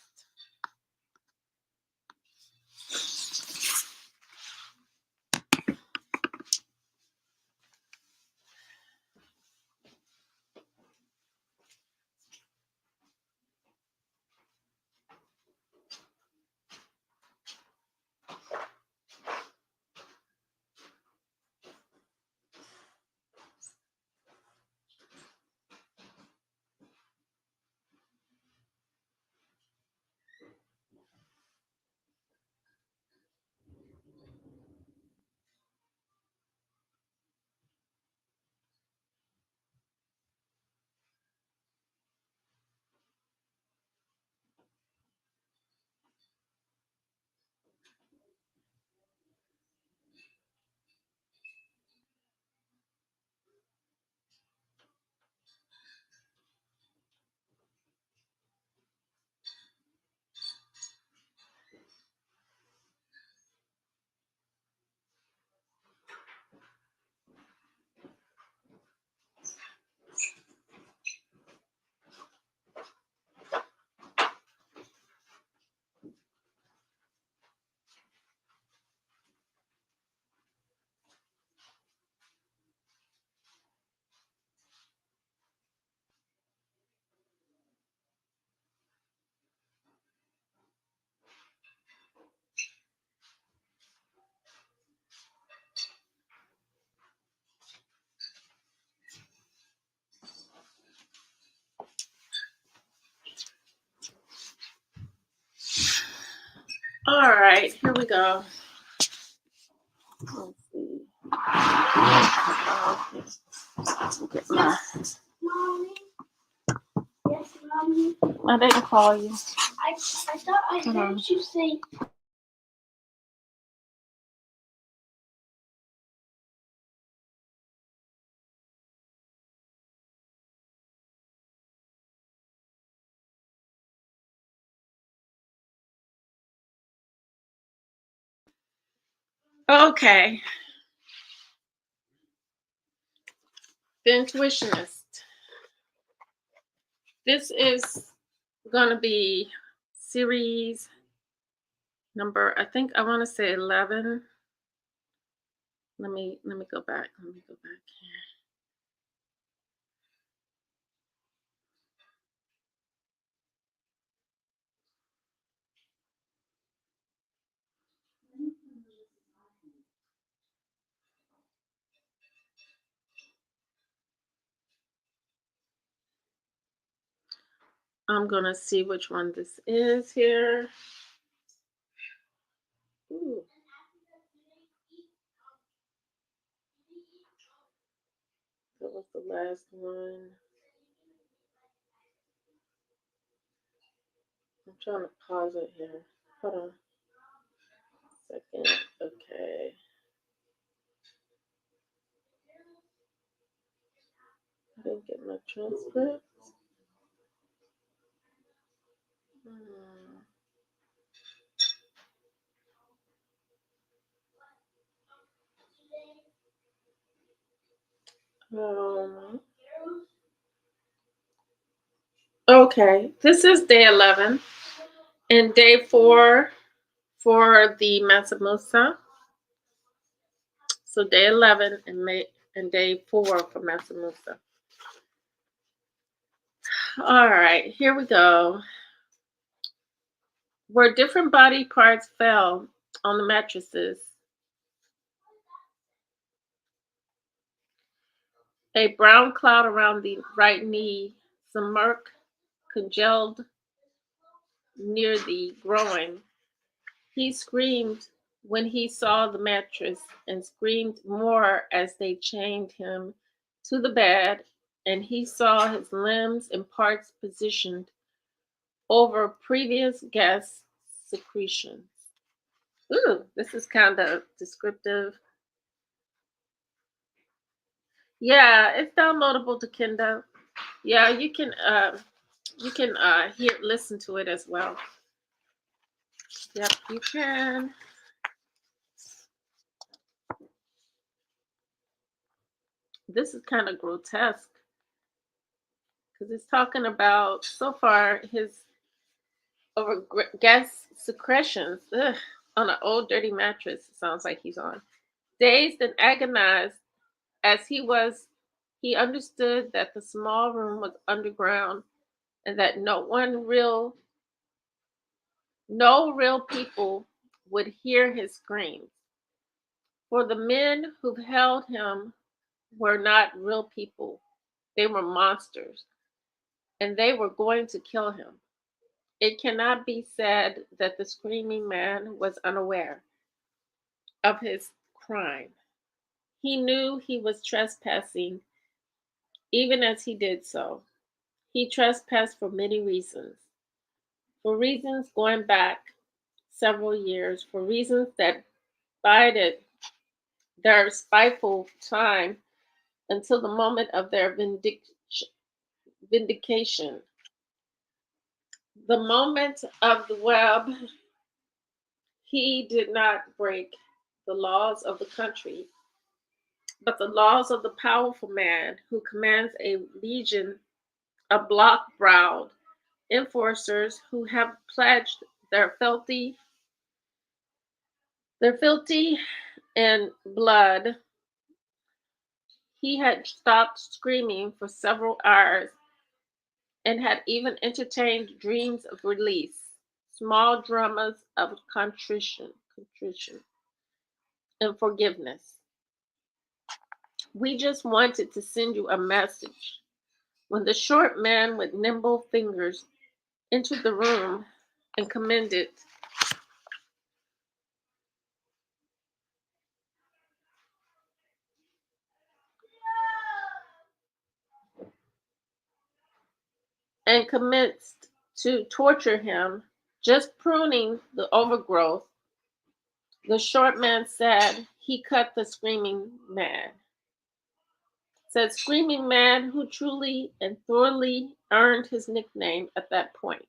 All right, here we go. Let's see. Get my... Mommy? Yes, Mommy? I didn't call you. I thought I heard you say. Okay. The Intuitionist. This is gonna be series number, I think I want to say 11. Let me go back. Let me go back here. I'm gonna see which one this is here. Ooh. That was the last one. I'm trying to pause it here. Hold on a second. Okay. I didn't get my transcript. Okay, this is day 11 and day 4 for the Mansa Musa. So day 11 and day 4 for Mansa Musa. All right, here we go. Where different body parts fell on the mattresses, a brown cloud around the right knee, some murk congealed near the groin. He screamed when he saw the mattress and screamed more as they chained him to the bed, and he saw his limbs and parts positioned over previous gas secretions. Ooh, this is kind of descriptive. Yeah, it's downloadable to Kindle. Yeah, you can listen to it as well. Yep, you can. This is kind of grotesque because it's talking about so far his over gas secretions on an old dirty mattress. It sounds like he's on. Dazed and agonized as he understood that the small room was underground and that no real people would hear his screams. For the men who held him were not real people. They were monsters, and they were going to kill him. It cannot be said that the screaming man was unaware of his crime. He knew he was trespassing even as he did so. He trespassed for many reasons. For reasons going back several years, for reasons that bided their spiteful time until the moment of their vindication. The moment of the web, he did not break the laws of the country, but the laws of the powerful man who commands a legion of block-browed enforcers who have pledged their filthy and blood. He had stopped screaming for several hours and had even entertained dreams of release, small dramas of contrition and forgiveness. We just wanted to send you a message. When the short man with nimble fingers entered the room and commenced to torture him, just pruning the overgrowth, the short man said he cut the screaming man. Said screaming man who truly and thoroughly earned his nickname at that point.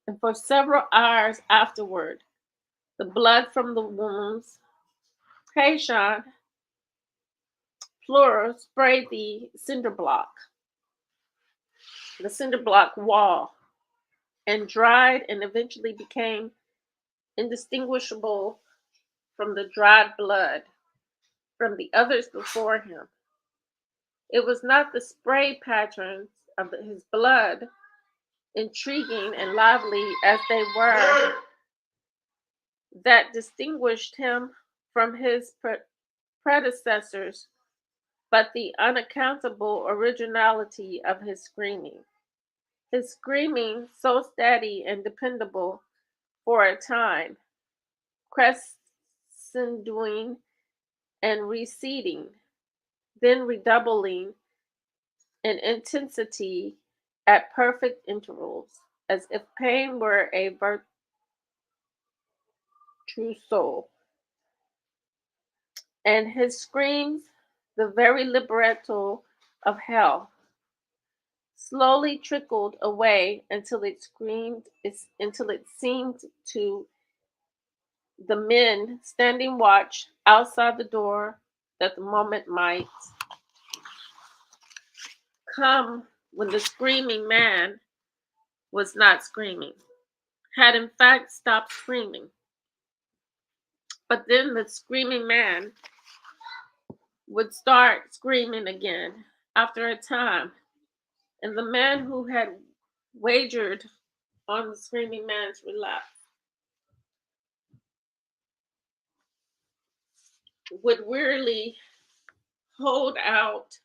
And for several hours afterward, the blood from the wounds, patient, plural, sprayed the cinder block wall, and dried and eventually became indistinguishable from the dried blood from the others before him. It was not the spray patterns of his blood, intriguing and lively as they were, that distinguished him from his predecessors, but the unaccountable originality of his screaming. His screaming, so steady and dependable for a time, crescendoing and receding, then redoubling in intensity at perfect intervals, as if pain were a true soul. And his screams, the very libretto of hell, slowly trickled away until it seemed to the men standing watch outside the door that the moment might come when the screaming man was not screaming, had in fact stopped screaming. But then the screaming man would start screaming again after a time, and the man who had wagered on the screaming man's relapse would wearily hold out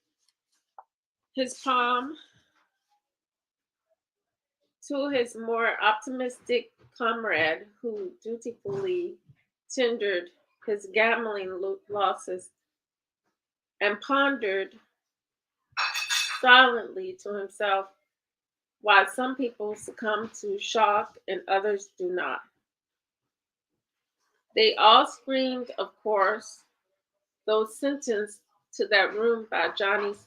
his palm to his more optimistic comrade who dutifully tendered his gambling losses and pondered silently to himself why some people succumb to shock and others do not. They all screamed, of course, though sentenced to that room by Johnny's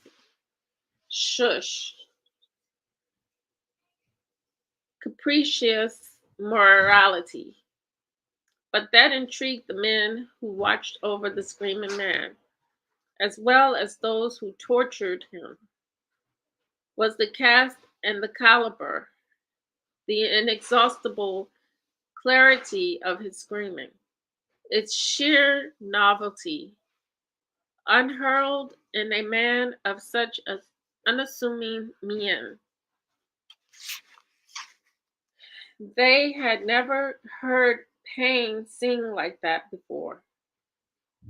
shush, capricious morality. But that intrigued the men who watched over the screaming man, as well as those who tortured him, was the cast and the caliber, the inexhaustible clarity of his screaming, its sheer novelty, unhurled in a man of such an unassuming mien. They had never heard pain sing like that before.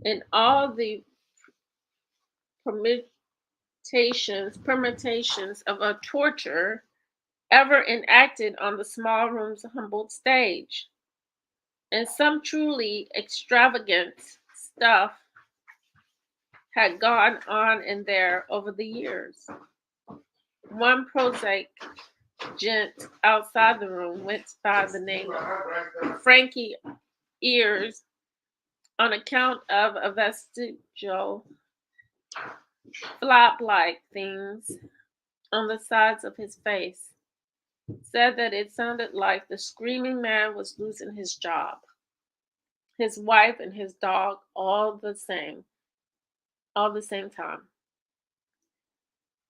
In all the permutations of a torture ever enacted on the small room's humbled stage. And some truly extravagant stuff had gone on in there over the years. One prosaic gent outside the room went by the name of Frankie Ears on account of a vestigial flap-like things on the sides of his face. Said that it sounded like the screaming man was losing his job, his wife and his dog all the same time.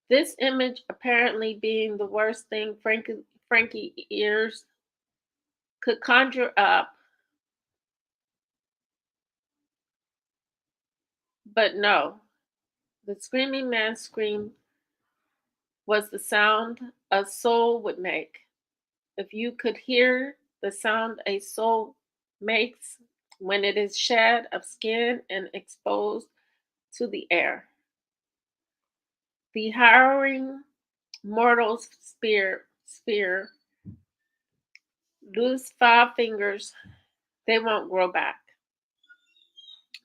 This image apparently being the worst thing Frankie Ears could conjure up. But no, the screaming man's scream was the sound a soul would make. If you could hear the sound a soul makes when it is shed of skin and exposed to the air. The harrowing mortal's spear, lose 5 fingers, they won't grow back.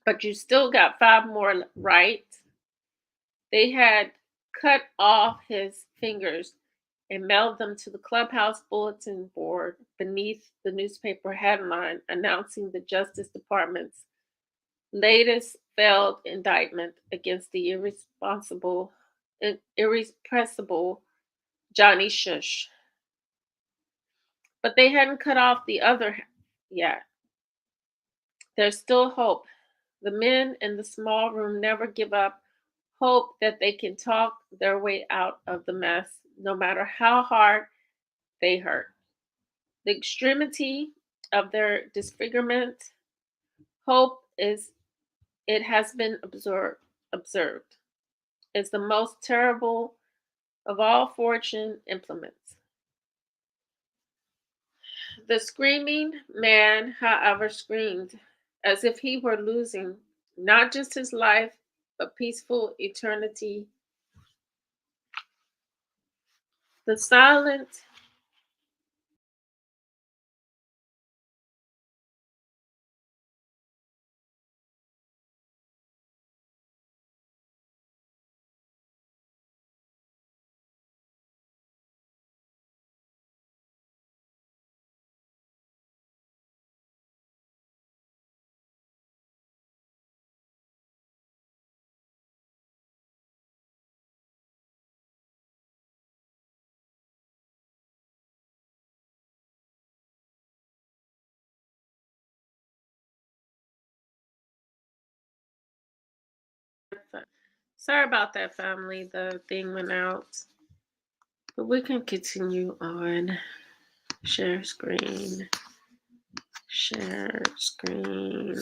But you still got 5 more, right? They had cut off his fingers and mailed them to the clubhouse bulletin board beneath the newspaper headline announcing the Justice Department's latest failed indictment against the irrepressible Johnny Shush. But they hadn't cut off the other yet. There's still hope. The men in the small room never give up hope that they can talk their way out of the mess, no matter how hard they hurt. The extremity of their disfigurement, hope it has been observed, is the most terrible of all fortune implements. The screaming man, however, screamed as if he were losing not just his life, but peaceful eternity. The silent Sorry about that, family. The thing went out. But we can continue on. Share screen. Share screen.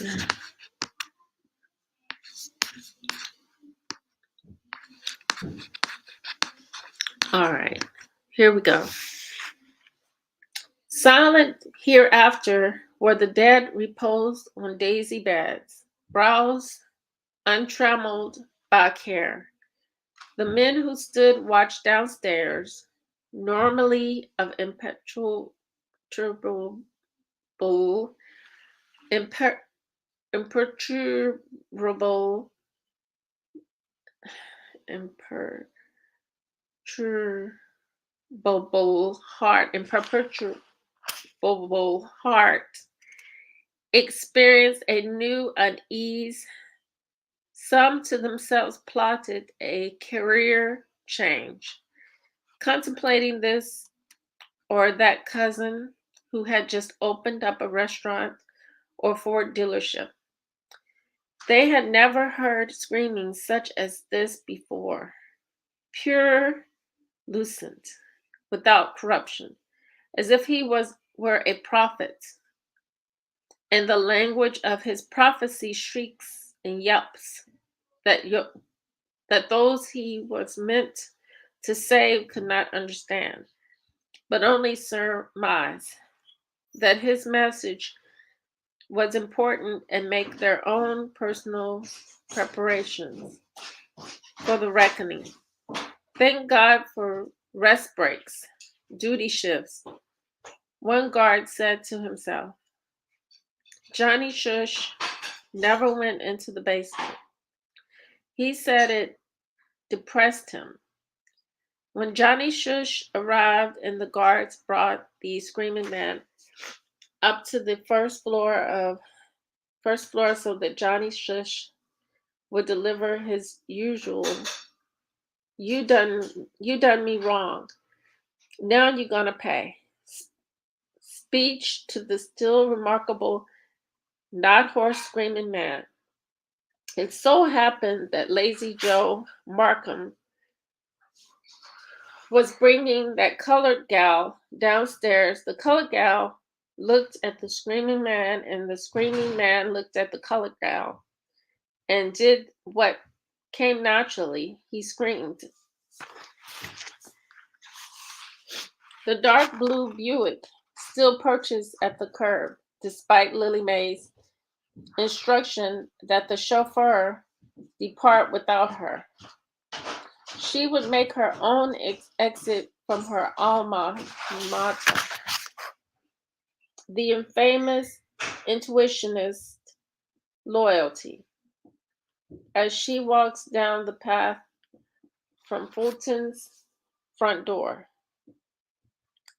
All right. Here we go. Silent hereafter where the dead reposed on daisy beds, brows untrammeled by care. The men who stood watch downstairs, normally of imperturbable, imperturbable heart, experienced a new unease. Some to themselves plotted a career change, contemplating this or that cousin who had just opened up a restaurant or Ford dealership. They had never heard screaming such as this before. Pure, lucent, without corruption, as if he were a prophet. And the language of his prophecy shrieks and yelps that those he was meant to save could not understand, but only surmise that his message was important and make their own personal preparations for the reckoning. Thank God for rest breaks, duty shifts. One guard said to himself. Johnny Shush never went into the basement. He said it depressed him. When Johnny Shush arrived and the guards brought the screaming man up to the first floor so that Johnny Shush would deliver his usual, you done me wrong. Now you're gonna pay. Speech to the still remarkable, not horse screaming man. It so happened that Lazy Joe Markham was bringing that colored gal downstairs. The colored gal looked at the screaming man, and the screaming man looked at the colored gal and did what came naturally. He screamed. The dark blue Buick still perches at the curb, despite Lily Mae's instruction that the chauffeur depart without her. She would make her own exit from her alma mater, the infamous Intuitionist loyalty, as she walks down the path from Fulton's front door.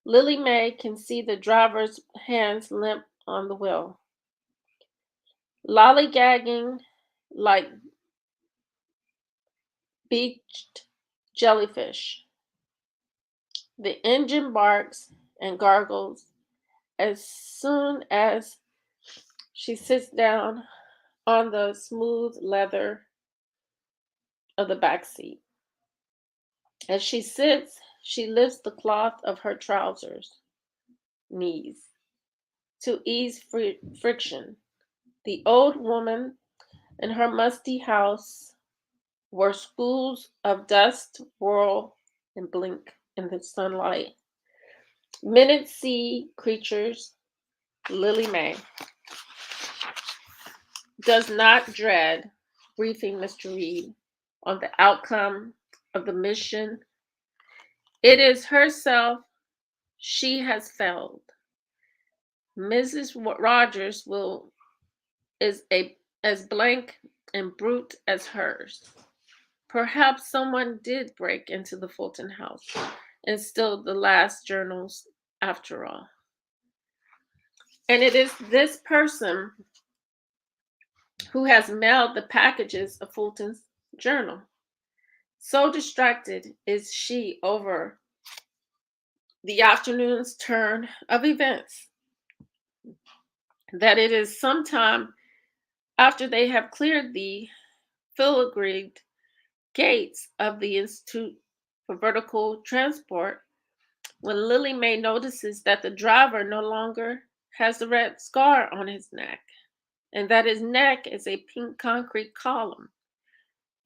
Lily Mae can see the driver's hands limp on the wheel, lollygagging like beached jellyfish. The engine barks and gargles as soon as she sits down on the smooth leather of the back seat. As she sits, she lifts the cloth of her trousers knees to ease friction. The old woman in her musty house, where schools of dust whirl and blink in the sunlight. Minute sea creatures, Lily Mae does not dread briefing Mr. Reed on the outcome of the mission. It is herself she has failed. Mrs. Rogers is as blank and brute as hers. Perhaps someone did break into the Fulton house and steal the last journals after all. And it is this person who has mailed the packages of Fulton's journal. So distracted is she over the afternoon's turn of events that it is sometime after they have cleared the filigreed gates of the Institute for Vertical Transport when Lily Mae notices that the driver no longer has the red scar on his neck, and that his neck is a pink concrete column,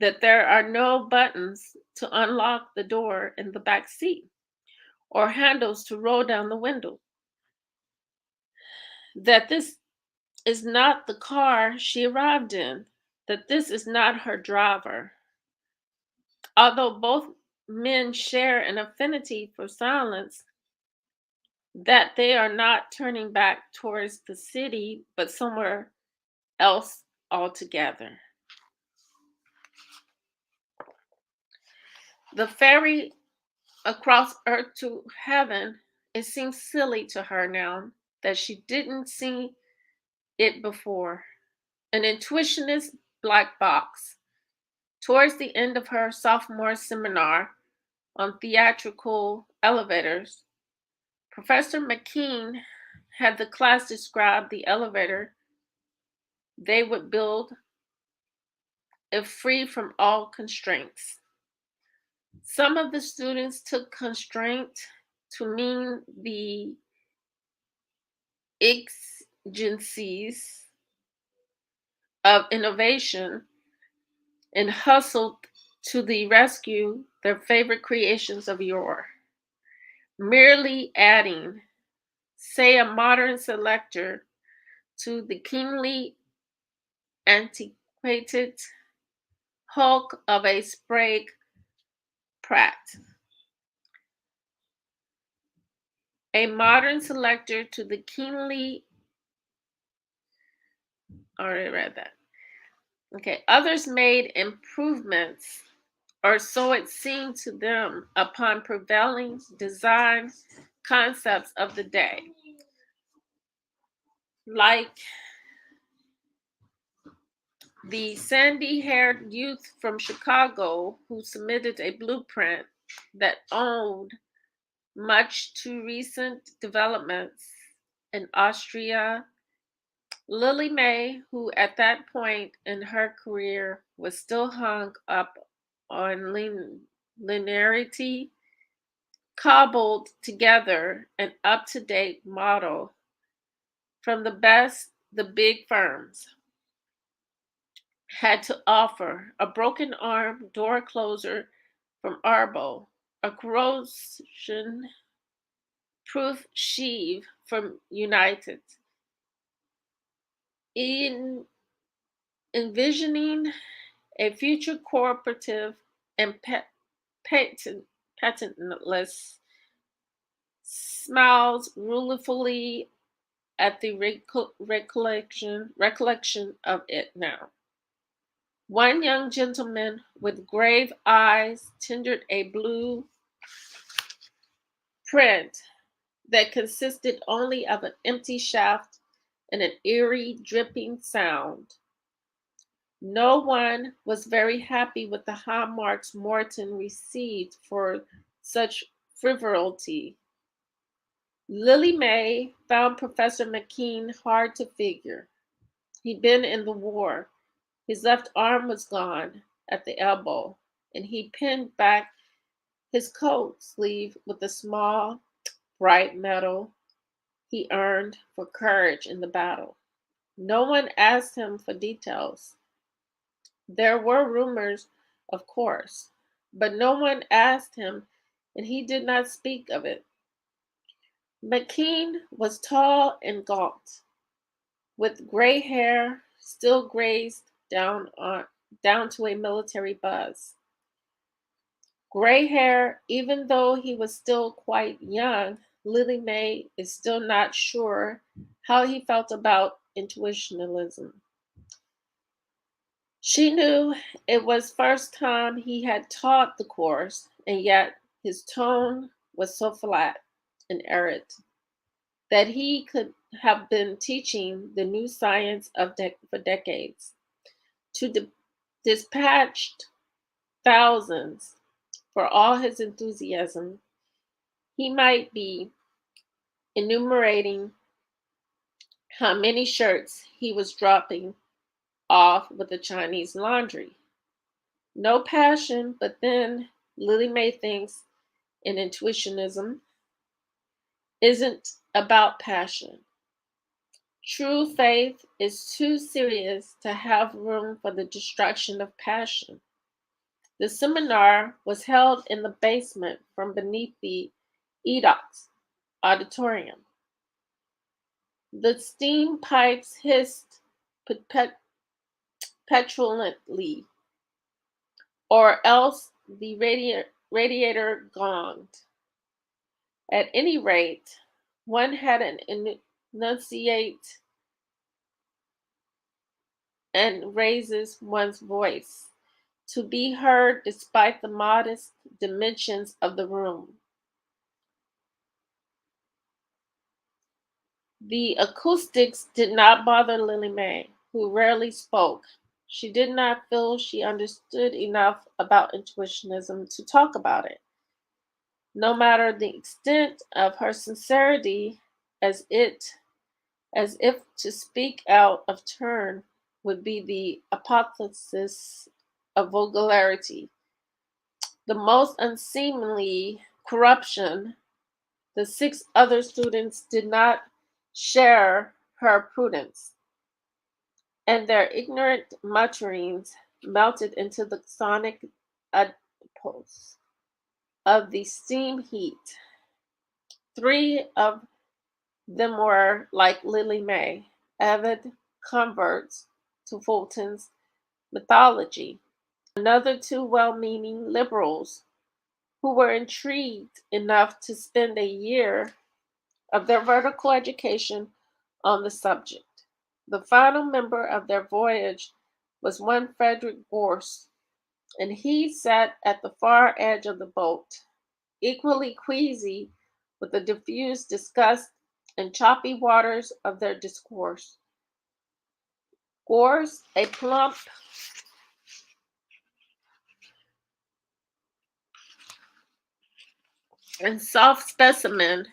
that there are no buttons to unlock the door in the back seat, or handles to roll down the window, that this is not the car she arrived in, that this is not her driver. Although both men share an affinity for silence, that they are not turning back towards the city, but somewhere else altogether. The ferry across earth to heaven, it seems silly to her now that she didn't see it before. An intuitionist black box. Towards the end of her sophomore seminar on theatrical elevators, Professor McKean had the class describe the elevator they would build if free from all constraints. Some of the students took constraint to mean the exigencies of innovation and hustled to the rescue their favorite creations of yore, merely adding, say, a modern selector to the keenly antiquated hulk of a Sprague Pratt. A modern selector to the keenly, I already read that. Okay, others made improvements, or so it seemed to them, upon prevailing design concepts of the day. Like the sandy-haired youth from Chicago who submitted a blueprint that owed much to recent developments in Austria, Lily Mae, who at that point in her career was still hung up on linearity, cobbled together an up-to-date model from the best the big firms had to offer: a broken arm door closer from Arbo, a corrosion proof sheave from United. In envisioning a future cooperative and patentless, smiles ruefully at the recollection of it now. One young gentleman with grave eyes tendered a blue print that consisted only of an empty shaft and an eerie dripping sound. No one was very happy with the high marks Morton received for such frivolity. Lily May found Professor McKean hard to figure. He'd been in the war. His left arm was gone at the elbow, and he pinned back his coat sleeve with a small, bright medal he earned for courage in the battle. No one asked him for details. There were rumors, of course, but no one asked him, and he did not speak of it. McKean was tall and gaunt, with gray hair still grazed down to a military buzz. Gray hair, even though he was still quite young, Lily May is still not sure how he felt about intuitionalism. She knew it was first time he had taught the course, and yet his tone was so flat and arid that he could have been teaching the new science for decades. To dispatched thousands for all his enthusiasm, he might be enumerating how many shirts he was dropping off with the Chinese laundry. No passion, but then Lily May thinks in intuitionism isn't about passion. True faith is too serious to have room for the destruction of passion. The seminar was held in the basement from beneath the Edox auditorium. The steam pipes hissed petulantly, or else the radiator gonged. At any rate, one had an enunciate and raises one's voice to be heard despite the modest dimensions of the room. The acoustics did not bother Lily May, who rarely spoke. She did not feel she understood enough about intuitionism to talk about it. No matter the extent of her sincerity, as if to speak out of turn would be the apotheosis of vulgarity, the most unseemly corruption. The 6 other students did not share her prudence, and their ignorant mutterings melted into the sonic adipose of the steam heat. 3 of them were, like Lily May, avid converts to Fulton's mythology. Another 2 well-meaning liberals who were intrigued enough to spend a year of their vertical education on the subject. The final member of their voyage was one Frederick Gorse, and he sat at the far edge of the boat, equally queasy with the diffused disgust and choppy waters of their discourse. Gorse, a plump, and soft specimen,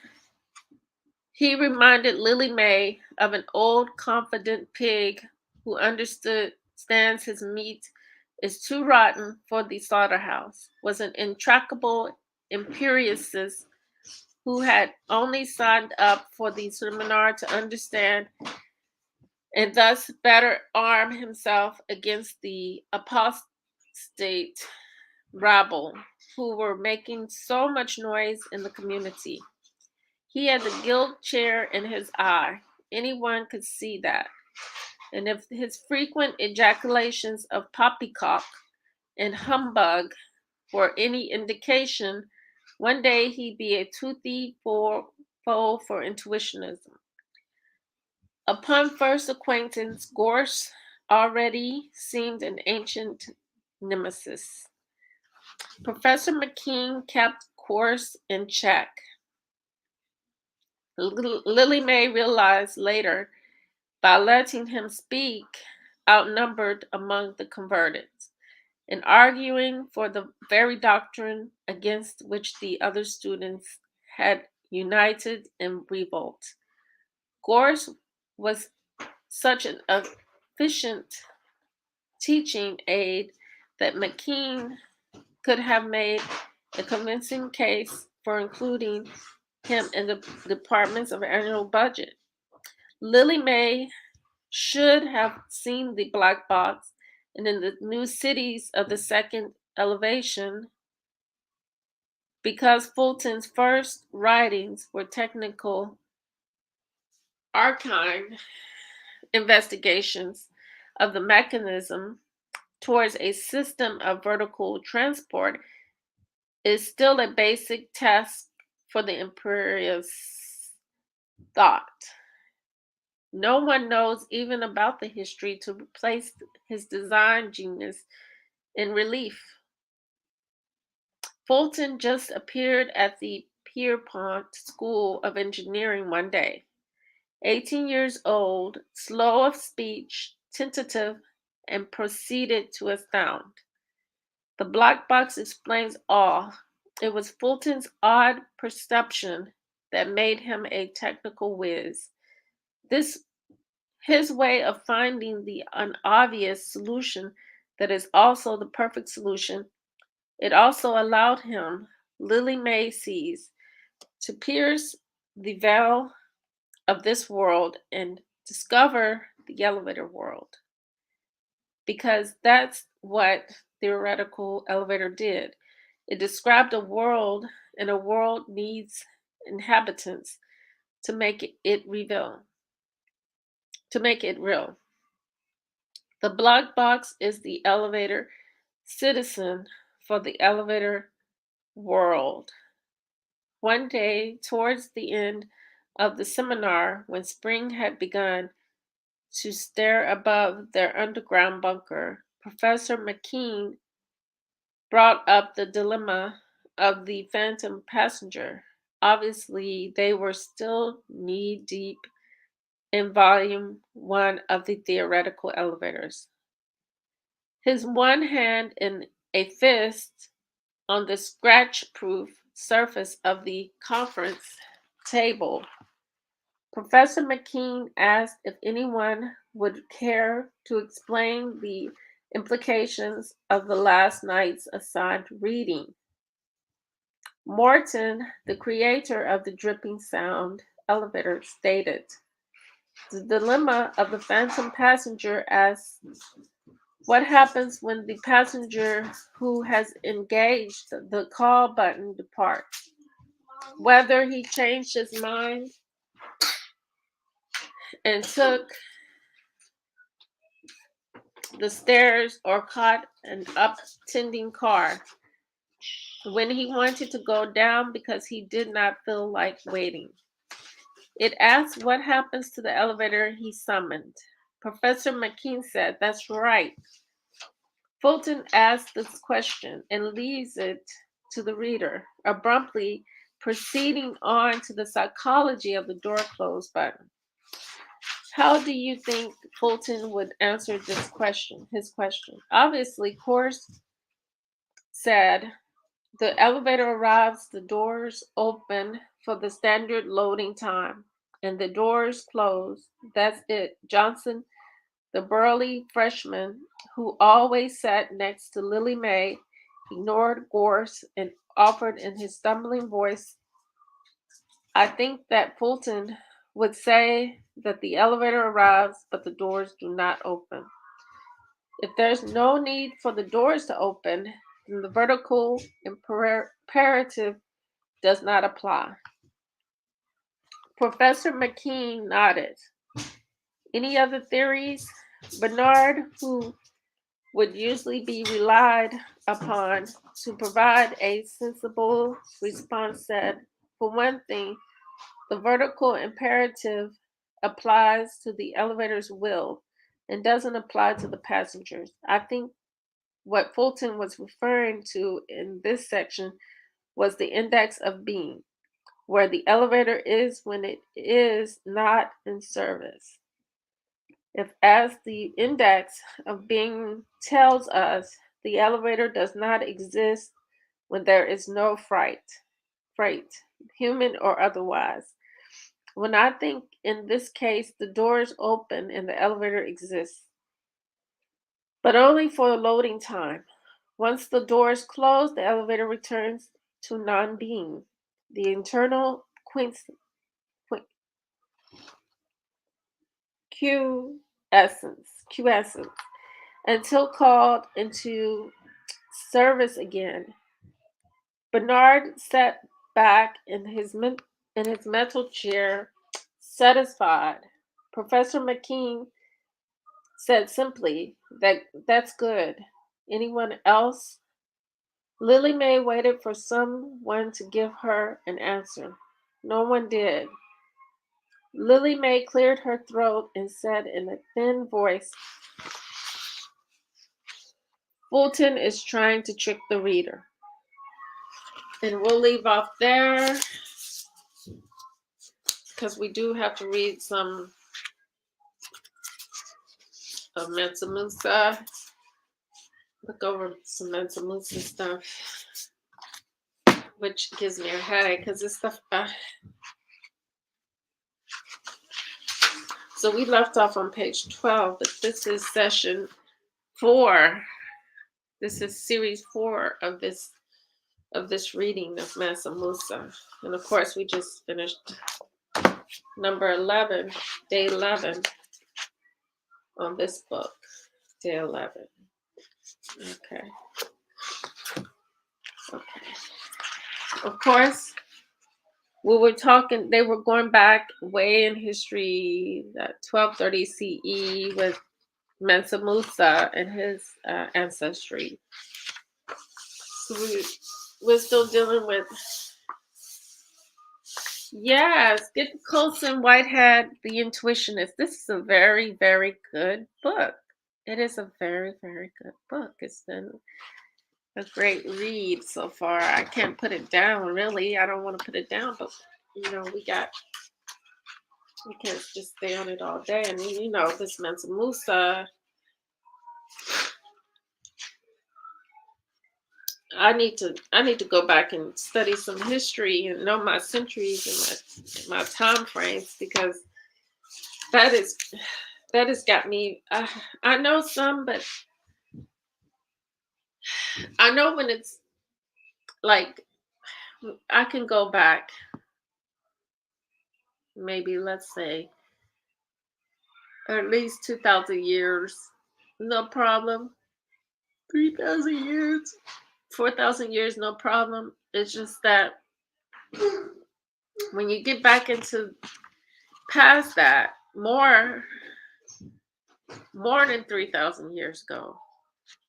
he reminded Lily May of an old, confident pig who understands his meat is too rotten for the slaughterhouse, was an intractable empiricist who had only signed up for the seminar to understand and thus better arm himself against the apostate rabble who were making so much noise in the community. He had the gilt chair in his eye. Anyone could see that. And if his frequent ejaculations of poppycock and humbug were any indication, one day he'd be a toothy foe for intuitionism. Upon first acquaintance, Gorse already seemed an ancient nemesis. Professor McKean kept Gorse in check. Lily May realized later, by letting him speak, outnumbered among the converted, and arguing for the very doctrine against which the other students had united in revolt. Gorse was such an efficient teaching aid that McKean could have made a convincing case for including him in the department's annual budget. Lily May should have seen the black box, and in the new cities of the second elevation, because Fulton's first writings were technical archive investigations of the mechanism towards a system of vertical transport, is still a basic test for the empiricist thought. No one knows even about the history to replace his design genius in relief. Fulton just appeared at the Pierpont School of Engineering one day. 18 years old, slow of speech, tentative, and proceeded to astound. The black box explains all. It was Fulton's odd perception that made him a technical whiz. His way of finding the unobvious solution that is also the perfect solution, it also allowed him, Lily May sees, to pierce the veil of this world and discover the elevator world. Because that's what theoretical elevator did. It described a world, and a world needs inhabitants to make it real. The black box is the elevator citizen for the elevator world. One day, towards the end of the seminar, when spring had begun to stare above their underground bunker, Professor McKean brought up the dilemma of the phantom passenger. Obviously, they were still knee-deep in Volume 1 of the theoretical elevators. His one hand in a fist on the scratch-proof surface of the conference table, Professor McKean asked if anyone would care to explain the implications of the last night's assigned reading. Morton, the creator of the dripping sound elevator, stated, "The dilemma of the phantom passenger asks what happens when the passenger who has engaged the call button departs. Whether he changed his mind and took the stairs or caught an uptending car when he wanted to go down because he did not feel like waiting. It asks what happens to the elevator he summoned." Professor McKean said, "That's right." Fulton asks this question and leaves it to the reader, abruptly proceeding on to the psychology of the door close button. How do you think Fulton would answer this question, his question? Obviously, Gorse said, the elevator arrives, the doors open for the standard loading time, and the doors close. That's it. Johnson, the burly freshman who always sat next to Lily May, ignored Gorse and offered in his stumbling voice, "I think that Fulton would say that the elevator arrives, but the doors do not open. If there's no need for the doors to open, then the vertical imperative does not apply." Professor McKean nodded. Any other theories? Bernard, who would usually be relied upon to provide a sensible response, said, "For one thing, the vertical imperative applies to the elevator's will and doesn't apply to the passengers. I think what Fulton was referring to in this section was the index of being. where the elevator is when it is not in service. If, as the index of being tells us, the elevator does not exist when there is no freight, human or otherwise. When I think in this case, the door is open and the elevator exists, but only for a loading time. Once the door is closed, the elevator returns to non-being. The internal quiescence, until called into service again. Bernard sat back in his metal chair, satisfied. Professor McKean said simply, "That's good. Anyone else?" Lily Mae waited for someone to give her an answer. No one did. Lily Mae cleared her throat and said in a thin voice, "Fulton is trying to trick the reader." And we'll leave off there because we do have to read some of Mansa Musa. Look over some Mansa Musa stuff, which gives me a headache because this stuff. So we left off on page 12, but this is session 4. This is series 4 of this reading of Mansa Musa, and of course we just finished number 11, day 11 on this book, day 11. Okay. Of course, we were talking, they were going back way in history, 1230 CE with Mansa Musa and his ancestry. So we're still dealing with, yes, get Colson Whitehead, The Intuitionist. This is a very, very good book. It is a very, very good book. It's been a great read so far. I can't put it down, really. I don't want to put it down, but we can't just stay on it all day. And this Mansa Musa, I need to go back and study some history and know my centuries and my time frames, because that has got me. I know some, but I know when it's like I can go back. Maybe let's say at least 2,000 years, no problem. 3,000 years, 4,000 years, no problem. It's just that when you get back into past that, more than 3,000 years ago,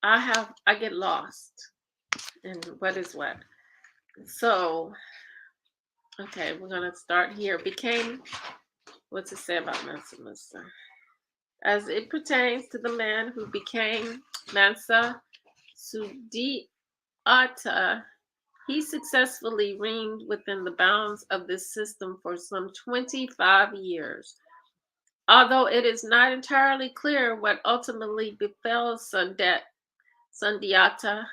I get lost in what is what. So, okay, we're gonna start here. What's it say about Mansa Musa? As it pertains to the man who became Mansa Sudiata, he successfully reigned within the bounds of this system for some 25 years. Although it is not entirely clear what ultimately befell Sundiata,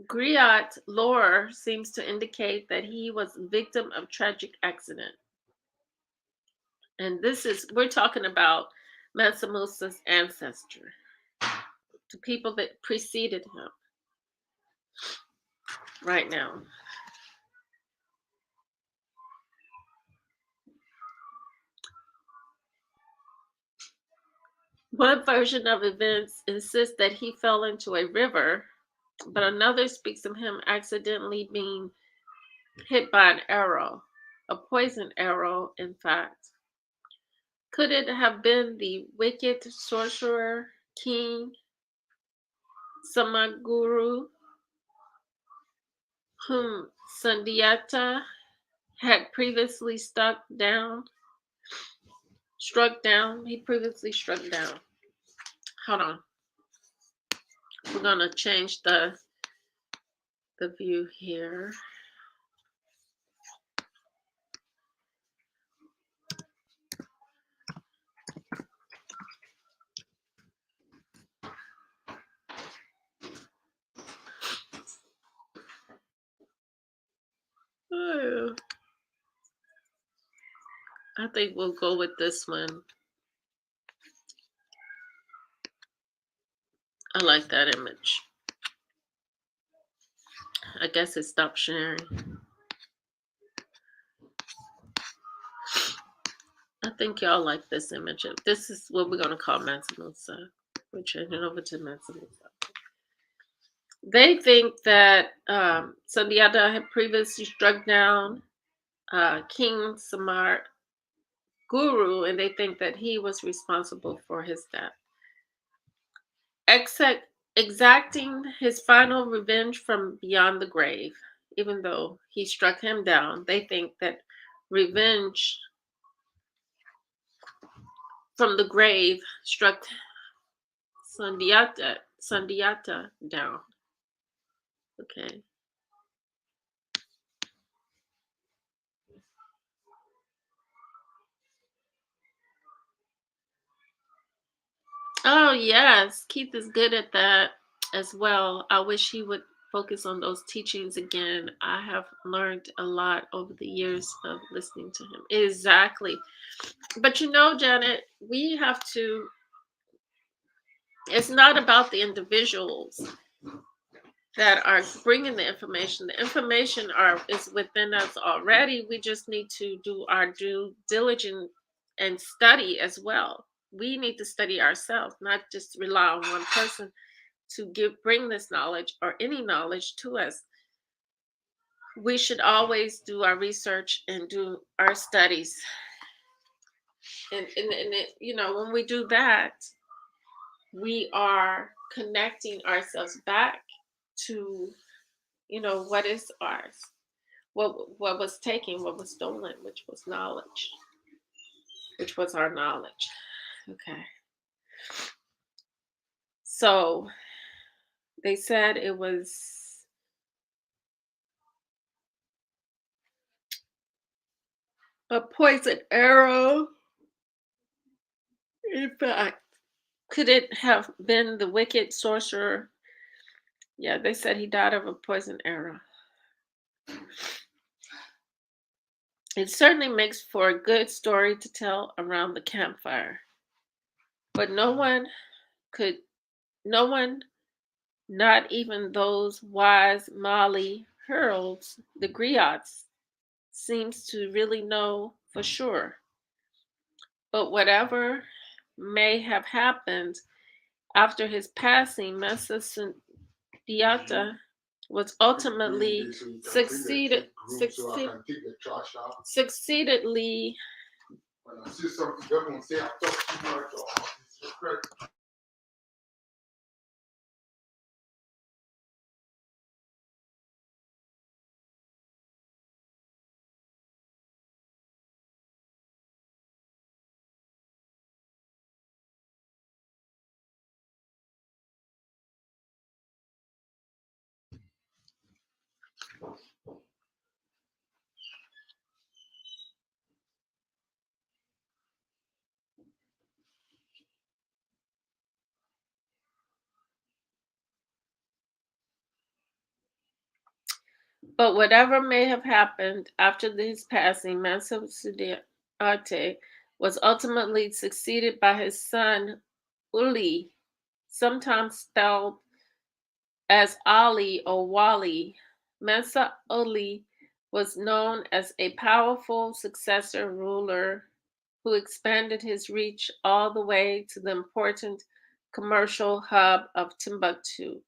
Griot lore seems to indicate that he was a victim of tragic accident. And we're talking about Mansa Musa's ancestor, the people that preceded him right now. One version of events insists that he fell into a river, but another speaks of him accidentally being hit by an arrow, a poison arrow, in fact. Could it have been the wicked sorcerer King Samaguru, whom Sundiata had previously struck down? He previously struck down. Hold on. We're going to change the the view here. Oh, I think we'll go with this one. I like that image. I guess it stopped sharing. I think y'all like this image. This is what we're going to call Mansa Musa. We're changing over to Mansa Musa. They think that Sundiata had previously struck down King Samar Guru, and they think that he was responsible for his death. Exacting his final revenge from beyond the grave, even though he struck him down, they think that revenge from the grave struck Sundiata down. Okay. Oh, yes. Keith is good at that as well. I wish he would focus on those teachings again. I have learned a lot over the years of listening to him. Exactly. But you know, Janet, we have to, it's not about the individuals that are bringing the information. The information is within us already. We just need to do our due diligence and study as well. We need to study ourselves, not just rely on one person to bring this knowledge or any knowledge to us. We should always do our research and do our studies. And it, you know, when we do that, we are connecting ourselves back to, you know, what is ours, what was taken, what was stolen, which was knowledge, which was our knowledge. Okay. So they said it was a poison arrow. In fact, could it have been the wicked sorcerer? Yeah, they said he died of a poison arrow. It certainly makes for a good story to tell around the campfire. But no one, not even those wise Mali heralds, the griots, seems to really know for sure. But whatever may have happened after his passing, Mansa Sundiata was ultimately succeededly But whatever may have happened after his passing, Mansa Musa was ultimately succeeded by his son Uli, sometimes spelled as Ali or Wali. Mansa Uli was known as a powerful successor ruler who expanded his reach all the way to the important commercial hub of Timbuktu.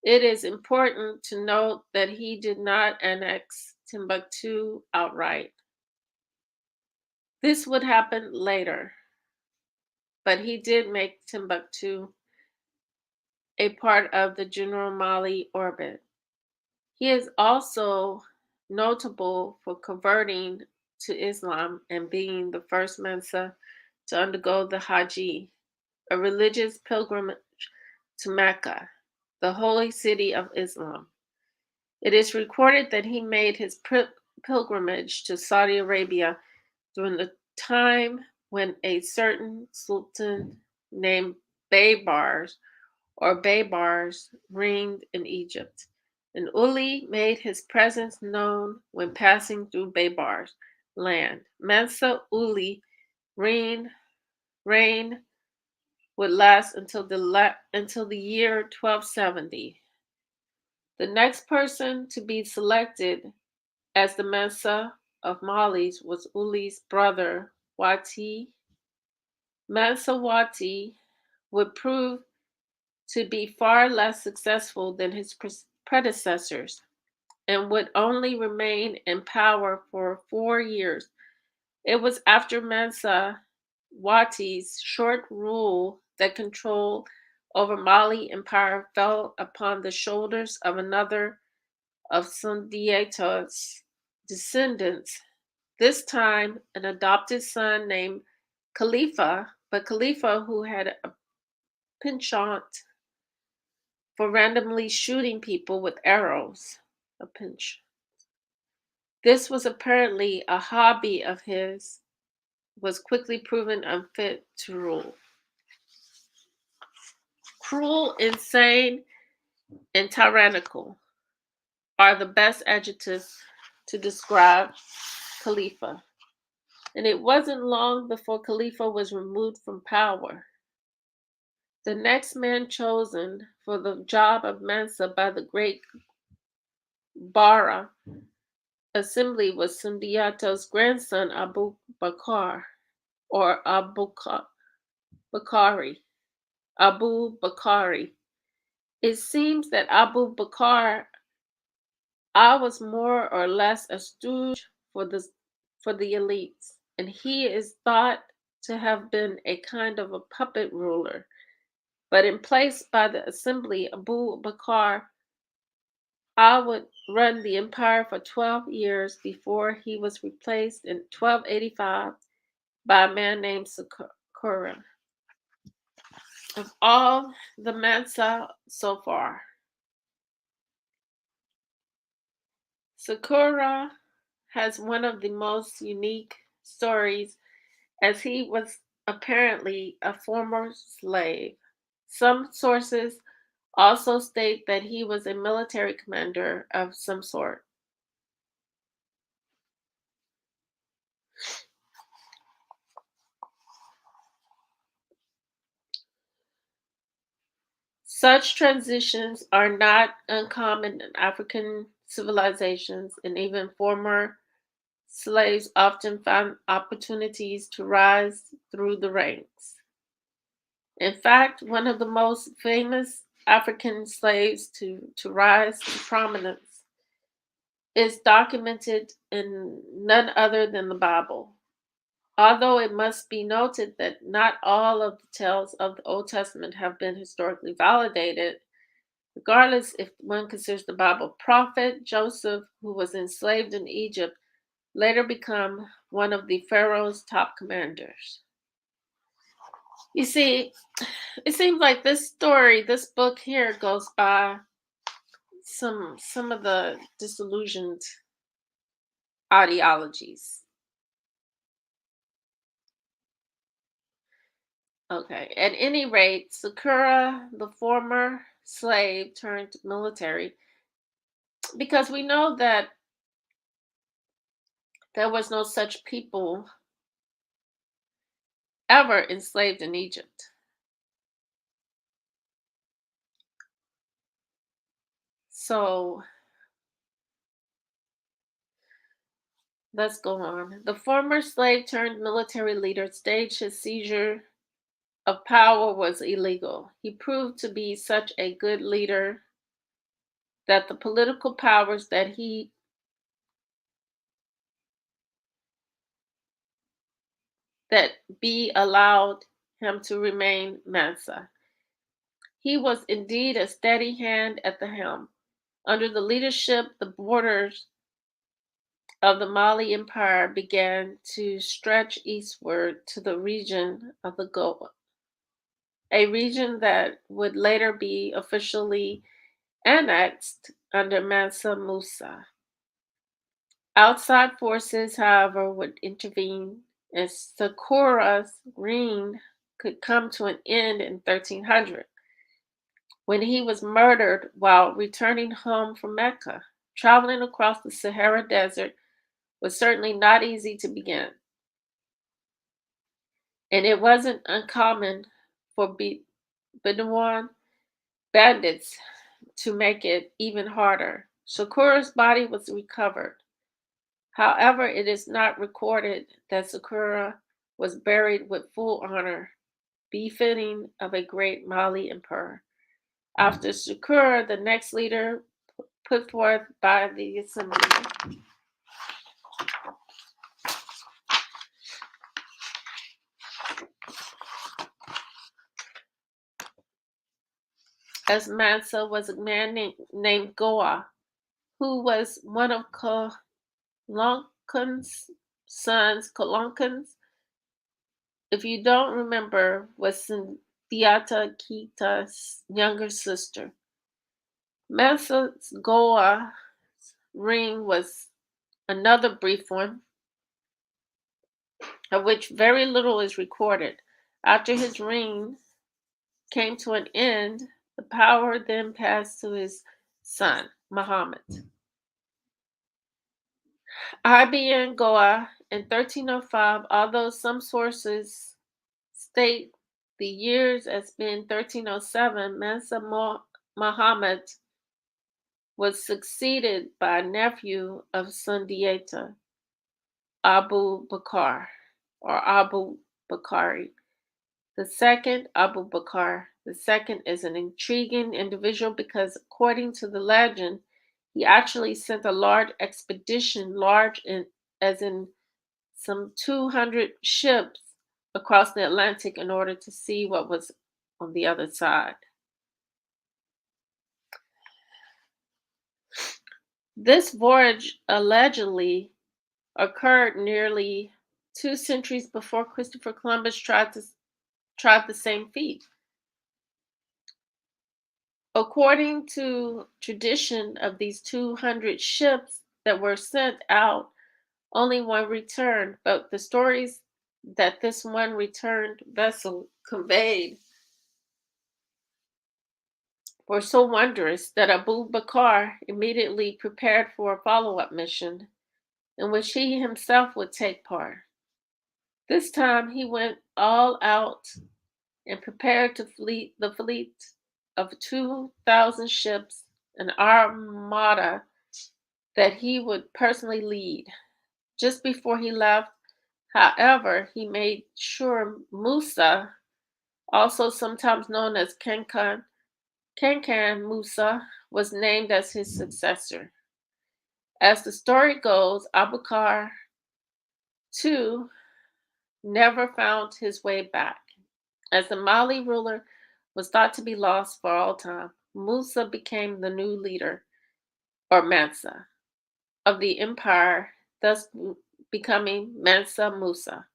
It is important to note that he did not annex Timbuktu outright. This would happen later, but he did make Timbuktu a part of the general Mali orbit. He is also notable for converting to Islam and being the first Mansa to undergo the Hajj, a religious pilgrimage to Mecca, the holy city of Islam. It is recorded that he made his pilgrimage to Saudi Arabia during the time when a certain sultan named Baybars reigned in Egypt. And Uli made his presence known when passing through Baybars' land. Mansa Uli reign would last until the year 1270. The next person to be selected as the Mansa of Malis was Uli's brother Wati. Mansa Wati would prove to be far less successful than his predecessors and would only remain in power for 4 years. It was after Mansa Wati's short rule that control over Mali Empire fell upon the shoulders of another of Sundiata's descendants, this time an adopted son named Khalifa, but Khalifa who had a penchant for randomly shooting people with arrows. A pinch. This was apparently a hobby of his, was quickly proven unfit to rule. Cruel, insane, and tyrannical are the best adjectives to describe Khalifa. And it wasn't long before Khalifa was removed from power. The next man chosen for the job of Mansa by the great Bara assembly was Sundiata's grandson Abu Bakr, or Abu Bakari. It seems that Abu Bakr was more or less a stooge for the elites, and he is thought to have been a kind of a puppet ruler. But in place by the assembly, Abu Bakr would run the empire for 12 years before he was replaced in 1285 by a man named Sakura. Of all the Mansa so far, Sakura has one of the most unique stories, as he was apparently a former slave. Some sources also state that he was a military commander of some sort. Such transitions are not uncommon in African civilizations, and even former slaves often found opportunities to rise through the ranks. In fact, one of the most famous African slaves to rise to prominence is documented in none other than the Bible. Although it must be noted that not all of the tales of the Old Testament have been historically validated, regardless if one considers the Bible prophet Joseph, who was enslaved in Egypt, later become one of the Pharaoh's top commanders. You see, it seems like this book here goes by some of the disillusioned ideologies. Okay, at any rate, Sakura, the former slave turned military, because we know that there was no such people ever enslaved in Egypt. So let's go on. The former slave turned military leader staged his seizure of power was illegal. He proved to be such a good leader that the political powers that be allowed him to remain Mansa. He was indeed a steady hand at the helm. Under the leadership, the borders of the Mali Empire began to stretch eastward to the region of the Goa, a region that would later be officially annexed under Mansa Musa. Outside forces, however, would intervene, and Sakura's reign could come to an end in 1300, when he was murdered while returning home from Mecca. Traveling across the Sahara Desert was certainly not easy to begin, and it wasn't uncommon for Bedouin bandits to make it even harder. Sakura's body was recovered. However, it is not recorded that Sakura was buried with full honor, befitting of a great Mali emperor. After Sakura, the next leader put forth by the assembly as Mansa was a man named Goa, who was one of Kolonkan's sons. Kolonkan's, if you don't remember, was Sundiata Keita's younger sister. Mansa's Goa reign was another brief one, of which very little is recorded. After his reign came to an end, the power then passed to his son, Muhammad. IBN Goa in 1305, although some sources state the years as being 1307, Mansa Muhammad was succeeded by a nephew of Sundiata, Abu Bakr, or Abu Bakari. The second, Abu Bakr, the second is an intriguing individual because, according to the legend, he actually sent a large expedition, as in some 200 ships, across the Atlantic in order to see what was on the other side. This voyage allegedly occurred nearly 2 centuries before Christopher Columbus tried the same feat. According to tradition, of these 200 ships that were sent out, only one returned, but the stories that this one returned vessel conveyed were so wondrous that Abu Bakr immediately prepared for a follow-up mission in which he himself would take part. This time he went all out and prepared the fleet of 2,000 ships, an armada that he would personally lead. Just before he left, however, he made sure Musa, also sometimes known as Kankan Musa, was named as his successor. As the story goes, Abubakar too never found his way back. As the Mali ruler was thought to be lost for all time, Musa became the new leader, or Mansa, of the empire, thus becoming Mansa Musa.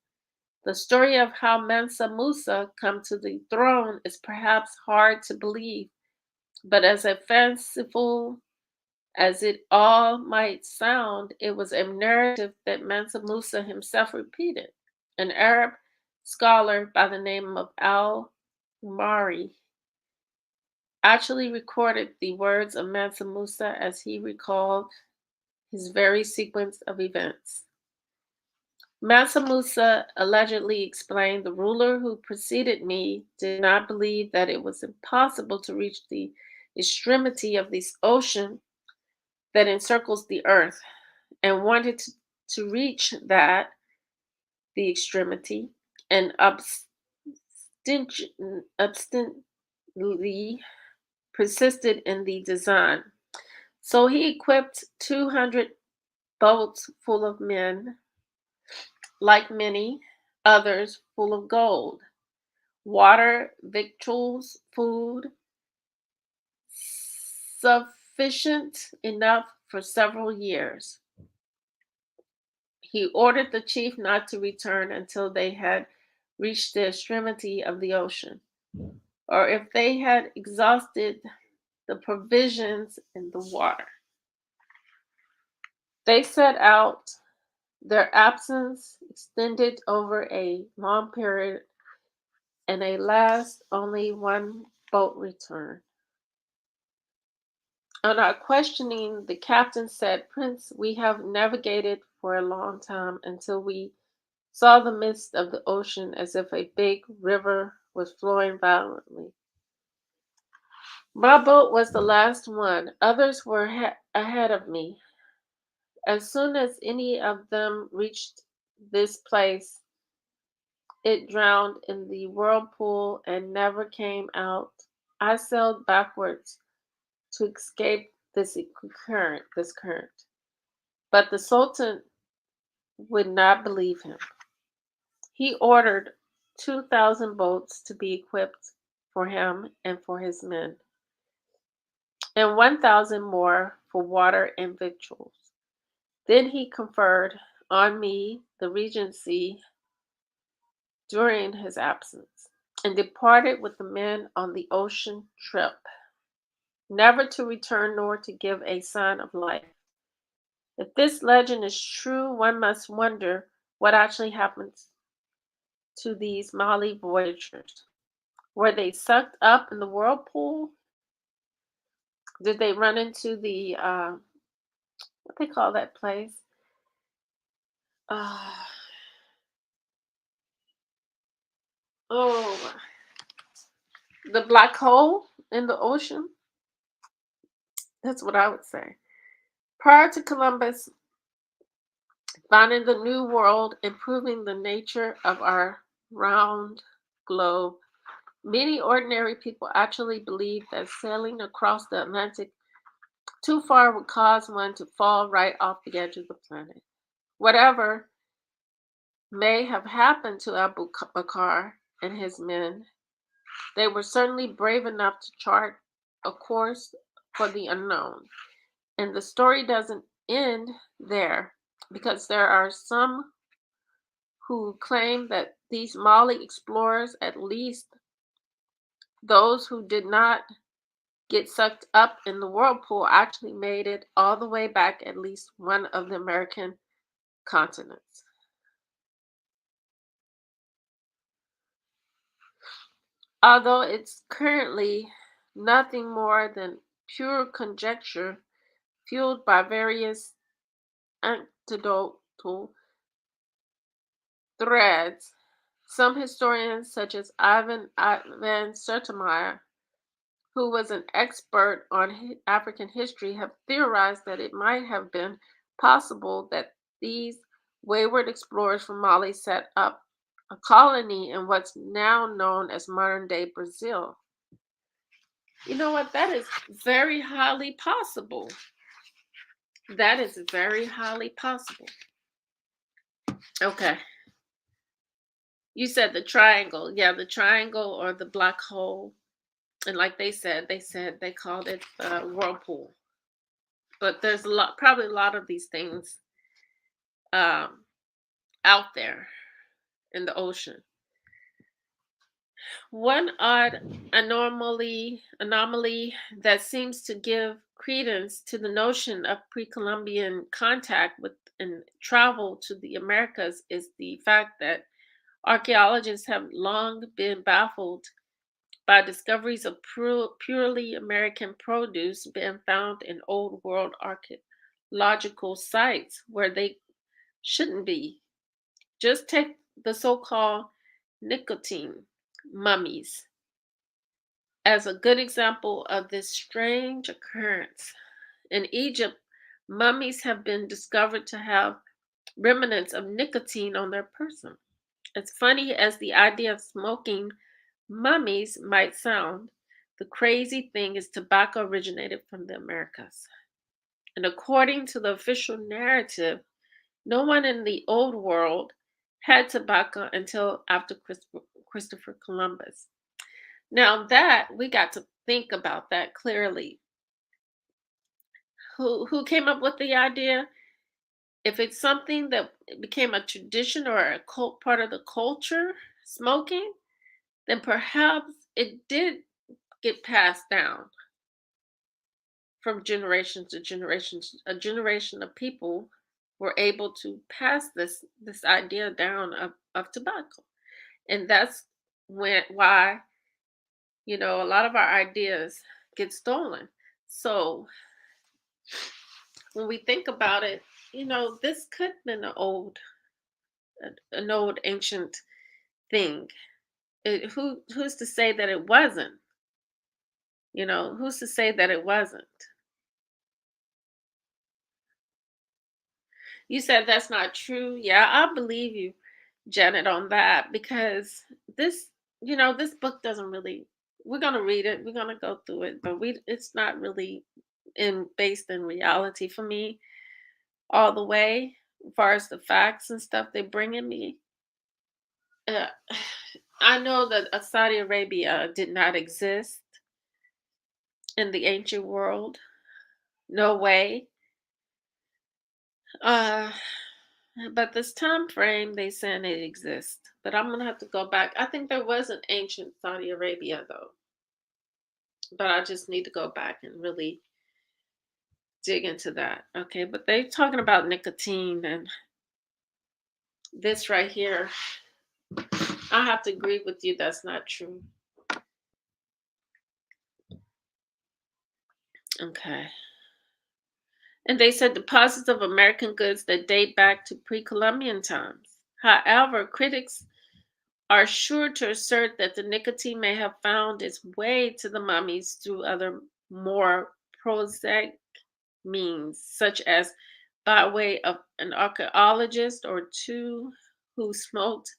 The story of how Mansa Musa came to the throne is perhaps hard to believe, but as fanciful as it all might sound, it was a narrative that Mansa Musa himself repeated. An Arab scholar by the name of al-Mari actually recorded the words of Mansa Musa as he recalled his very sequence of events. Mansa Musa allegedly explained, "The ruler who preceded me did not believe that it was impossible to reach the extremity of this ocean that encircles the earth, and wanted to reach the extremity, and obstinately persisted in the design. So he equipped 200 boats full of men, like many others, full of gold, water, victuals, food, sufficient enough for several years. He ordered the chief not to return until they had reached the extremity of the ocean, or if they had exhausted the provisions, and the water. They set out. Their absence extended over a long period, and at last only one boat returned. On our questioning, the captain said, "Prince, we have navigated for a long time until we saw the mist of the ocean as if a big river was flowing violently. My boat was the last one. Others were ahead of me. As soon as any of them reached this place, it drowned in the whirlpool and never came out. I sailed backwards to escape this current. But the Sultan would not believe him. He ordered 2,000 boats to be equipped for him and for his men, and 1,000 more for water and victuals. Then he conferred on me the regency during his absence, and departed with the men on the ocean trip, never to return nor to give a sign of life. If this legend is true, one must wonder what actually happened to these Mali voyagers. Were they sucked up in the whirlpool? Did they run into the what they call that place? Uh, oh, the black hole in the ocean? That's what I would say. Prior to Columbus finding the New World, improving the nature of our round globe, many ordinary people actually believed that sailing across the Atlantic too far would cause one to fall right off the edge of the planet. Whatever may have happened to Abu Bakr and his men, they were certainly brave enough to chart a course for the unknown. And the story doesn't end there, because there are some who claim that these Mali explorers, at least those who did not get sucked up in the whirlpool, actually made it all the way back at least one of the American continents. Although it's currently nothing more than pure conjecture fueled by various anecdotal threads, some historians, such as Ivan van Sertelmeyer, who was an expert on African history, have theorized that it might have been possible that these wayward explorers from Mali set up a colony in what's now known as modern-day Brazil. You know what? That is very highly possible. That is very highly possible. Okay. You said the triangle. Yeah, the triangle or the black hole. And like they said they called it whirlpool. But there's probably a lot of these things out there in the ocean. One odd anomaly that seems to give credence to the notion of pre-Columbian contact with and travel to the Americas is the fact that archaeologists have long been baffled by discoveries of purely American produce being found in old world archaeological sites where they shouldn't be. Just take the so-called nicotine mummies as a good example of this strange occurrence. In Egypt, mummies have been discovered to have remnants of nicotine on their person. As funny as the idea of smoking mummies might sound, the crazy thing is tobacco originated from the Americas. And according to the official narrative, no one in the old world had tobacco until after Christopher Columbus. Now that we got to think about that clearly. Who came up with the idea? If it's something that became a tradition or a cult part of the culture, smoking, then perhaps it did get passed down. from generation to generation, a generation of people were able to pass this idea down of tobacco. And that's why, a lot of our ideas get stolen. So when we think about it, this could have been an old ancient thing. Who's to say that it wasn't? Who's to say that it wasn't? You said that's not true. Yeah, I believe you, Janet, on that, because this, this book doesn't really. We're gonna read it. We're gonna go through it, but it's not really based in reality for me all the way. As far as the facts and stuff they bring in me, uh, I know that Saudi Arabia did not exist in the ancient world. No way. But this time frame, they saying it exists. But I'm gonna have to go back. I think there was an ancient Saudi Arabia though, but I just need to go back and really dig into that. Okay, but they're talking about nicotine and this right here. I have to agree with you. That's not true. Okay. And they said deposits of American goods that date back to pre-Columbian times. However, critics are sure to assert that the nicotine may have found its way to the mummies through other more prosaic means, such as by way of an archaeologist or two who smoked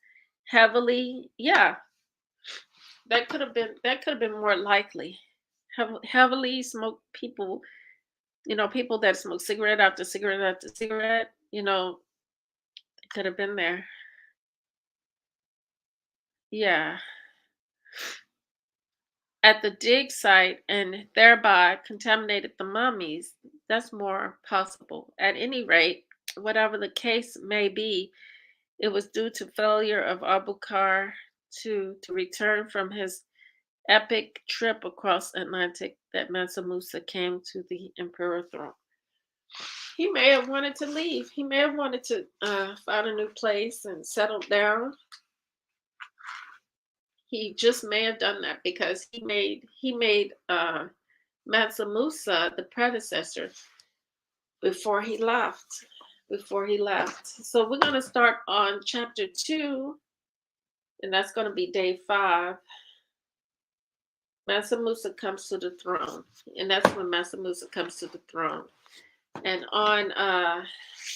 heavily. Yeah, that could have been more likely. Heavily smoked people, people that smoke cigarette after cigarette after cigarette, it could have been there. Yeah. At the dig site and thereby contaminated the mummies. That's more possible. At any rate, whatever the case may be, it was due to failure of Abu Bakr to return from his epic trip across Atlantic that Mansa Musa came to the imperial throne. He may have wanted to leave. He may have wanted to find a new place and settle down. He just may have done that because he made Mansa Musa the predecessor before he left. So we're going to start on chapter 2, and that's going to be day 5. Mansa Musa comes to the throne, and that's when Mansa Musa comes to the throne. And on,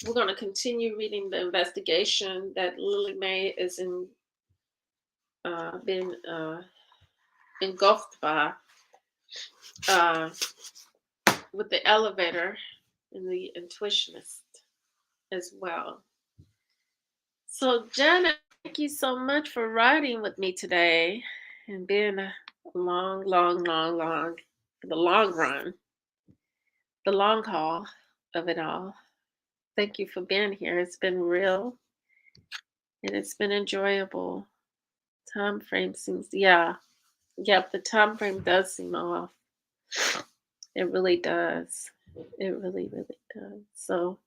we're going to continue reading the investigation that Lily Mae is been engulfed by with the elevator and the Intuitionist as well. So, Janet, thank you so much for riding with me today and being a long, for the long run, the long haul of it all. Thank you for being here. It's been real and it's been enjoyable. Time frame seems, the time frame does seem off. It really does. It really, really does. So,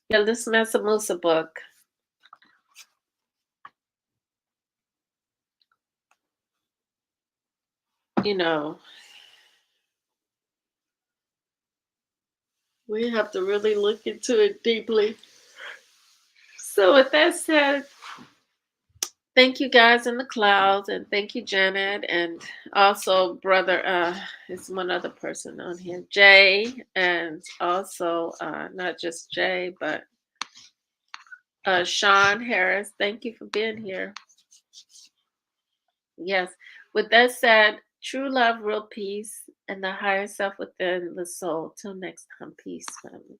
this Mansa Musa book. We have to really look into it deeply. So with that said, thank you guys in the clouds, and thank you, Janet, and also brother, it's one other person on here, Jay, and also not just Jay, but Sean Harris. Thank you for being here. Yes. With that said, true love, real peace, and the higher self within the soul. Till next time, peace, family.